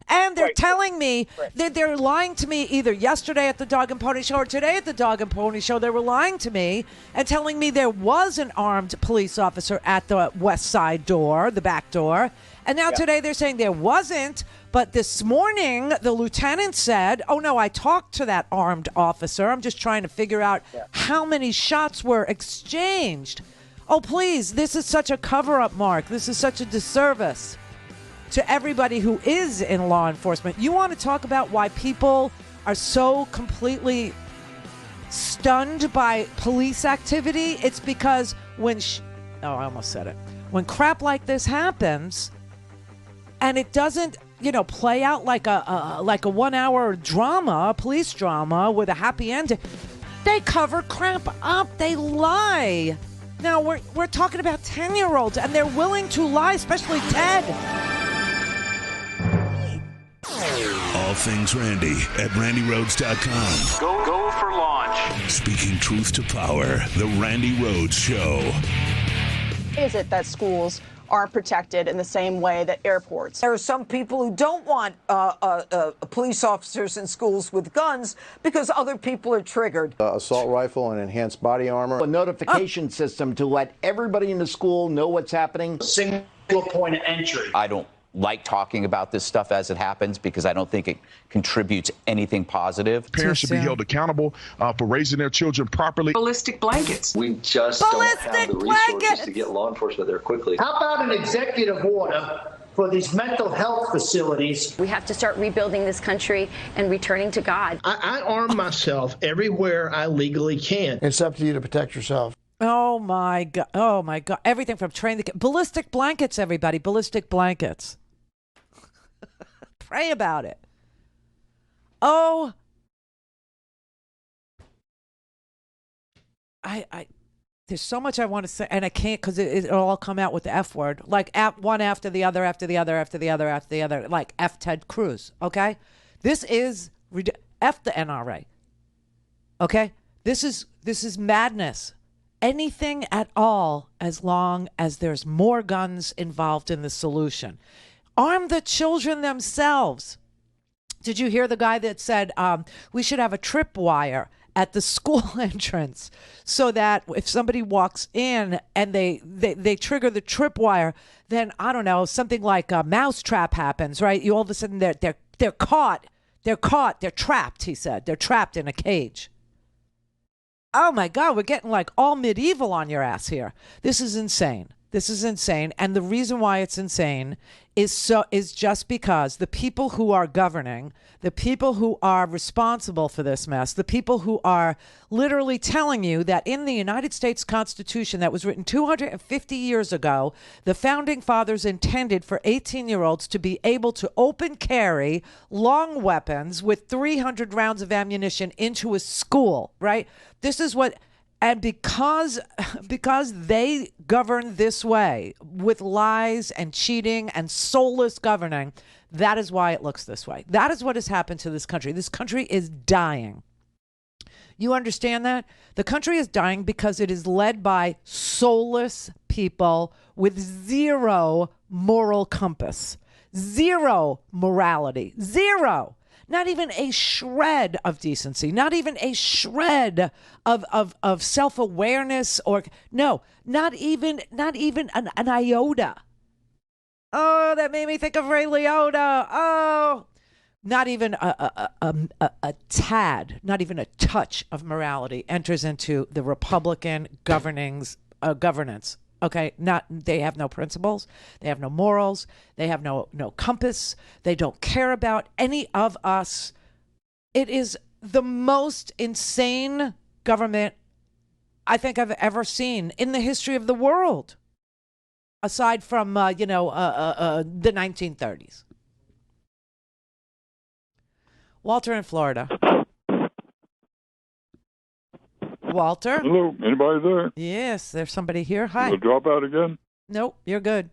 And they're telling me that they're lying to me either yesterday at the Dog and Pony Show or today at the Dog and Pony Show. They were lying to me and telling me there was an armed police officer at the west side door, the back door. And now today they're saying there wasn't. But this morning, the lieutenant said, oh, no, I talked to that armed officer. I'm just trying to figure out how many shots were exchanged. Oh, please, this is such a cover-up, Mark. This is such a disservice to everybody who is in law enforcement. You want to talk about why people are so completely stunned by police activity? It's because when I almost said it. When crap like this happens and it doesn't, play out like a 1 hour drama, a police drama with a happy ending, They cover crap up. They lie. Now, we're talking about 10-year-olds, and they're willing to lie, especially Ted. All things Randi at RandiRhodes.com. Go for launch. Speaking truth to power, the Randi Rhodes Show. Is it that schools aren't protected in the same way that airports? There are some people who don't want police officers in schools with guns because other people are triggered. Assault rifle and enhanced body armor. A notification system to let everybody in the school know what's happening. Single point of entry. I don't like talking about this stuff as it happens because I don't think it contributes anything positive. Parents should be held accountable for raising their children properly. Ballistic blankets. We just don't have the resources to get law enforcement there quickly. How about an executive order for these mental health facilities? We have to start rebuilding this country and returning to God. I arm myself everywhere I legally can. It's up to you to protect yourself. Oh, my God. Oh, my God. Everything from ballistic blankets, everybody. Ballistic blankets. Pray about it. Oh. There's so much I want to say, and I can't because it'll all come out with the F word. Like one after the other, after the other, after the other, after the other. Like F Ted Cruz, okay? This is F the NRA, okay? This is madness. Anything at all as long as there's more guns involved in the solution. Arm the children themselves. Did you hear the guy that said we should have a tripwire at the school entrance so that if somebody walks in and they trigger the tripwire, then I don't know, something like a mousetrap happens, right? You all of a sudden they're caught, they're trapped. He said they're trapped in a cage. Oh my God, we're getting like all medieval on your ass here. This is insane. This is insane. And the reason why it's insane is just because the people who are governing, the people who are responsible for this mess, the people who are literally telling you that in the United States Constitution that was written 250 years ago, the founding fathers intended for 18-year-olds to be able to open carry long weapons with 300 rounds of ammunition into a school, right? This is what... And because they govern this way with lies and cheating and soulless governing, that is why it looks this way. That is what has happened to this country. This country is dying. You understand that? The country is dying because it is led by soulless people with zero moral compass, zero morality, zero. Not even a shred of decency, not even a shred of self-awareness or not even an iota. Oh, that made me think of Ray Liotta. Oh, not even a tad, not even a touch of morality enters into the Republican governance. Okay, they have no principles, they have no morals, they have no compass, they don't care about any of us. It is the most insane government I think I've ever seen in the history of the world, aside from the 1930s. Walter in Florida. Walter? Hello, anybody there? Yes, there's somebody here. Hi. Will it drop out again? Nope, you're good.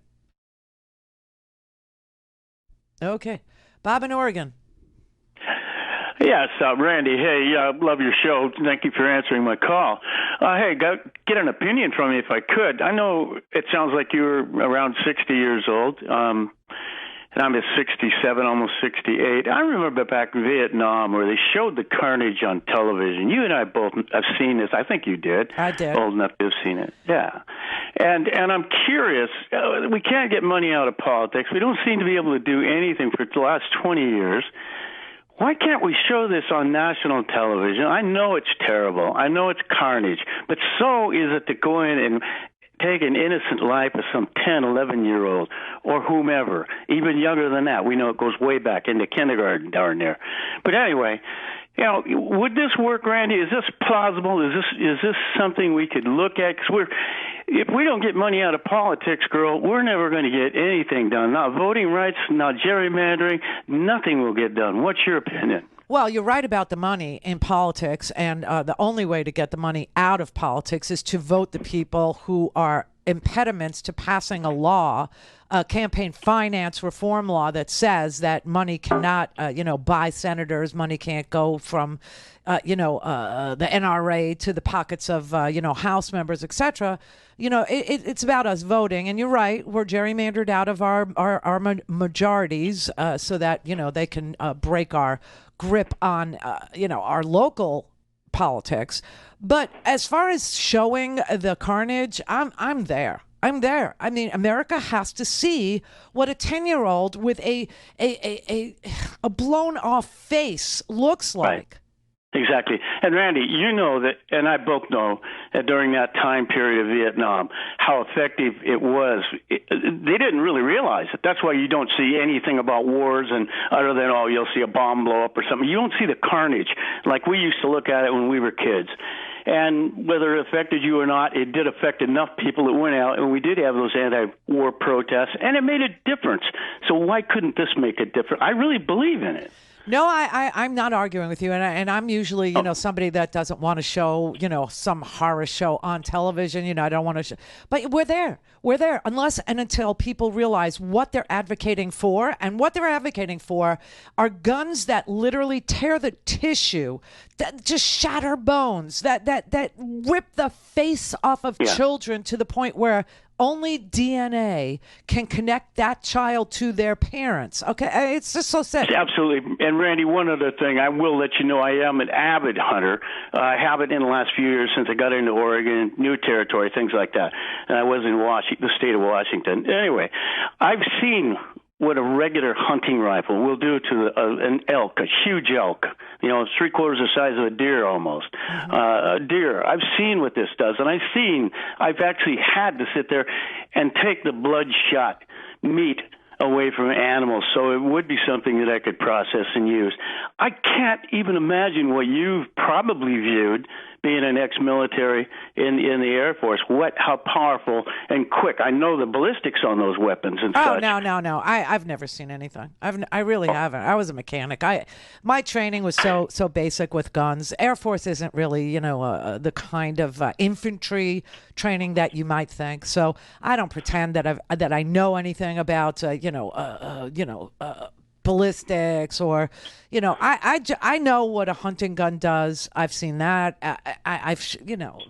Okay. Bob in Oregon. Yes, Randy, hey, love your show. Thank you for answering my call. Hey, get an opinion from you if I could. I know it sounds like you're around 60 years old. And I'm at 67, almost 68. I remember back in Vietnam where they showed the carnage on television. You and I both have seen this. I think you did. I did. Old enough to have seen it. Yeah. And I'm curious. We can't get money out of politics. We don't seem to be able to do anything for the last 20 years. Why can't we show this on national television? I know it's terrible. I know it's carnage. But so is it to go in and take an innocent life of some 10, 11-year-old or whomever, even younger than that. We know it goes way back into kindergarten darn near. But anyway, would this work, Randy? Is this plausible? Is this something we could look at? Because if we don't get money out of politics, girl, we're never going to get anything done. Not voting rights, not gerrymandering, nothing will get done. What's your opinion? Well, you're right about the money in politics, and the only way to get the money out of politics is to vote the people who are impediments to passing a law, a campaign finance reform law that says that money cannot, buy senators. Money can't go from, the NRA to the pockets of, House members, etc. It's about us voting. And you're right. We're gerrymandered out of our majorities so that, they can break our grip on, our local politics. But as far as showing the carnage, I'm there. I'm there. I mean, America has to see what a 10-year-old with a blown off face looks like. Right. Exactly. And Randy, you know that, and I both know that during that time period of Vietnam, how effective it was. They didn't really realize it. That's why you don't see anything about wars, and other than, you'll see a bomb blow up or something. You don't see the carnage like we used to look at it when we were kids. And whether it affected you or not, it did affect enough people that went out, and we did have those anti-war protests, and it made a difference. So why couldn't this make a difference? I really believe in it. No, I'm not arguing with you, and I'm usually, somebody that doesn't want to show, some horror show on television. I don't want to show, but we're there, unless and until people realize what they're advocating for, and what they're advocating for are guns that literally tear the tissue, that just shatter bones, that rip the face off of children to the point where only DNA can connect that child to their parents. Okay, it's just so sad. Absolutely. And Randy, one other thing, I will let you know I am an avid hunter. I have it in the last few years since I got into Oregon, new territory, things like that. And I was in the state of Washington. Anyway, I've seen what a regular hunting rifle will do to an elk, a huge elk, 3/4 the size of a deer almost. A deer. I've seen what this does, and I've actually had to sit there and take the bloodshot meat away from animals, so it would be something that I could process and use. I can't even imagine what you've probably viewed, being an ex-military in the Air Force, how powerful and quick. I know the ballistics on those weapons and such. Oh, no. I've never seen anything. I really haven't. I was a mechanic. My training was so basic with guns. Air Force isn't really, the kind of infantry training that you might think. So I don't pretend that I know anything about, ballistics or, I know what a hunting gun does. I've seen that.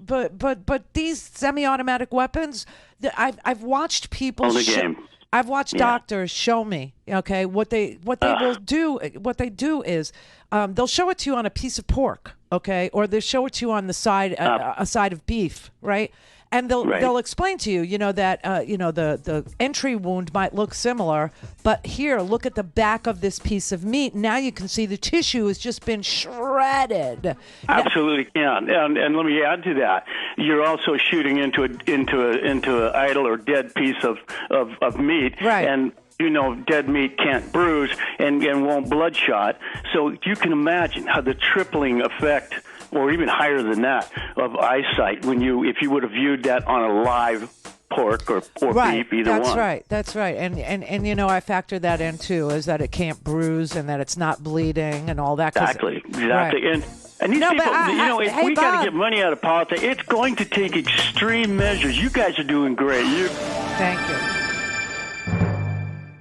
But these semi-automatic weapons, I've watched people. I've watched doctors show me. Okay, what they will do. What they do is they'll show it to you on a piece of pork. Okay, or they'll show it to you on the side a side of beef. Right. And they'll explain to you, that the entry wound might look similar, but here, look at the back of this piece of meat. Now you can see the tissue has just been shredded. Absolutely can. And let me add to that. You're also shooting into an idle or dead piece of meat. Right. And dead meat can't bruise and won't bloodshot. So you can imagine how the tripling effect, or even higher than that, of eyesight if you would have viewed that on a live pork or beef, either one. That's right. And I factor that in too, is that it can't bruise and that it's not bleeding and all that. Exactly. Right. And these people, if we got to get money out of politics, it's going to take extreme measures. You guys are doing great. Thank you.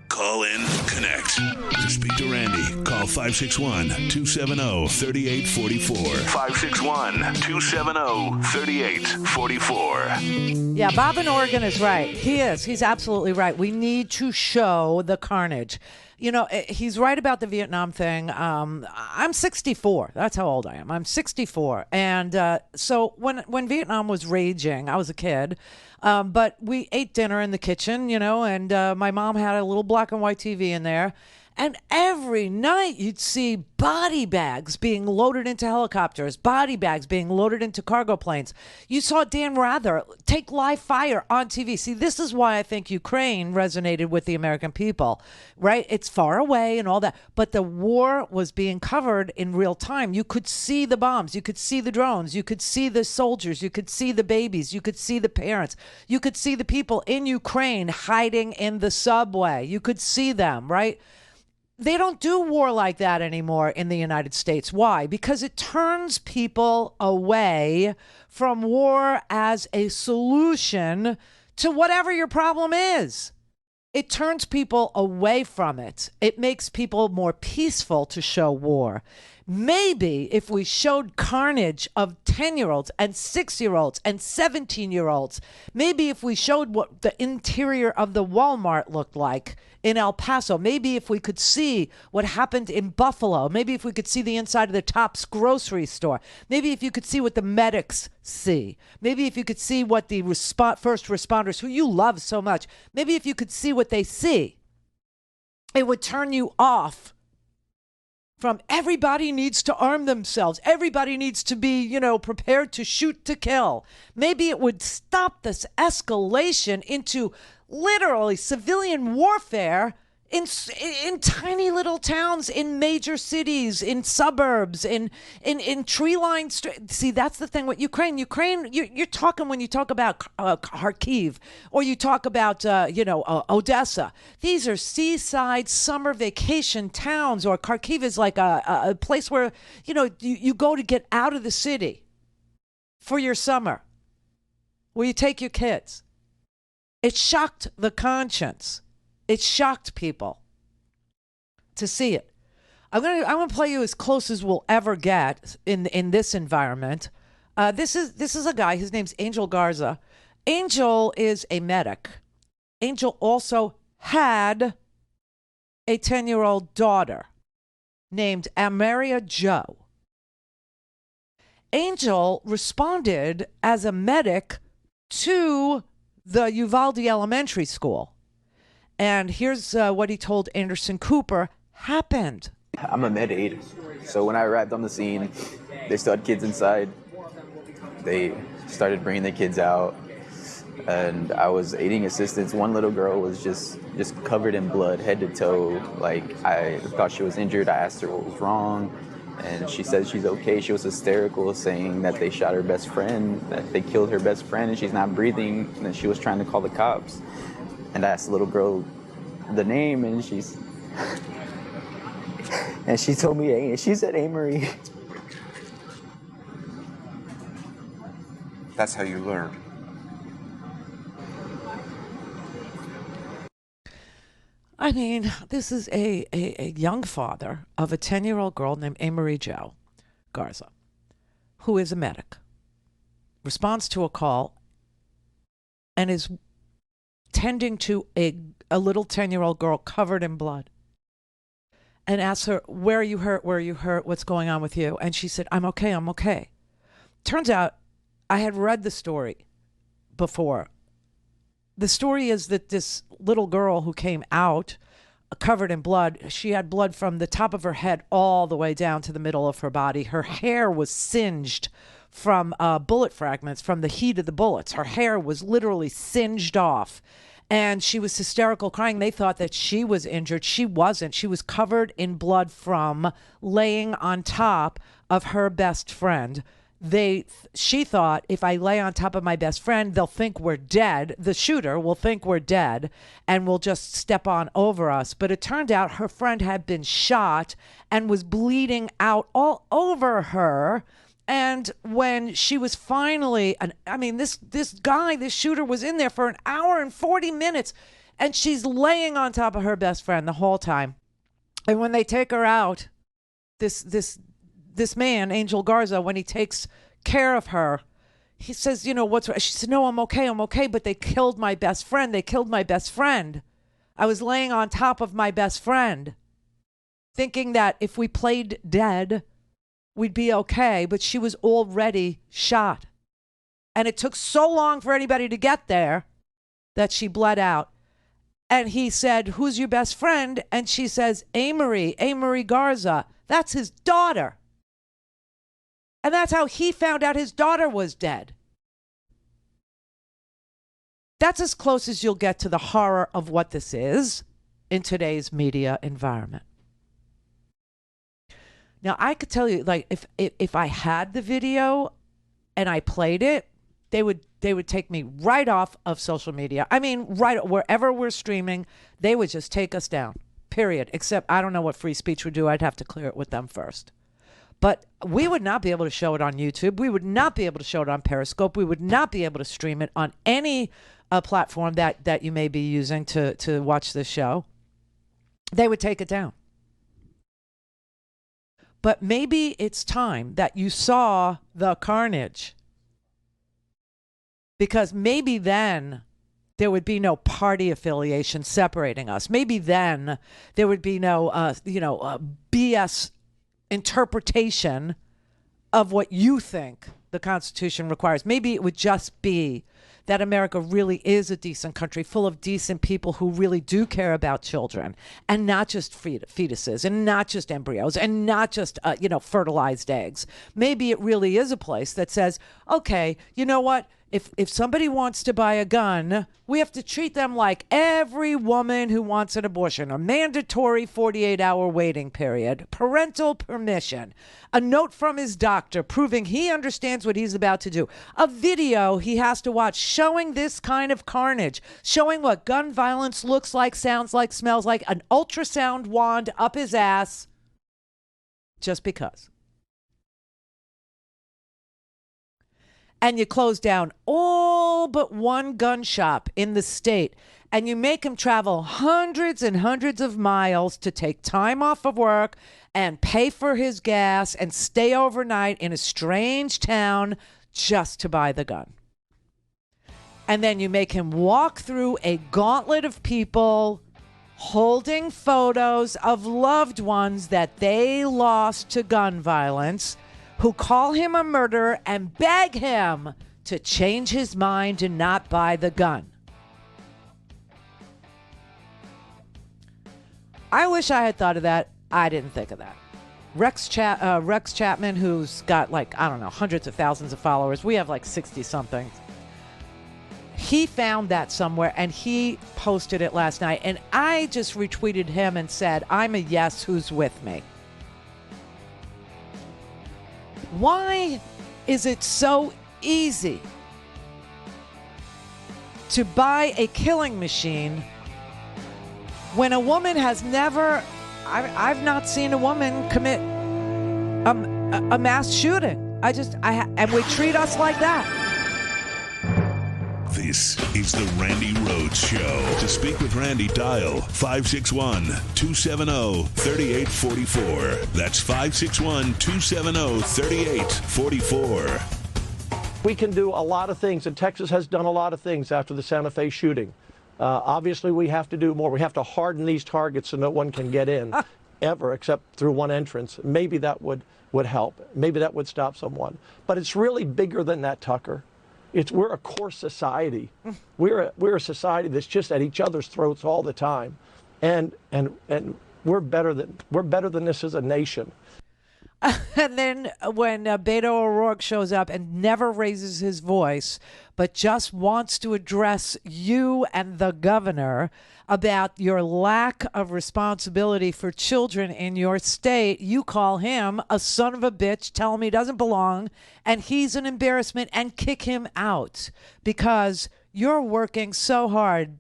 Call in, connect. To speak to Randy, call 561-270-3844. 561-270-3844. Yeah, Bob in Oregon is right. He is. He's absolutely right. We need to show the carnage. He's right about the Vietnam thing. I'm 64. That's how old I am. I'm 64. And so when Vietnam was raging, I was a kid. But we ate dinner in the kitchen, and my mom had a little black and white TV in there. And every night you'd see body bags being loaded into helicopters, body bags being loaded into cargo planes. You saw Dan Rather take live fire on TV. See, this is why I think Ukraine resonated with the American people, right? It's far away and all that. But the war was being covered in real time. You could see the bombs. You could see the drones. You could see the soldiers. You could see the babies. You could see the parents. You could see the people in Ukraine hiding in the subway. You could see them, right? They don't do war like that anymore in the United States. Why? Because it turns people away from war as a solution to whatever your problem is. It turns people away from it. It makes people more peaceful to show war. Maybe if we showed carnage of 10-year-olds and 6-year-olds and 17-year-olds, maybe if we showed what the interior of the Walmart looked like in El Paso, maybe if we could see what happened in Buffalo, maybe if we could see the inside of the Tops grocery store, maybe if you could see what the medics see, maybe if you could see what the first responders, who you love so much, maybe if you could see what they see, it would turn you off from everybody needs to arm themselves. Everybody needs to be, prepared to shoot to kill. Maybe it would stop this escalation into literally civilian warfare in tiny little towns, in major cities, in suburbs, in tree-lined streets. See, that's the thing with Ukraine. You're talking, when you talk about Kharkiv, or you talk about, Odessa. These are seaside summer vacation towns, or Kharkiv is like a place where, you go to get out of the city for your summer, where you take your kids. It shocked the conscience. It shocked people to see it. I'm gonna play you as close as we'll ever get in this environment. This is a guy. His name's Angel Garza. Angel is a medic. Angel also had a 10-year-old daughter named Amaria Joe. Angel responded as a medic to the Uvalde Elementary School. And here's what he told Anderson Cooper happened. I'm a med aide, so when I arrived on the scene, they still had kids inside. They started bringing the kids out, and I was aiding assistants. One little girl was just covered in blood, head to toe. Like, I thought she was injured. I asked her what was wrong, and she said she's okay. She was hysterical, saying that they shot her best friend, that they killed her best friend, and she's not breathing, and that she was trying to call the cops. And I asked the little girl the name, and she told me, she said Amory. That's how you learn. I mean, this is a young father of a 10-year-old girl named Amory Joe Garza, who is a medic, responds to a call and is tending to a little 10-year-old girl covered in blood, and asks her, where are you hurt? Where are you hurt? What's going on with you? And she said, I'm okay. I'm okay. Turns out I had read the story before. The story is that this little girl who came out covered in blood, she had blood from the top of her head all the way down to the middle of her body. Her hair was singed from bullet fragments, from the heat of the bullets. Her hair was literally singed off. And she was hysterical, crying. They thought that she was injured. She wasn't. She was covered in blood from laying on top of her best friend. She thought, if I lay on top of my best friend, they'll think we're dead. The shooter will think we're dead and will just step on over us. But it turned out her friend had been shot and was bleeding out all over her. And when she was finally, this shooter was in there for an hour and 40 minutes, and she's laying on top of her best friend the whole time. And when they take her out, this man, Angel Garza, when he takes care of her, he says, what's wrong? She said, no, I'm okay, but they killed my best friend. I was laying on top of my best friend, thinking that if we played dead, we'd be okay, but she was already shot. And it took so long for anybody to get there that she bled out. And he said, who's your best friend? And she says, Amory Garza. That's his daughter. And that's how he found out his daughter was dead. That's as close as you'll get to the horror of what this is in today's media environment. Now, I could tell you, like, if I had the video and I played it, they would take me right off of social media. I mean, right wherever we're streaming, they would just take us down. period. Except I don't know what free speech would do. I'd have to clear it with them first. But we would not be able to show it on YouTube. We would not be able to show it on Periscope. We would not be able to stream it on any platform that you may be using to watch this show. They would take it down. But maybe it's time that you saw the carnage. Because maybe then there would be no party affiliation separating us. Maybe then there would be no, BS interpretation of what you think the Constitution requires. Maybe it would just be that America really is a decent country full of decent people who really do care about children, and not just fetuses and not just embryos and not just, fertilized eggs. Maybe it really is a place that says, okay, you know what? If somebody wants to buy a gun, we have to treat them like every woman who wants an abortion. A mandatory 48-hour waiting period, parental permission, a note from his doctor proving he understands what he's about to do, a video he has to watch showing this kind of carnage, showing what gun violence looks like, sounds like, smells like, an ultrasound wand up his ass, just because. And you close down all but one gun shop in the state, and you make him travel hundreds and hundreds of miles to take time off of work and pay for his gas and stay overnight in a strange town just to buy the gun. And then you make him walk through a gauntlet of people holding photos of loved ones that they lost to gun violence, who call him a murderer and beg him to change his mind and not buy the gun. I wish I had thought of that. I didn't think of that. Rex Chapman, who's got hundreds of thousands of followers. We have 60-something. He found that somewhere and he posted it last night. And I just retweeted him and said, I'm a yes, who's with me? Why is it so easy to buy a killing machine when a woman has never, I've not seen a woman commit a mass shooting. And we treat us like that. This is the Randi Rhodes Show. To speak with Randi, dial 561-270-3844. That's 561-270-3844. We can do a lot of things, and Texas has done a lot of things after the Santa Fe shooting. Obviously, we have to do more. We have to harden these targets so no one can get in ever except through one entrance. Maybe that would help. Maybe that would stop someone. But it's really bigger than that, Tucker. We're a coarse society. We're a society that's just at each other's throats all the time, and we're better than this as a nation. And then when Beto O'Rourke shows up and never raises his voice, but just wants to address you and the governor about your lack of responsibility for children in your state, you call him a son of a bitch, tell him he doesn't belong, and he's an embarrassment, and kick him out because you're working so hard,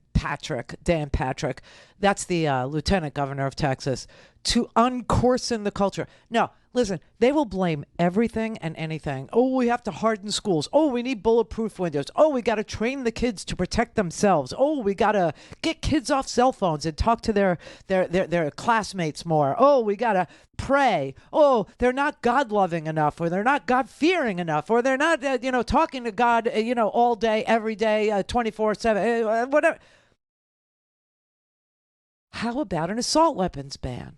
Dan Patrick, that's the lieutenant governor of Texas, to uncoarsen the culture. No, listen, they will blame everything and anything. Oh, we have to harden schools. Oh, we need bulletproof windows. Oh, we got to train the kids to protect themselves. Oh, we got to get kids off cell phones and talk to their classmates more. Oh, we got to pray. Oh, they're not God-loving enough, or they're not God-fearing enough, or they're not, talking to God, all day, every day, 24/7, whatever. How about an assault weapons ban?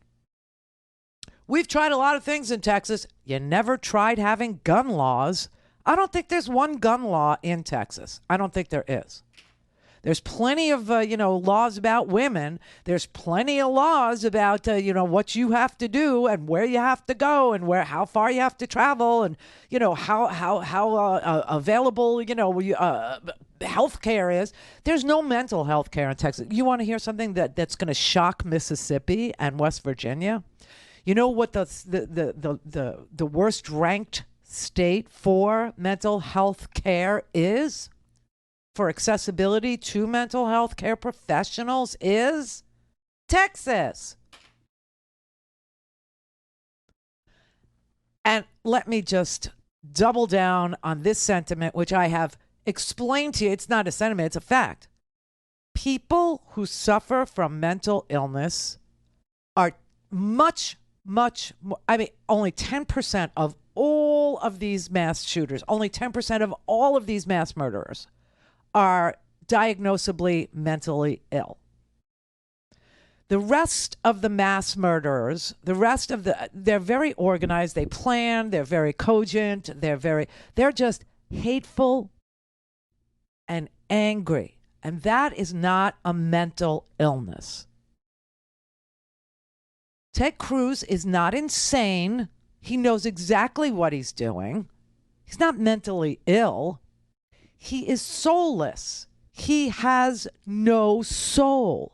We've tried a lot of things in Texas. You never tried having gun laws. I don't think there's one gun law in Texas. I don't think there is. There's plenty of, laws about women. There's plenty of laws about, what you have to do and where you have to go and how far you have to travel and, how available, health care is. There's no mental health care in Texas. You want to hear something that's going to shock Mississippi and West Virginia? You know what the worst ranked state for mental health care is? For accessibility to mental health care professionals is Texas. let me just double down on this sentiment, which I have explained to you. It's not a sentiment, it's a fact. People who suffer from mental illness are much more, only 10% of all of these mass shooters, only 10% of all of these mass murderers are diagnosably mentally ill. The rest of the mass murderers, they're very organized, they plan, they're very cogent, they're just hateful and angry. And that is not a mental illness. Ted Cruz is not insane. He knows exactly what he's doing. He's not mentally ill. He is soulless. He has no soul.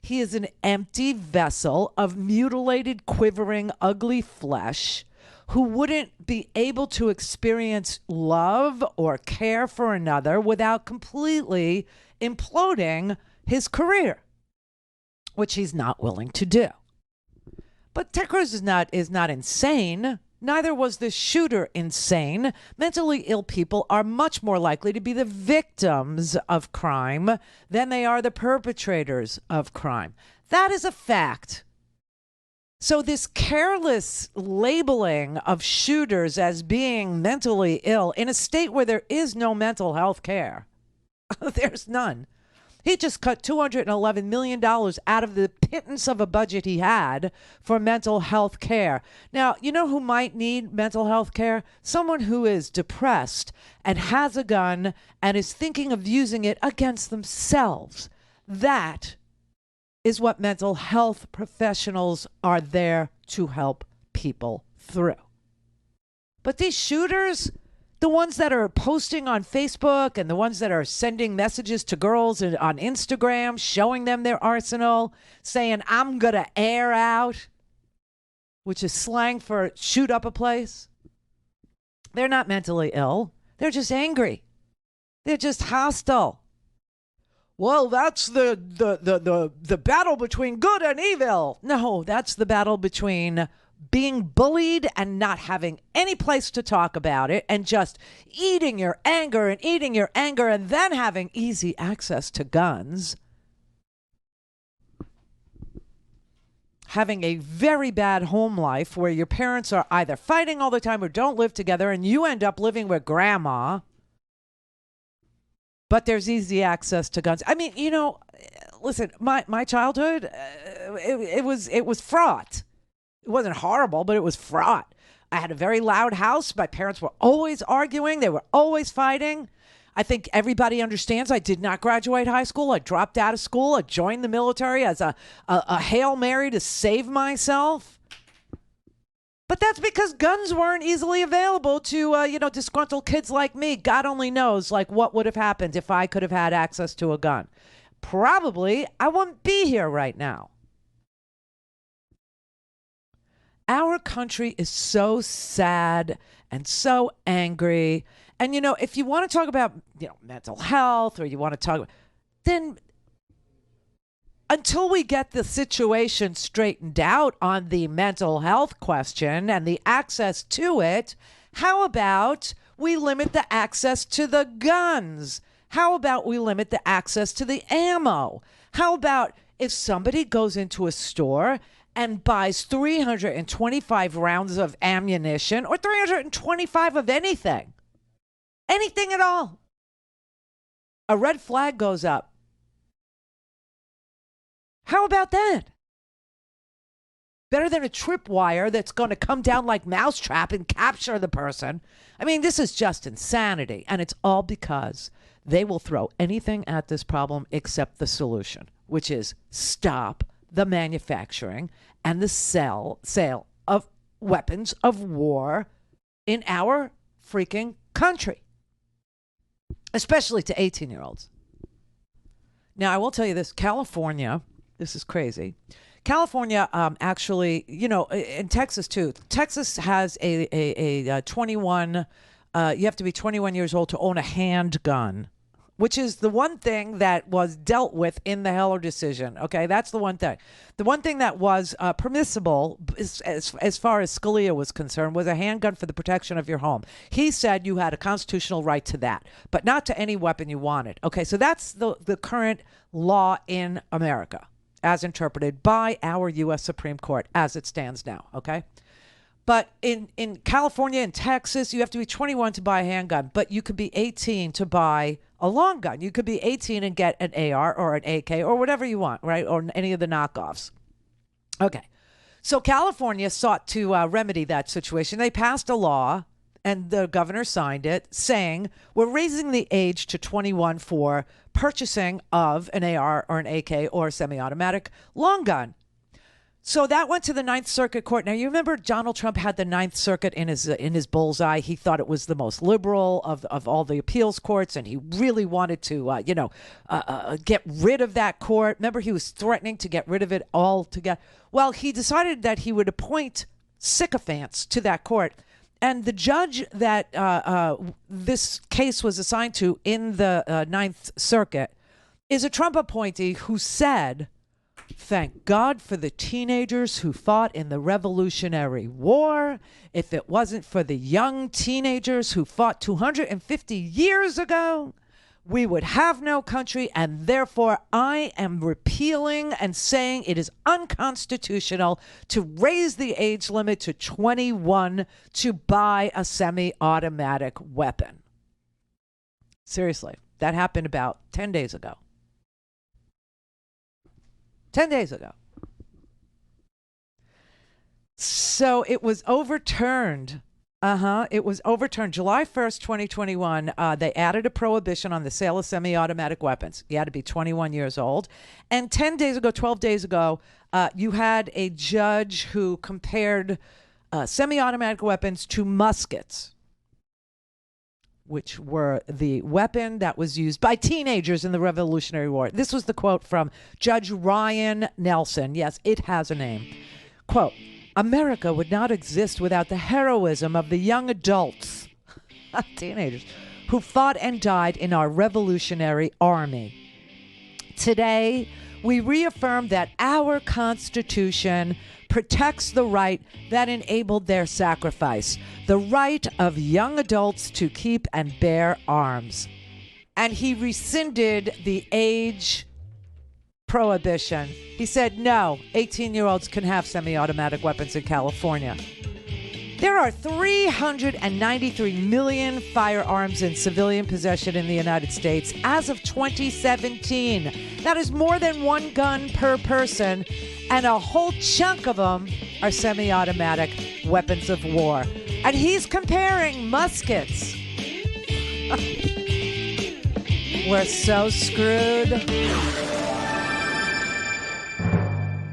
He is an empty vessel of mutilated, quivering, ugly flesh who wouldn't be able to experience love or care for another without completely imploding his career, which he's not willing to do. But Ted Cruz is not insane. Neither was the shooter insane. Mentally ill people are much more likely to be the victims of crime than they are the perpetrators of crime. That is a fact. So this careless labeling of shooters as being mentally ill in a state where there is no mental health care, there's none. He just cut $211 million out of the pittance of a budget he had for mental health care. Now, you know who might need mental health care? Someone who is depressed and has a gun and is thinking of using it against themselves. That is what mental health professionals are there to help people through. But these shooters, the ones that are posting on Facebook and the ones that are sending messages to girls on Instagram, showing them their arsenal, saying, I'm going to air out, which is slang for shoot up a place. They're not mentally ill. They're just angry. They're just hostile. Well, that's the battle between good and evil. No, that's the battle between being bullied and not having any place to talk about it and just eating your anger and then having easy access to guns. Having a very bad home life where your parents are either fighting all the time or don't live together and you end up living with grandma. But there's easy access to guns. I mean, you know, listen, my childhood, it was fraught. It wasn't horrible, but it was fraught. I had a very loud house. My parents were always arguing. They were always fighting. I think everybody understands I did not graduate high school. I dropped out of school. I joined the military as a Hail Mary to save myself. But that's because guns weren't easily available to, disgruntled kids like me. God only knows, what would have happened if I could have had access to a gun. Probably I wouldn't be here right now. Our country is so sad and so angry. And, if you want to talk about, mental health or you want to talk, then until we get the situation straightened out on the mental health question and the access to it, how about we limit the access to the guns? How about we limit the access to the ammo? How about if somebody goes into a store and buys 325 rounds of ammunition or 325 of anything at all, a red flag goes up. How about that? Better than a tripwire that's going to come down like mousetrap and capture the person. I mean, this is just insanity. And it's all because they will throw anything at this problem except the solution, which is stop the manufacturing and the sale of weapons of war in our freaking country, especially to 18-year-olds. Now, I will tell you this, California, this is crazy. California, actually, in Texas too. Texas has a 21. You have to be 21 years old to own a handgun. which is the one thing that was dealt with in the Heller decision. Okay, that's the one thing. The one thing that was permissible, as far as Scalia was concerned, was a handgun for the protection of your home. He said you had a constitutional right to that, but not to any weapon you wanted. Okay, so that's the current law in America, as interpreted by our U.S. Supreme Court, as it stands now. Okay. But in California and Texas, you have to be 21 to buy a handgun, but you could be 18 to buy a long gun. You could be 18 and get an AR or an AK or whatever you want, right? Or any of the knockoffs. Okay. So California sought to remedy that situation. They passed a law, and the governor signed it, saying we're raising the age to 21 for purchasing of an AR or an AK or a semi-automatic long gun. So that went to the Ninth Circuit Court. Now, you remember Donald Trump had the Ninth Circuit in his bullseye. He thought it was the most liberal of all the appeals courts, and he really wanted to, get rid of that court. Remember, he was threatening to get rid of it altogether. Well, he decided that he would appoint sycophants to that court. And the judge that this case was assigned to in the Ninth Circuit is a Trump appointee who said, "Thank God for the teenagers who fought in the Revolutionary War. If it wasn't for the young teenagers who fought 250 years ago, we would have no country, and therefore I am repealing and saying it is unconstitutional to raise the age limit to 21 to buy a semi-automatic weapon." Seriously, that happened about 10 days ago. 10 days ago. So it was overturned. It was overturned July 1st, 2021. They added a prohibition on the sale of semi-automatic weapons. You had to be 21 years old. And 10 days ago, 12 days ago, you had a judge who compared semi-automatic weapons to muskets, which were the weapon that was used by teenagers in the Revolutionary War. This was the quote from Judge Ryan Nelson. Yes, it has a name. Quote, "America would not exist without the heroism of the young adults," teenagers, "who fought and died in our Revolutionary Army. Today, we reaffirm that our Constitution protects the right that enabled their sacrifice, the right of young adults to keep and bear arms." And he rescinded the age prohibition. He said, no, 18-year-olds can have semi-automatic weapons in California. There are 393 million firearms in civilian possession in the United States as of 2017. That is more than one gun per person, and a whole chunk of them are semi-automatic weapons of war. And he's comparing muskets. We're so screwed.